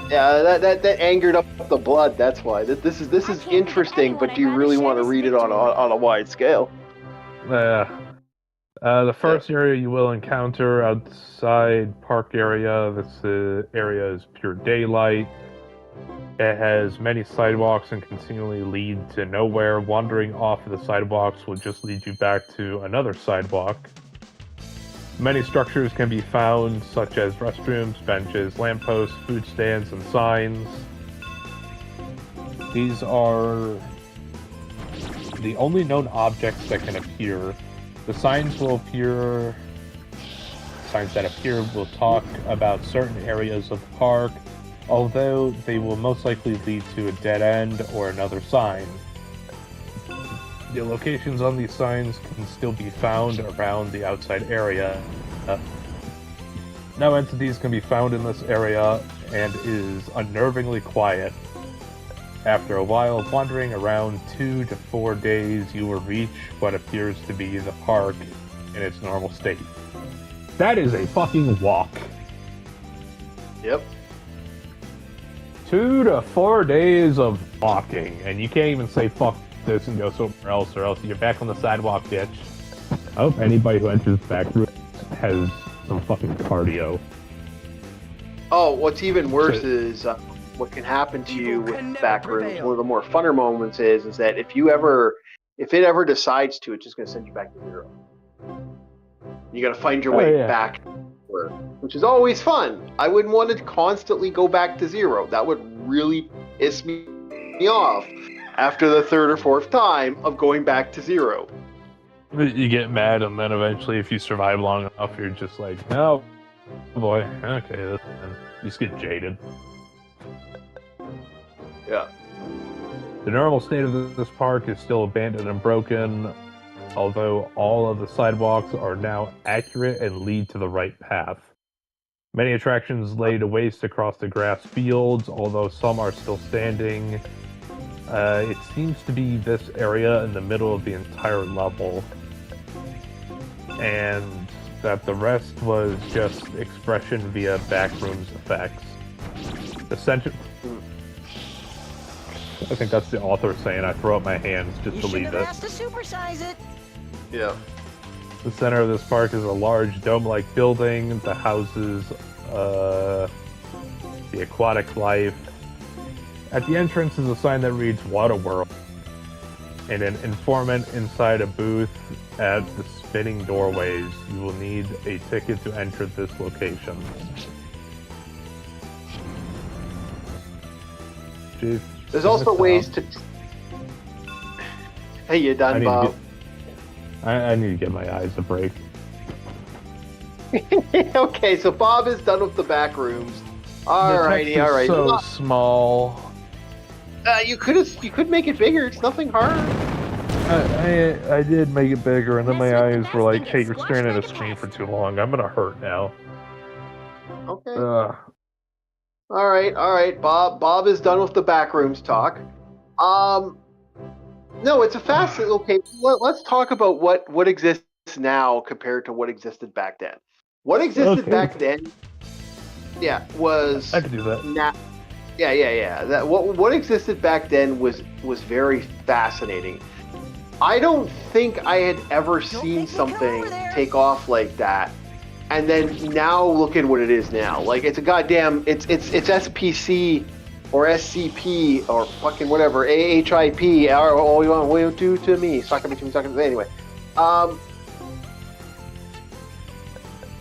S1: Yeah, that angered up the blood. That's why. This is interesting, but do you really want to read it on a wide scale?
S2: The first area you will encounter outside park area. This area is pure daylight. It has many sidewalks and continually lead to nowhere. Wandering off of the sidewalks will just lead you back to another sidewalk. Many structures can be found, such as restrooms, benches, lampposts, food stands, and signs. These are the only known objects that can appear. The signs that appear will talk about certain areas of the park, although they will most likely lead to a dead end or another sign. The locations on these signs can still be found around the outside area. No entities can be found in this area and is unnervingly quiet. After a while of wandering around 2 to 4 days, you will reach what appears to be the park in its normal state. That is a fucking walk.
S1: Yep.
S2: 2 to 4 days of walking, and you can't even say fuck this and go somewhere else, or else you're back on the sidewalk, bitch. I hope anybody who enters the back room has some fucking cardio.
S1: Oh, what's even worse is what can happen to you with back rooms. One of the more funner moments is that if it ever decides to, it's just going to send you back to zero. You got to find your way back, which is always fun. I wouldn't want to constantly go back to zero. That would really piss me off after the third or fourth time of going back to zero.
S2: You get mad, and then eventually, if you survive long enough, you're just like, oh boy, okay, you just get jaded.
S1: Yeah.
S2: The normal state of this park is still abandoned and broken, although all of the sidewalks are now accurate and lead to the right path. Many attractions lay to waste across the grass fields, although some are still standing. It seems to be this area in the middle of the entire level, and that the rest was just expression via backrooms effects. The center... I think that's the author saying I throw up my hands just to leave it.
S7: Asked to supersize it.
S1: Yeah.
S2: The center of this park is a large dome-like building that houses the aquatic life. At the entrance is a sign that reads Water World, and an informant inside a booth at the spinning doorways. You will need a ticket to enter this location. Jeez.
S1: There's also ways to... Hey, you done, Bob?
S2: I need to get my eyes a break.
S1: Okay, so Bob is done with the back rooms. Alrighty, alright.
S2: So small.
S1: You could make it bigger. It's nothing hard.
S2: I did make it bigger, and then my eyes were like, "Hey, you're staring at a screen for too long. I'm gonna hurt now."
S1: Okay. All right. Bob is done with the backrooms talk. No, it's a fascinating. Okay, let's talk about what exists now compared to what existed back then. What existed back then, was
S2: I could do that.
S1: Yeah. That what existed back then was very fascinating. I don't think I had ever seen something take off like that. And then now look at what it is now. Like it's a goddamn it's SPC or SCP or fucking whatever, AHIP or all you want to do to me. Anyway.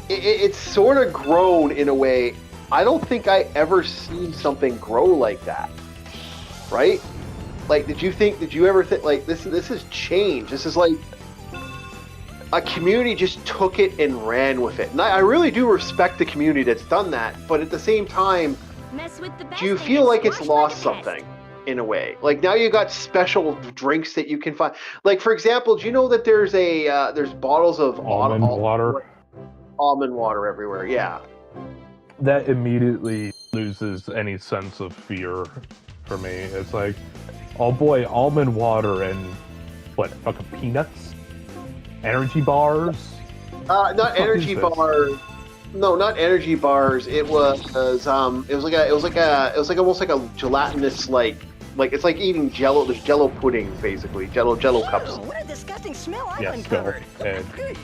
S1: It's sort of grown in a way I don't think I ever seen something grow like that. Right? Like, did you ever think, like, this is change. This is like a community just took it and ran with it. And I really do respect the community that's done that, but at the same time,
S6: Mess with the best
S1: do you
S6: and
S1: feel
S6: get
S1: like it's
S6: squashed
S1: lost
S6: like a pest.
S1: something in a way? Like, now you got special drinks that you can find. Like, for example, do you know that there's there's bottles of
S2: Almond water.
S1: almond water everywhere? Yeah.
S2: That immediately loses any sense of fear for me. It's like, oh boy, almond water and what, fucking peanuts? Energy bars?
S1: Not energy bars. No, not energy bars. It was almost like a gelatinous like it's like eating Jello. There's Jello pudding basically. Jello cups.
S5: Oh, what a disgusting smell I've
S2: Yeah,
S5: uncovered.
S2: still.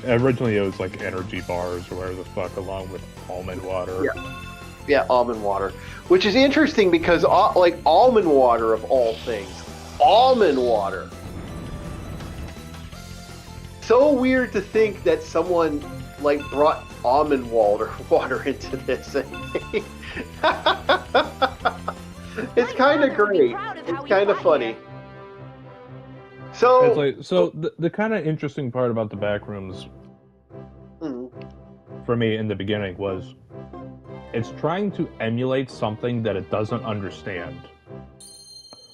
S2: And originally it was like energy bars or whatever the fuck, along with almond water.
S1: Yeah, almond water, which is interesting because like almond water of all things, almond water. So weird to think that someone like brought almond water into this. It's kind of great. It's kind of funny. So,
S2: It's like, the kind of interesting part about the backrooms for me in the beginning was it's trying to emulate something that it doesn't understand.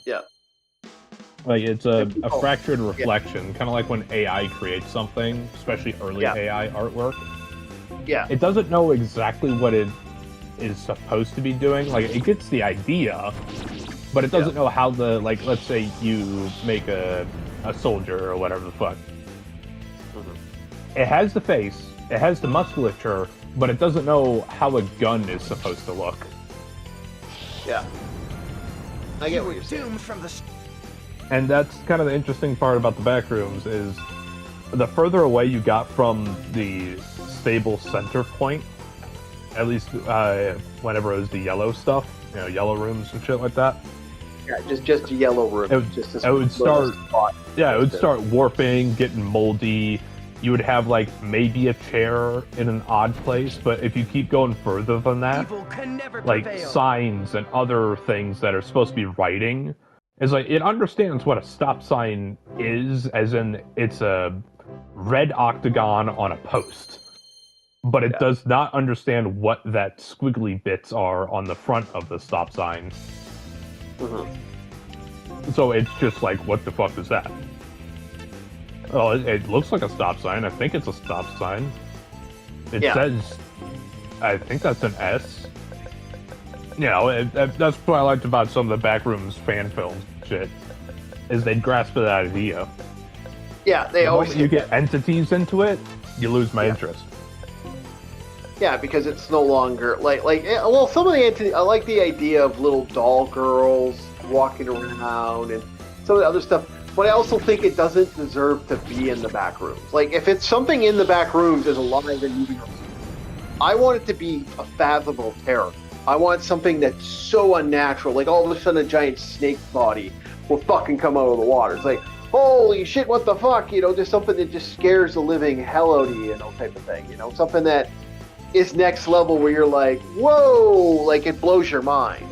S1: Yeah.
S2: Like, it's a fractured reflection, kind of like when AI creates something, especially early AI artwork.
S1: Yeah.
S2: It doesn't know exactly what it is supposed to be doing. Like, it gets the idea, but it doesn't know how the, like, let's say you make a soldier or whatever the fuck. It has the face, it has the musculature, but it doesn't know how a gun is supposed to look.
S1: Yeah. I get what you're saying.
S5: Doomed from the
S2: And that's kind of the interesting part about the backrooms is the further away you got from the stable center point, at least whenever it was the yellow stuff, yellow rooms and shit like that.
S1: Yeah, just a yellow room.
S2: It would start warping, getting moldy. You would have like maybe a chair in an odd place, but if you keep going further than that,
S5: evil can never
S2: like
S5: prevail.
S2: signs and other things that are supposed to be writing, is like it understands what a stop sign is, as in it's a red octagon on a post. But it does not understand what that squiggly bits are on the front of the stop sign. So it's just like, what the fuck is that? Oh, it looks like a stop sign. I think it's a stop sign. It says, I think that's an S. That's what I liked about some of the Backrooms fan films shit, is they grasp that idea.
S1: Yeah, they always.
S2: You get entities into it, you lose my interest.
S1: Yeah, because it's no longer well, some of the entities. I like the idea of little doll girls walking around and some of the other stuff. But I also think it doesn't deserve to be in the back rooms. Like, if it's something in the back rooms is alive and moving around, I want it to be a fathomable terror. I want something that's so unnatural, like all of a sudden a giant snake body will fucking come out of the water. It's like, holy shit, what the fuck? Just something that just scares the living hell out of you, type of thing. Something that is next level where you're like, whoa, like it blows your mind.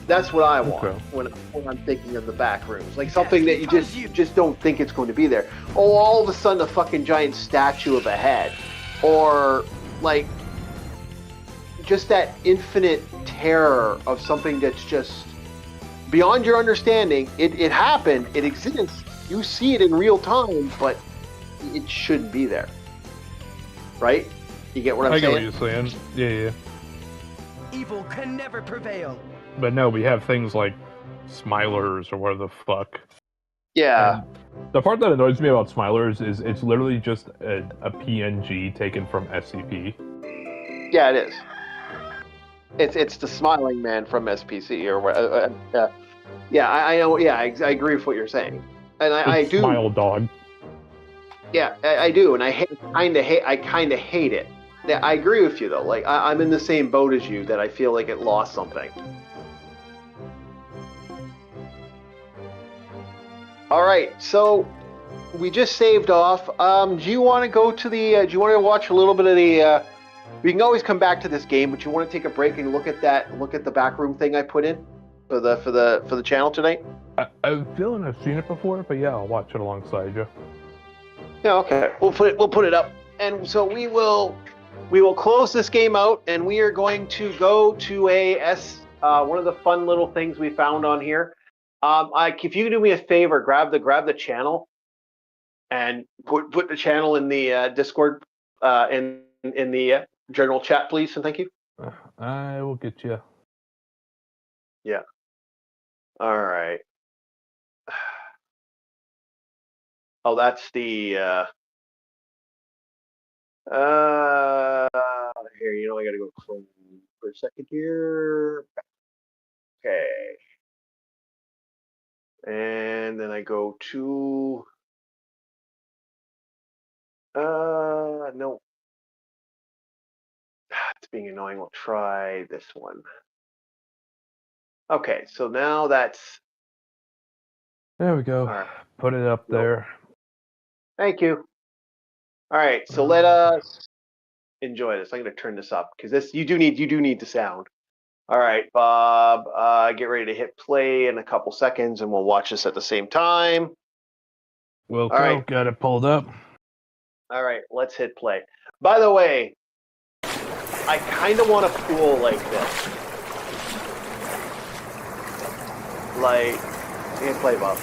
S1: That's what I want when I'm thinking of the back rooms. Like something that you just don't think it's going to be there. Oh, all of a sudden a fucking giant statue of a head. Or like just that infinite terror of something that's just beyond your understanding. It happened, it exists, you see it in real time, but it shouldn't be there. Right? You get what I'm saying?
S2: I get what you're saying. Yeah.
S5: Evil can never prevail.
S2: But no, we have things like Smilers or whatever the fuck.
S1: Yeah.
S2: And the part that annoys me about Smilers is it's literally just a PNG taken from SCP.
S1: Yeah, it is. It's the smiling man from SPC or what? I know. Yeah, I agree with what you're saying, and I do.
S2: Smile dog.
S1: Yeah, I do, and I kind of hate it. Yeah, I agree with you though. Like I'm in the same boat as you that I feel like it lost something. All right, so we just saved off. Do you want to go to the? Do you want to watch a little bit of We can always come back to this game, but you want to take a break and look at the backroom thing I put in for the channel tonight?
S2: I have a feeling I've seen it before, but yeah, I'll watch it alongside you.
S1: Yeah, okay. We'll put it up, and so we will close this game out, and we are going to go to one of the fun little things we found on here. If you can do me a favor, grab the channel, and put the channel in the Discord, in the general chat, please, and thank you.
S2: I will get you.
S1: Yeah. All right. Oh, that's the here, I gotta go Chrome for a second here. Okay. And then I go to no. It's being annoying. We'll try this one. Okay, so now that's
S2: There we go.
S1: right.
S2: Put it up there.
S1: Thank you. All right, so let us enjoy this. I'm going to turn this up because you do need the sound. All right, Bob, get ready to hit play in a couple seconds, and we'll watch this at the same time.
S2: All right, got it pulled up. All
S1: right, let's hit play. By the way, I kind of want a pool like this. Like, you can play, Bob.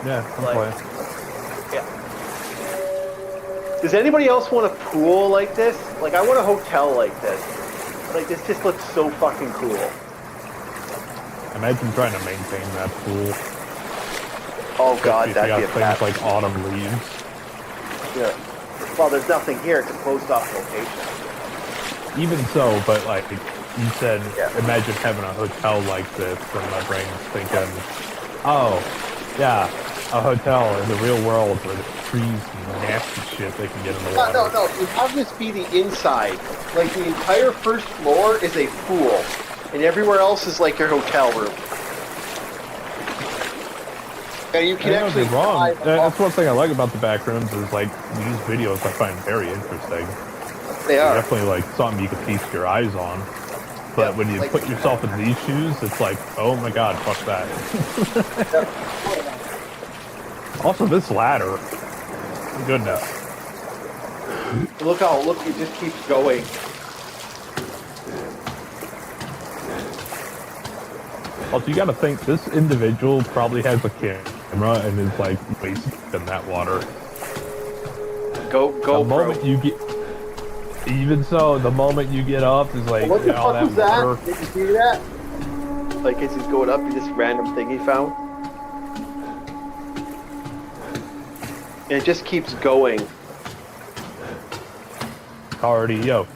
S2: Yeah, I'm playing.
S1: Yeah. Does anybody else want a pool like this? Like, I want a hotel like this. Like, this just looks so fucking cool.
S2: Imagine trying to maintain that pool.
S1: Oh god, that'd be a
S2: things like autumn leaves.
S1: Yeah. Well, there's nothing here. It's a closed-off location.
S2: Even so, but like you said, imagine having a hotel like this, and my brain's thinking, oh, yeah, a hotel in the real world where the trees and nasty shit they can get in the water.
S1: No. You have this be the inside. Like, the entire first floor is a pool, and everywhere else is like your hotel room. And you can actually
S2: wrong. That's one thing I like about the back rooms is like these videos I find very interesting.
S1: They are
S2: definitely like something you can feast your eyes on. But when you put yourself in these shoes, it's like, oh my god, fuck that. Also, this ladder. Goodness.
S1: Look, it just keeps going.
S2: Also, you gotta think, this individual probably has a camera and is like wasting in that water.
S1: Go,
S2: the moment you get... Even so, the moment you get up is like,
S1: what the fuck
S2: that
S1: was that?
S2: water.
S1: Did you see that? Like, as he's going up, this random thing he found. And it just keeps going.
S2: Cardio.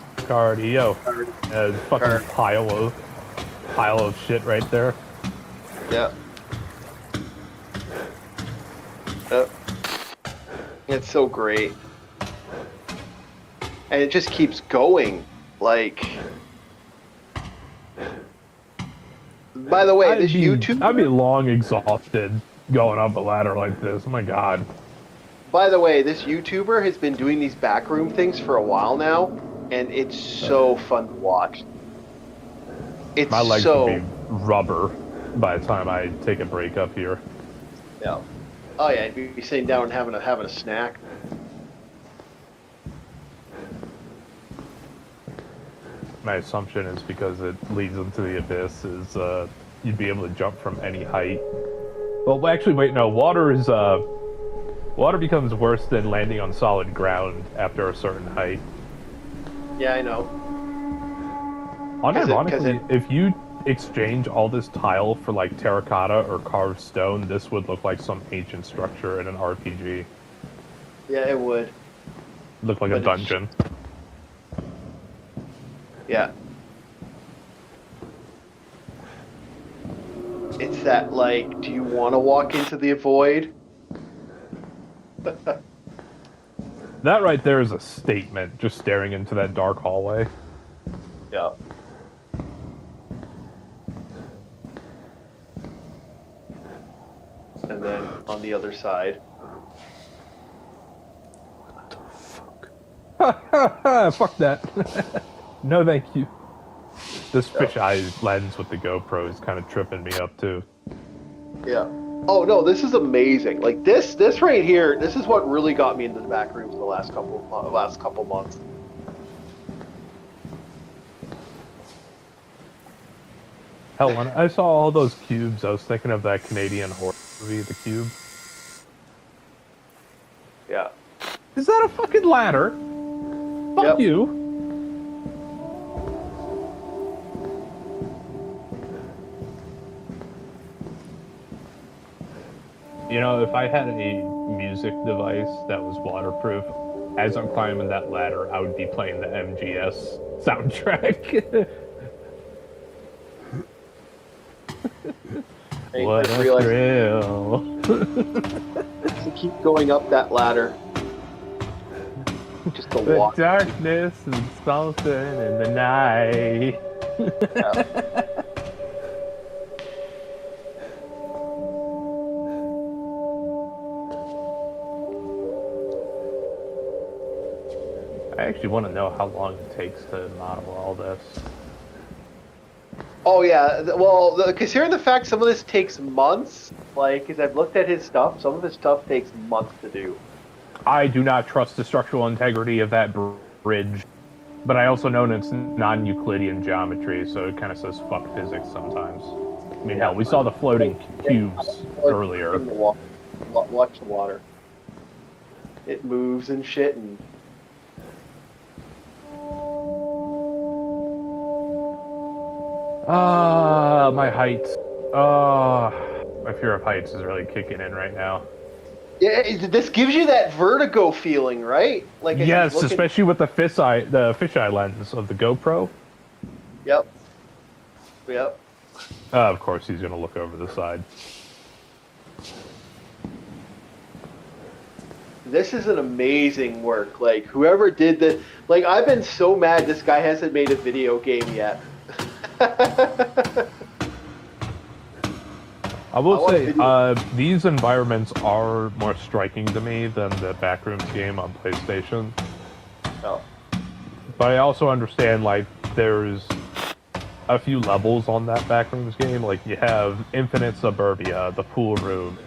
S2: Fucking pile of shit right there.
S1: Yeah. It's so great. And it just keeps going. Like... By the way, I'd
S2: be long exhausted going up a ladder like this. Oh my god.
S1: By the way, this YouTuber has been doing these backroom things for a while now, and it's so fun to watch. It's
S2: my legs will be rubber by the time I take a break up here.
S1: Yeah. Oh yeah, you'd be sitting down and having a snack.
S2: My assumption is because it leads into the abyss is you'd be able to jump from any height. Well, actually, wait, no. Water becomes worse than landing on solid ground after a certain height.
S1: Yeah, I know.
S2: Unironically, if you exchange all this tile for like terracotta or carved stone, this would look like some ancient structure in an RPG.
S1: Yeah, it would.
S2: Look like a dungeon.
S1: Yeah. It's that, like, do you want to walk into the void?
S2: That right there is a statement, just staring into that dark hallway.
S1: Yeah. And then on the other side.
S3: What the fuck?
S2: Fuck that. No, thank you. This fisheye lens with the GoPro is kind of tripping me up too.
S1: Yeah. Oh no, this is amazing. Like this right here. This is what really got me into the back rooms the last couple months.
S2: Hell, when I saw all those cubes, I was thinking of that Canadian horror movie, The Cube.
S1: Yeah.
S2: Is that a fucking ladder? Fuck you. You know, if I had a music device that was waterproof, as I'm climbing that ladder, I would be playing the MGS soundtrack. What a thrill.
S1: To keep going up that ladder. Just to
S2: The
S1: walk.
S2: darkness is something in the night.
S1: Yeah.
S2: I actually want to know how long it takes to model all this.
S1: Oh yeah, well, considering the fact some of this takes months, like, because I've looked at his stuff, some of his stuff takes months to do.
S2: I do not trust the structural integrity of that bridge, but I also know it's non-Euclidean geometry, so it kind of says fuck physics sometimes. I mean, hell, we saw the floating cubes earlier.
S1: Watch the water. It moves and shit, and
S2: my heights. My fear of heights is really kicking in right now.
S1: yeah, this gives you that vertigo feeling, right? Like as
S2: Yes,
S1: you look
S2: especially with the fisheye lens of the GoPro.
S1: Yep. Yep.
S2: Of course, he's gonna look over the side.
S1: This is an amazing work. Like whoever did this, like I've been so mad this guy hasn't made a video game yet.
S2: I will say, these environments are more striking to me than the Backrooms game on PlayStation.
S1: Oh.
S2: But I also understand, like, there's a few levels on that Backrooms game. Like, you have Infinite Suburbia, the pool rooms.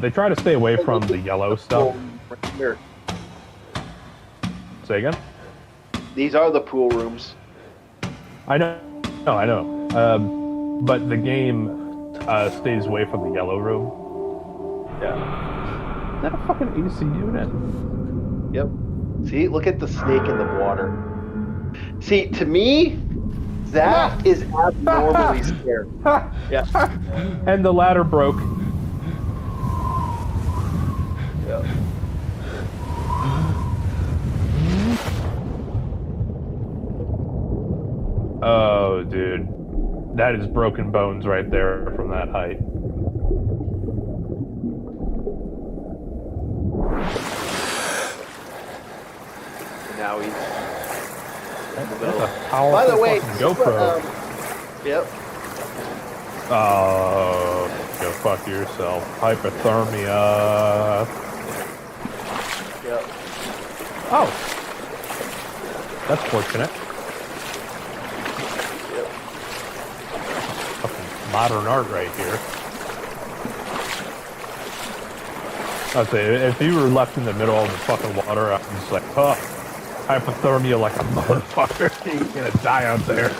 S2: They try to stay away from the yellow stuff.
S1: Right here.
S2: Say again?
S1: These are the pool rooms.
S2: I know. But the game stays away from the yellow room.
S1: Yeah.
S2: Is that a fucking AC unit?
S1: Yep. See, look at the snake in the water. See, to me, that is abnormally scary. Yeah.
S2: And the ladder broke.
S1: Yeah.
S2: Oh, dude. That is broken bones right there from that height.
S1: Now he's in the
S2: That's
S1: middle.
S2: a powerful
S1: By the way,
S2: fucking GoPro.
S1: Yep.
S2: Oh, go fuck yourself. Hypothermia.
S1: Yep.
S2: Oh. That's fortunate.
S1: Yep.
S2: Fucking modern art right here. I'd say, if you were left in the middle of the fucking water, I'm just like, huh. Hypothermia like a motherfucker. You're gonna die out there.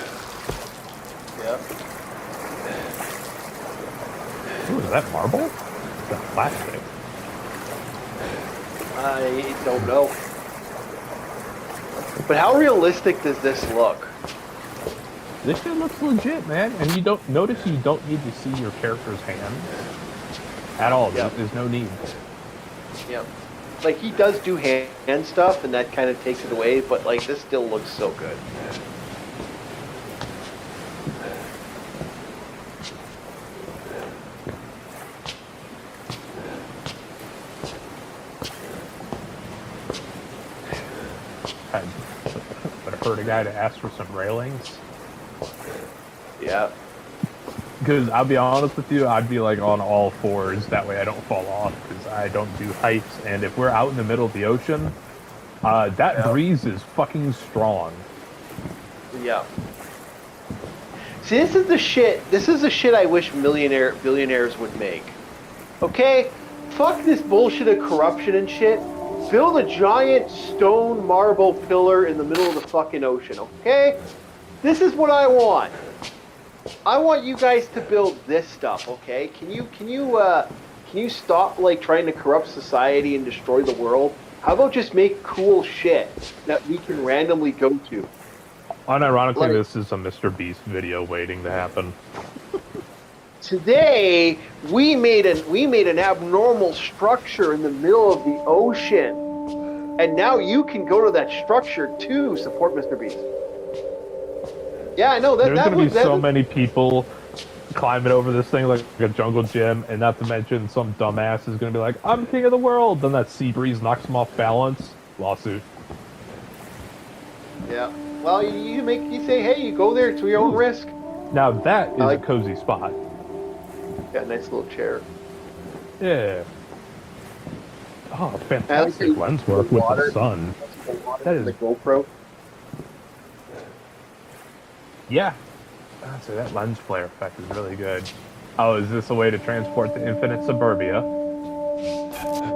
S1: Yep.
S2: Ooh, is that marble? Is that plastic?
S1: I don't know. But how realistic does this look?
S2: This shit looks legit, man. And you don't notice you don't need to see your character's hand at all.
S1: Yep.
S2: There's no need.
S1: Yep. Like he does do hand stuff, and that kind of takes it away. But like this still looks so good.
S2: Would have hurt a guy to ask for some railings.
S1: Yeah.
S2: Because I'll be honest with you, I'd be like on all fours. That way I don't fall off because I don't do heights. And if we're out in the middle of the ocean, That breeze is fucking strong.
S1: Yeah. See, this is the shit. This is the shit I wish billionaires would make. Okay, fuck this bullshit of corruption and shit. Build a giant stone marble pillar in the middle of the fucking ocean. Okay, this is what I want. I want you guys to build this stuff. Okay, can you stop like trying to corrupt society and destroy the world? How about just make cool shit that we can randomly go to?
S2: Unironically, this is a Mr. Beast video waiting to happen.
S1: Today, we made an abnormal structure in the middle of the ocean, and now you can go to that structure to support Mr. Beast. Yeah, I know that.
S2: There's going to be so many people climbing over this thing like a jungle gym, and not to mention some dumbass is going to be like, "I'm king of the world." Then that sea breeze knocks him off balance. Lawsuit.
S1: Yeah. Well, you say, hey, you go there to your own risk.
S2: Now that is a cozy spot.
S1: Got a nice little chair.
S2: Yeah. Oh, fantastic lens work with the sun. That is
S1: the GoPro.
S2: Yeah. I'd say that lens flare effect is really good. Oh, is this a way to transport to infinite suburbia?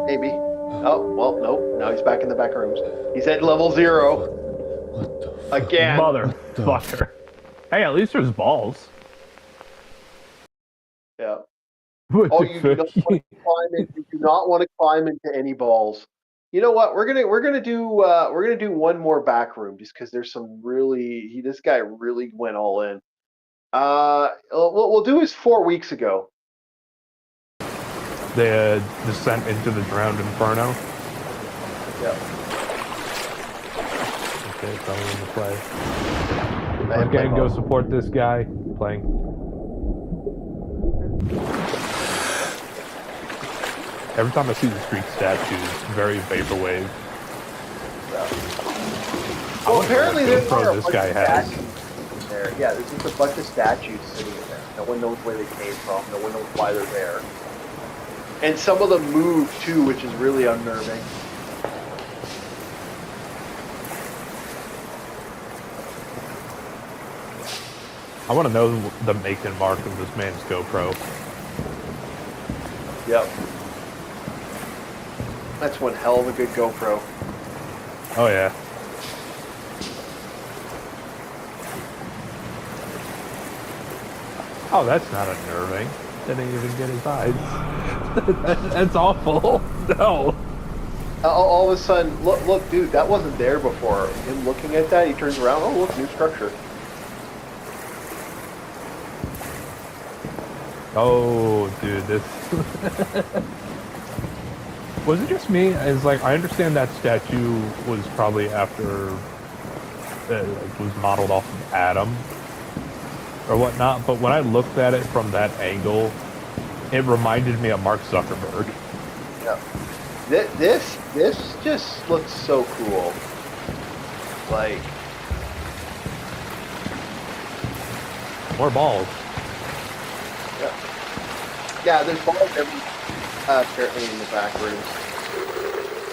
S1: Maybe. Oh, well, nope. Now he's back in the back rooms. He's at level 0. Again.
S2: Motherfucker. Hey, at least there's balls.
S1: Yeah. Oh, you do not want to climb into any balls. You know what? We're gonna do one more back room just because there's some really this guy really went all in. We'll do his 4 weeks ago.
S2: The descent into the drowned inferno.
S1: Yeah.
S2: Okay, probably in the play. Okay, go support this guy playing. Every time I see the street statues, very vaporwave.
S1: Yeah. Well, apparently there's
S2: this guy has.
S1: There. Yeah, there's just a bunch of statues sitting in there. No one knows where they came from. No one knows why they're there. And some of them move too, which is really unnerving.
S2: I want to know the make and mark of this man's GoPro.
S1: Yep. That's one hell of a good GoPro.
S2: Oh yeah. Oh, that's not unnerving. Didn't even get his eyes. That's awful. No.
S1: All of a sudden, look, dude, that wasn't there before. Him looking at that, he turns around. Oh, look, new structure.
S2: Oh, dude, this... Was it just me? It's like, I understand that statue was probably after... was modeled off of Adam or whatnot, but when I looked at it from that angle, it reminded me of Mark Zuckerberg.
S1: Yeah. This just looks so cool. Like...
S2: More balls.
S1: Yeah, there's balls apparently in the back rooms.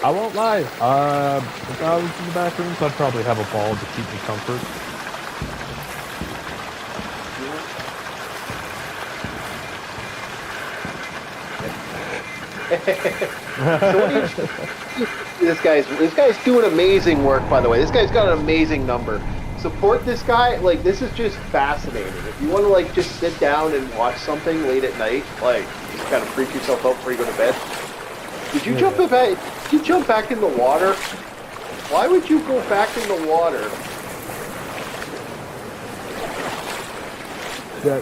S2: I won't lie. If I was in the back rooms, I'd probably have a ball to keep me comfort.
S1: So what do you, this guy's doing amazing work, by the way. This guy's got an amazing number. Support this guy. Like, this is just fascinating. If you want to like just sit down and watch something late at night, like just kind of freak yourself out before you go to bed. Did you jump back? Did you jump back in the water? Why would you go back in the water?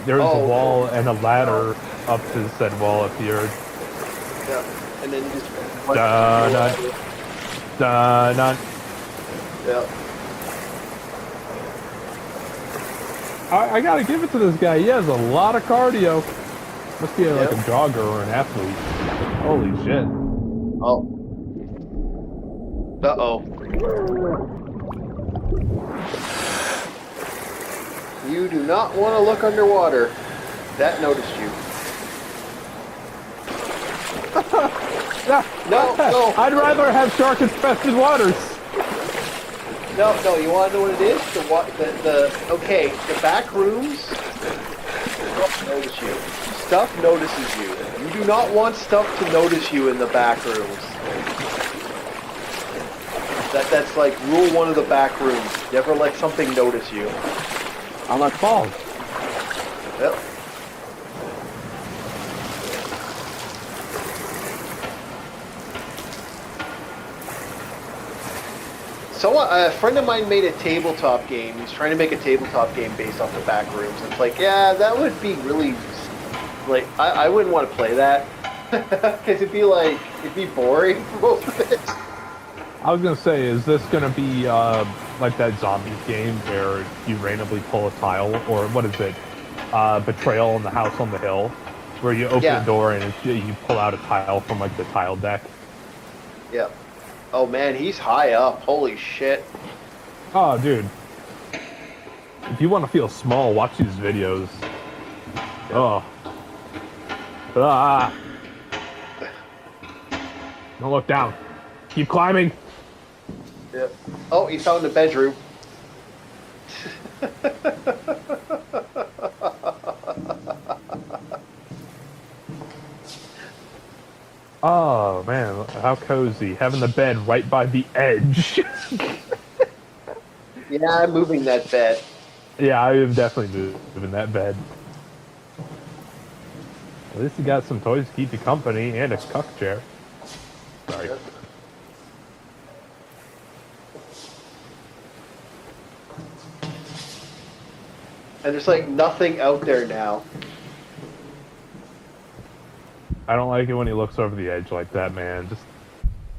S2: There's a wall and a ladder up to said wall appeared.
S1: Yeah, and then you just...
S2: Dun.
S1: Yeah.
S2: I gotta give it to this guy. He has a lot of cardio. Must be like a jogger or an athlete. Holy shit.
S1: Oh. Uh-oh. You do not want to look underwater. That noticed you.
S2: No. I'd rather have shark-infested waters.
S1: No, you want to know what it is? Okay, the back rooms. Stuff notice you. Stuff notices you. You do not want stuff to notice you in the back rooms. That's like rule 1 of the back rooms. Never let something notice you.
S2: Unless falls.
S1: Yep. So a friend of mine made a tabletop game. He's trying to make a tabletop game based off the back rooms. It's like, yeah, that would be really, like, I wouldn't want to play that. Because it'd be boring for most of it.
S2: I was gonna say, is this gonna be like that zombies game where you randomly pull a tile, or what is it? Betrayal in the House on the Hill, where you open the door and you pull out a tile from like the tile deck.
S1: Yeah. Oh man, he's high up. Holy shit.
S2: Oh, dude. If you want to feel small, watch these videos. Oh. Ah. Don't look down. Keep climbing.
S1: Yeah. Oh, he found the bedroom.
S2: Oh man, how cozy. Having the bed right by the edge.
S1: Yeah, I'm moving that bed.
S2: Yeah, I am definitely moving that bed. At least you got some toys to keep you company and a cuck chair. Sorry.
S1: Yep. And there's like nothing out there now.
S2: I don't like it when he looks over the edge like that, man. Just,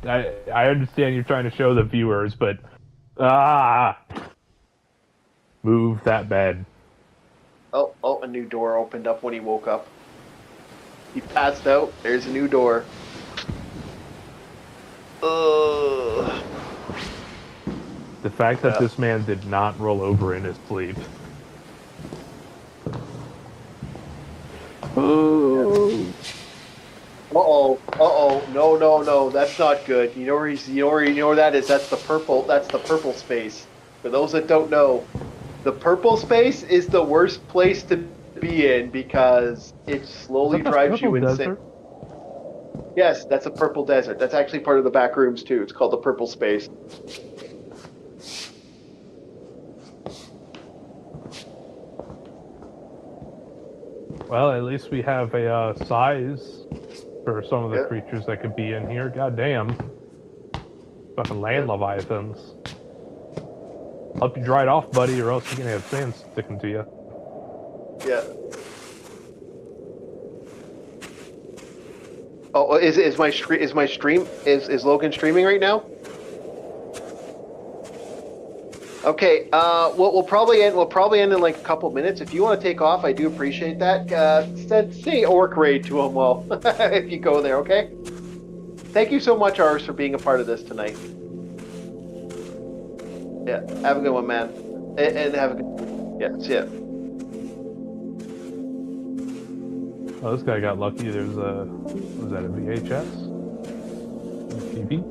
S2: I understand you're trying to show the viewers, but move that bed.
S1: Oh, a new door opened up when he woke up. He passed out. There's a new door. Ugh.
S2: The fact that this man did not roll over in his sleep. Oh. No, that's not good. You know where that is? That's the purple space. For those that don't know, the purple space is the worst place to be in because it slowly drives you insane. Yes, that's a purple desert. That's actually part of the back rooms too. It's called the purple space. Well, at least we have a size for some of the creatures that could be in here. God damn. Fucking land leviathans. Help you dry it off, buddy, or else you're gonna have sand sticking to you.
S1: Yeah. Oh, is Logan streaming right now? Okay. We'll probably end in like a couple minutes. If you want to take off, I do appreciate that. Say orc raid to him while if you go there. Okay. Thank you so much, Ars, for being a part of this tonight. Yeah. Have a good one, man. And have a good. Yeah. See ya.
S2: Oh, this guy got lucky. There's a... Was that a VHS? TV?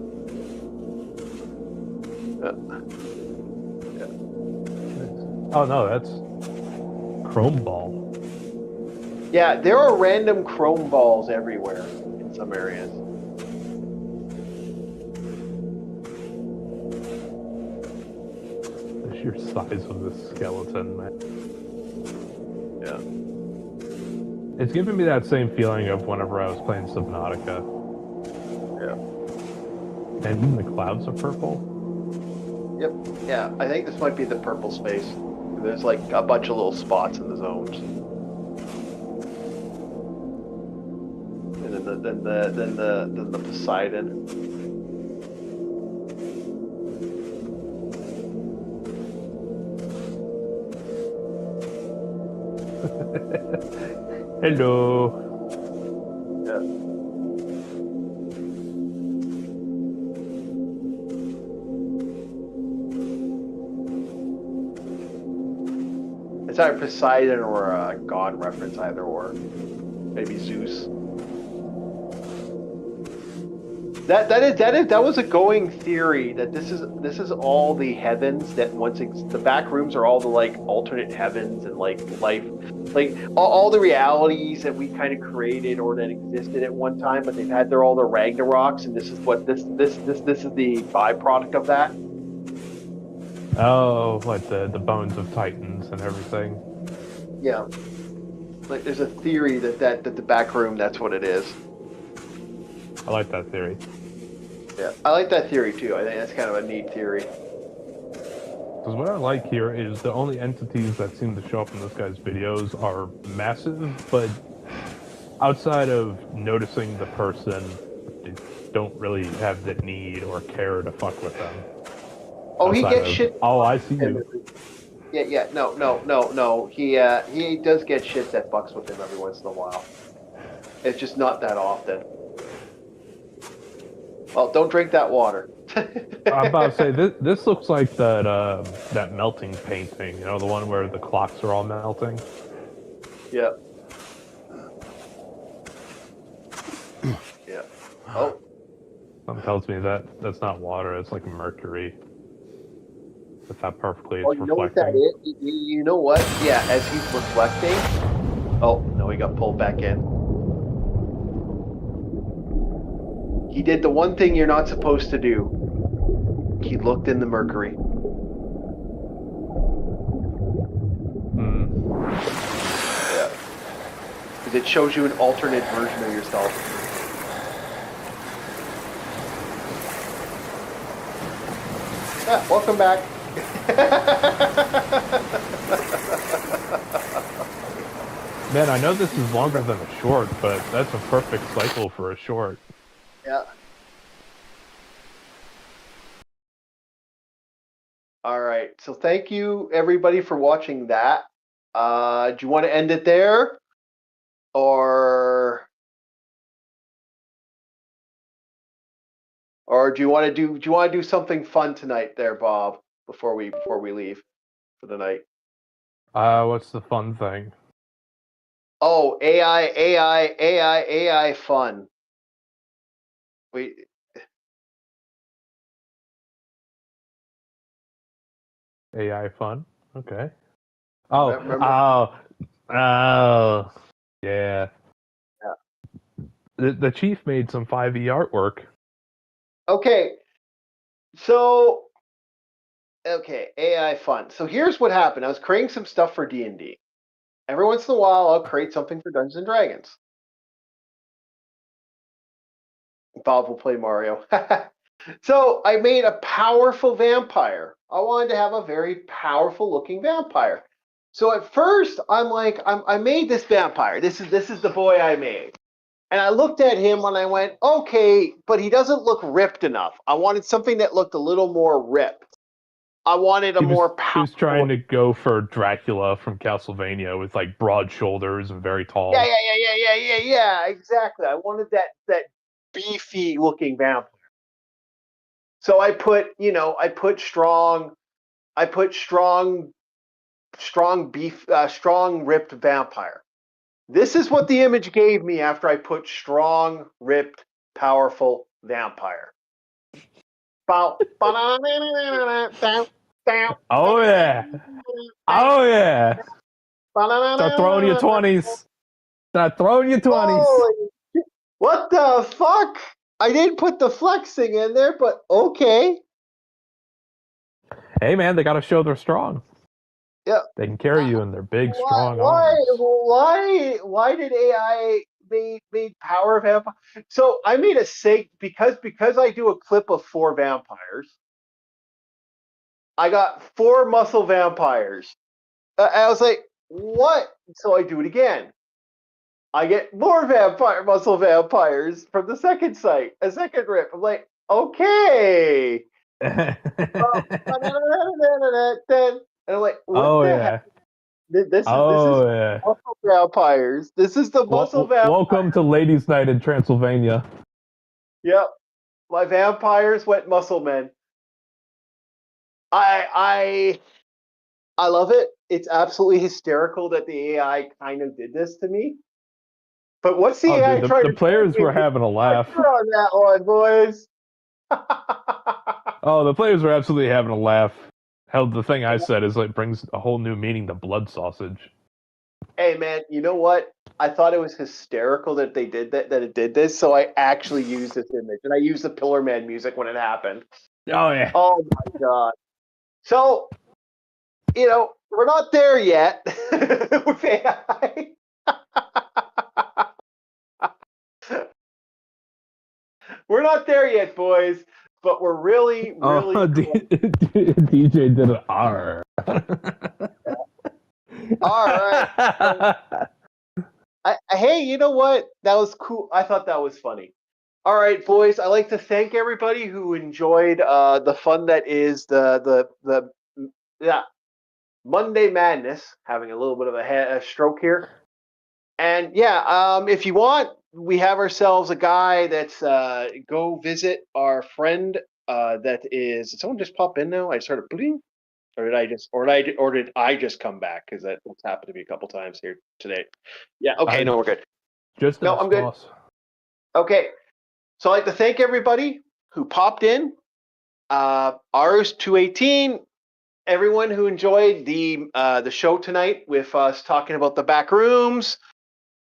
S2: Oh no, that's Chrome Ball.
S1: Yeah, there are random Chrome balls everywhere in some areas.
S2: The sheer size of this skeleton, man.
S1: Yeah.
S2: It's giving me that same feeling of whenever I was playing Subnautica.
S1: Yeah.
S2: And even the clouds are purple.
S1: Yep. Yeah, I think this might be the purple space. There's like a bunch of little spots in the zones. And then the Poseidon.
S2: Hello.
S1: Yeah. It's either Poseidon or a god reference, either or. Maybe Zeus. That was a going theory that this is all the heavens that the back rooms are all the like alternate heavens and like life, like all the realities that we kind of created or that existed at one time, but they've had all the Ragnaroks, and this is what this is the byproduct of that.
S2: Oh, like the bones of Titans and everything.
S1: Yeah, like there's a theory that the back room, that's what it is.
S2: I like that theory.
S1: Yeah, I like that theory too. I think that's kind of a neat theory.
S2: Because what I like here is the only entities that seem to show up in this guy's videos are massive, but outside of noticing the person, they don't really have the need or care to fuck with them.
S1: Oh, he gets shit.
S2: Oh, I see you.
S1: Yeah. No. He does get shit that fucks with him every once in a while. It's just not that often. Well, don't drink that water.
S2: I'm about to say this looks like that melting painting. You know, the one where the clocks are all melting.
S1: Yeah. Yeah. Oh.
S2: Something tells me that's not water. It's like mercury. If that perfectly,
S1: Oh,
S2: it's
S1: you know what
S2: reflecting.
S1: that is? You know what? Yeah, as he's reflecting. Oh no, he got pulled back in. He did the one thing you're not supposed to do. He looked in the mercury. Yeah. Because it shows you an alternate version of yourself. Yeah, welcome back.
S2: Man, I know this is longer than a short, but that's a perfect cycle for a short.
S1: Yeah. All right. So thank you everybody for watching that. Do you want to end it there? Or do you want to do something fun tonight there, Bob, before we leave for the night?
S2: What's the fun thing?
S1: Oh, AI fun. Wait.
S2: AI fun? Okay. Oh,
S1: Remember?
S2: oh, yeah.
S1: Yeah.
S2: The chief made some 5e artwork.
S1: Okay. So, AI fun. So here's what happened. I was creating some stuff for D&D. Every once in a while, I'll create something for Dungeons and Dragons. Bob will play Mario. So I made a powerful vampire. I wanted to have a very powerful looking vampire. So at first, I'm like, I made this vampire. This is the boy I made. And I looked at him and I went, okay, but he doesn't look ripped enough. I wanted something that looked a little more ripped. I wanted a more powerful.
S2: He was trying to go for Dracula from Castlevania with like broad shoulders and very tall.
S1: Yeah, exactly. I wanted that beefy looking vampire. So I put strong ripped vampire. This is what the image gave me after I put strong, ripped, powerful vampire. Oh
S2: yeah. Oh yeah. Start throwing your 20s. Start throwing your 20s.
S1: What the fuck? I didn't put the flexing in there, but okay.
S2: Hey man, they gotta show they're strong.
S1: Yeah.
S2: They can carry you in their big, strong
S1: arms.
S2: Why
S1: did AI made power vampire? So I made a because I do a clip of 4 vampires. I got 4 muscle vampires. I was like, what? So I do it again. I get more muscle vampires from the second site, a second rip. I'm like, okay. And I'm like, what the heck? This is muscle vampires. This is the muscle vampires.
S2: Welcome to Ladies' Night in Transylvania.
S1: Yep. My vampires went muscle men. I love it. It's absolutely hysterical that the AI kind of did this to me. But what's the AI
S2: dude,
S1: trying
S2: the
S1: to
S2: players were having a laugh.
S1: on that one, boys?
S2: Oh, the players were absolutely having a laugh. Hell, the thing I said is like brings a whole new meaning to blood sausage.
S1: Hey man, you know what? I thought it was hysterical that they did that it did this, so I actually used this image, and I used the Pillar Man music when it happened.
S2: Oh yeah.
S1: Oh my god! So, we're not there yet with AI. We're not there yet, boys, but we're really.
S2: DJ did an R.
S1: All right. Hey, you know what? That was cool. I thought that was funny. All right, boys. I'd like to thank everybody who enjoyed the fun that is the Monday Madness. Having a little bit of a stroke here, and if you want, we have ourselves a guy that's go visit our friend that is. Did someone just pop in now? I started bleeding. Or did I just come back? Because that's happened to me a couple times here today. Yeah. Okay. No, we're good. I'm good. Okay. So I'd like to thank everybody who popped in. Ours 218. Everyone who enjoyed the show tonight with us talking about the back rooms.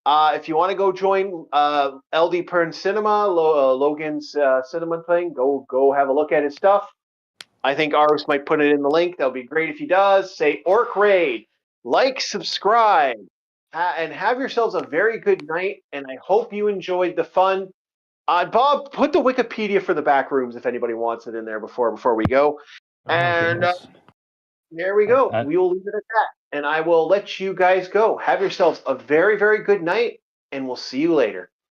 S1: If you want to go join LD Pern Cinema, Logan's cinema thing, go have a look at his stuff. I think Aris might put it in the link. That would be great if he does. Say Orc Raid, like, subscribe, and have yourselves a very good night. And I hope you enjoyed the fun. Bob, put the Wikipedia for the back rooms if anybody wants it in there before we go. And there we go. We will leave it at that. And I will let you guys go. Have yourselves a very, very good night, and we'll see you later.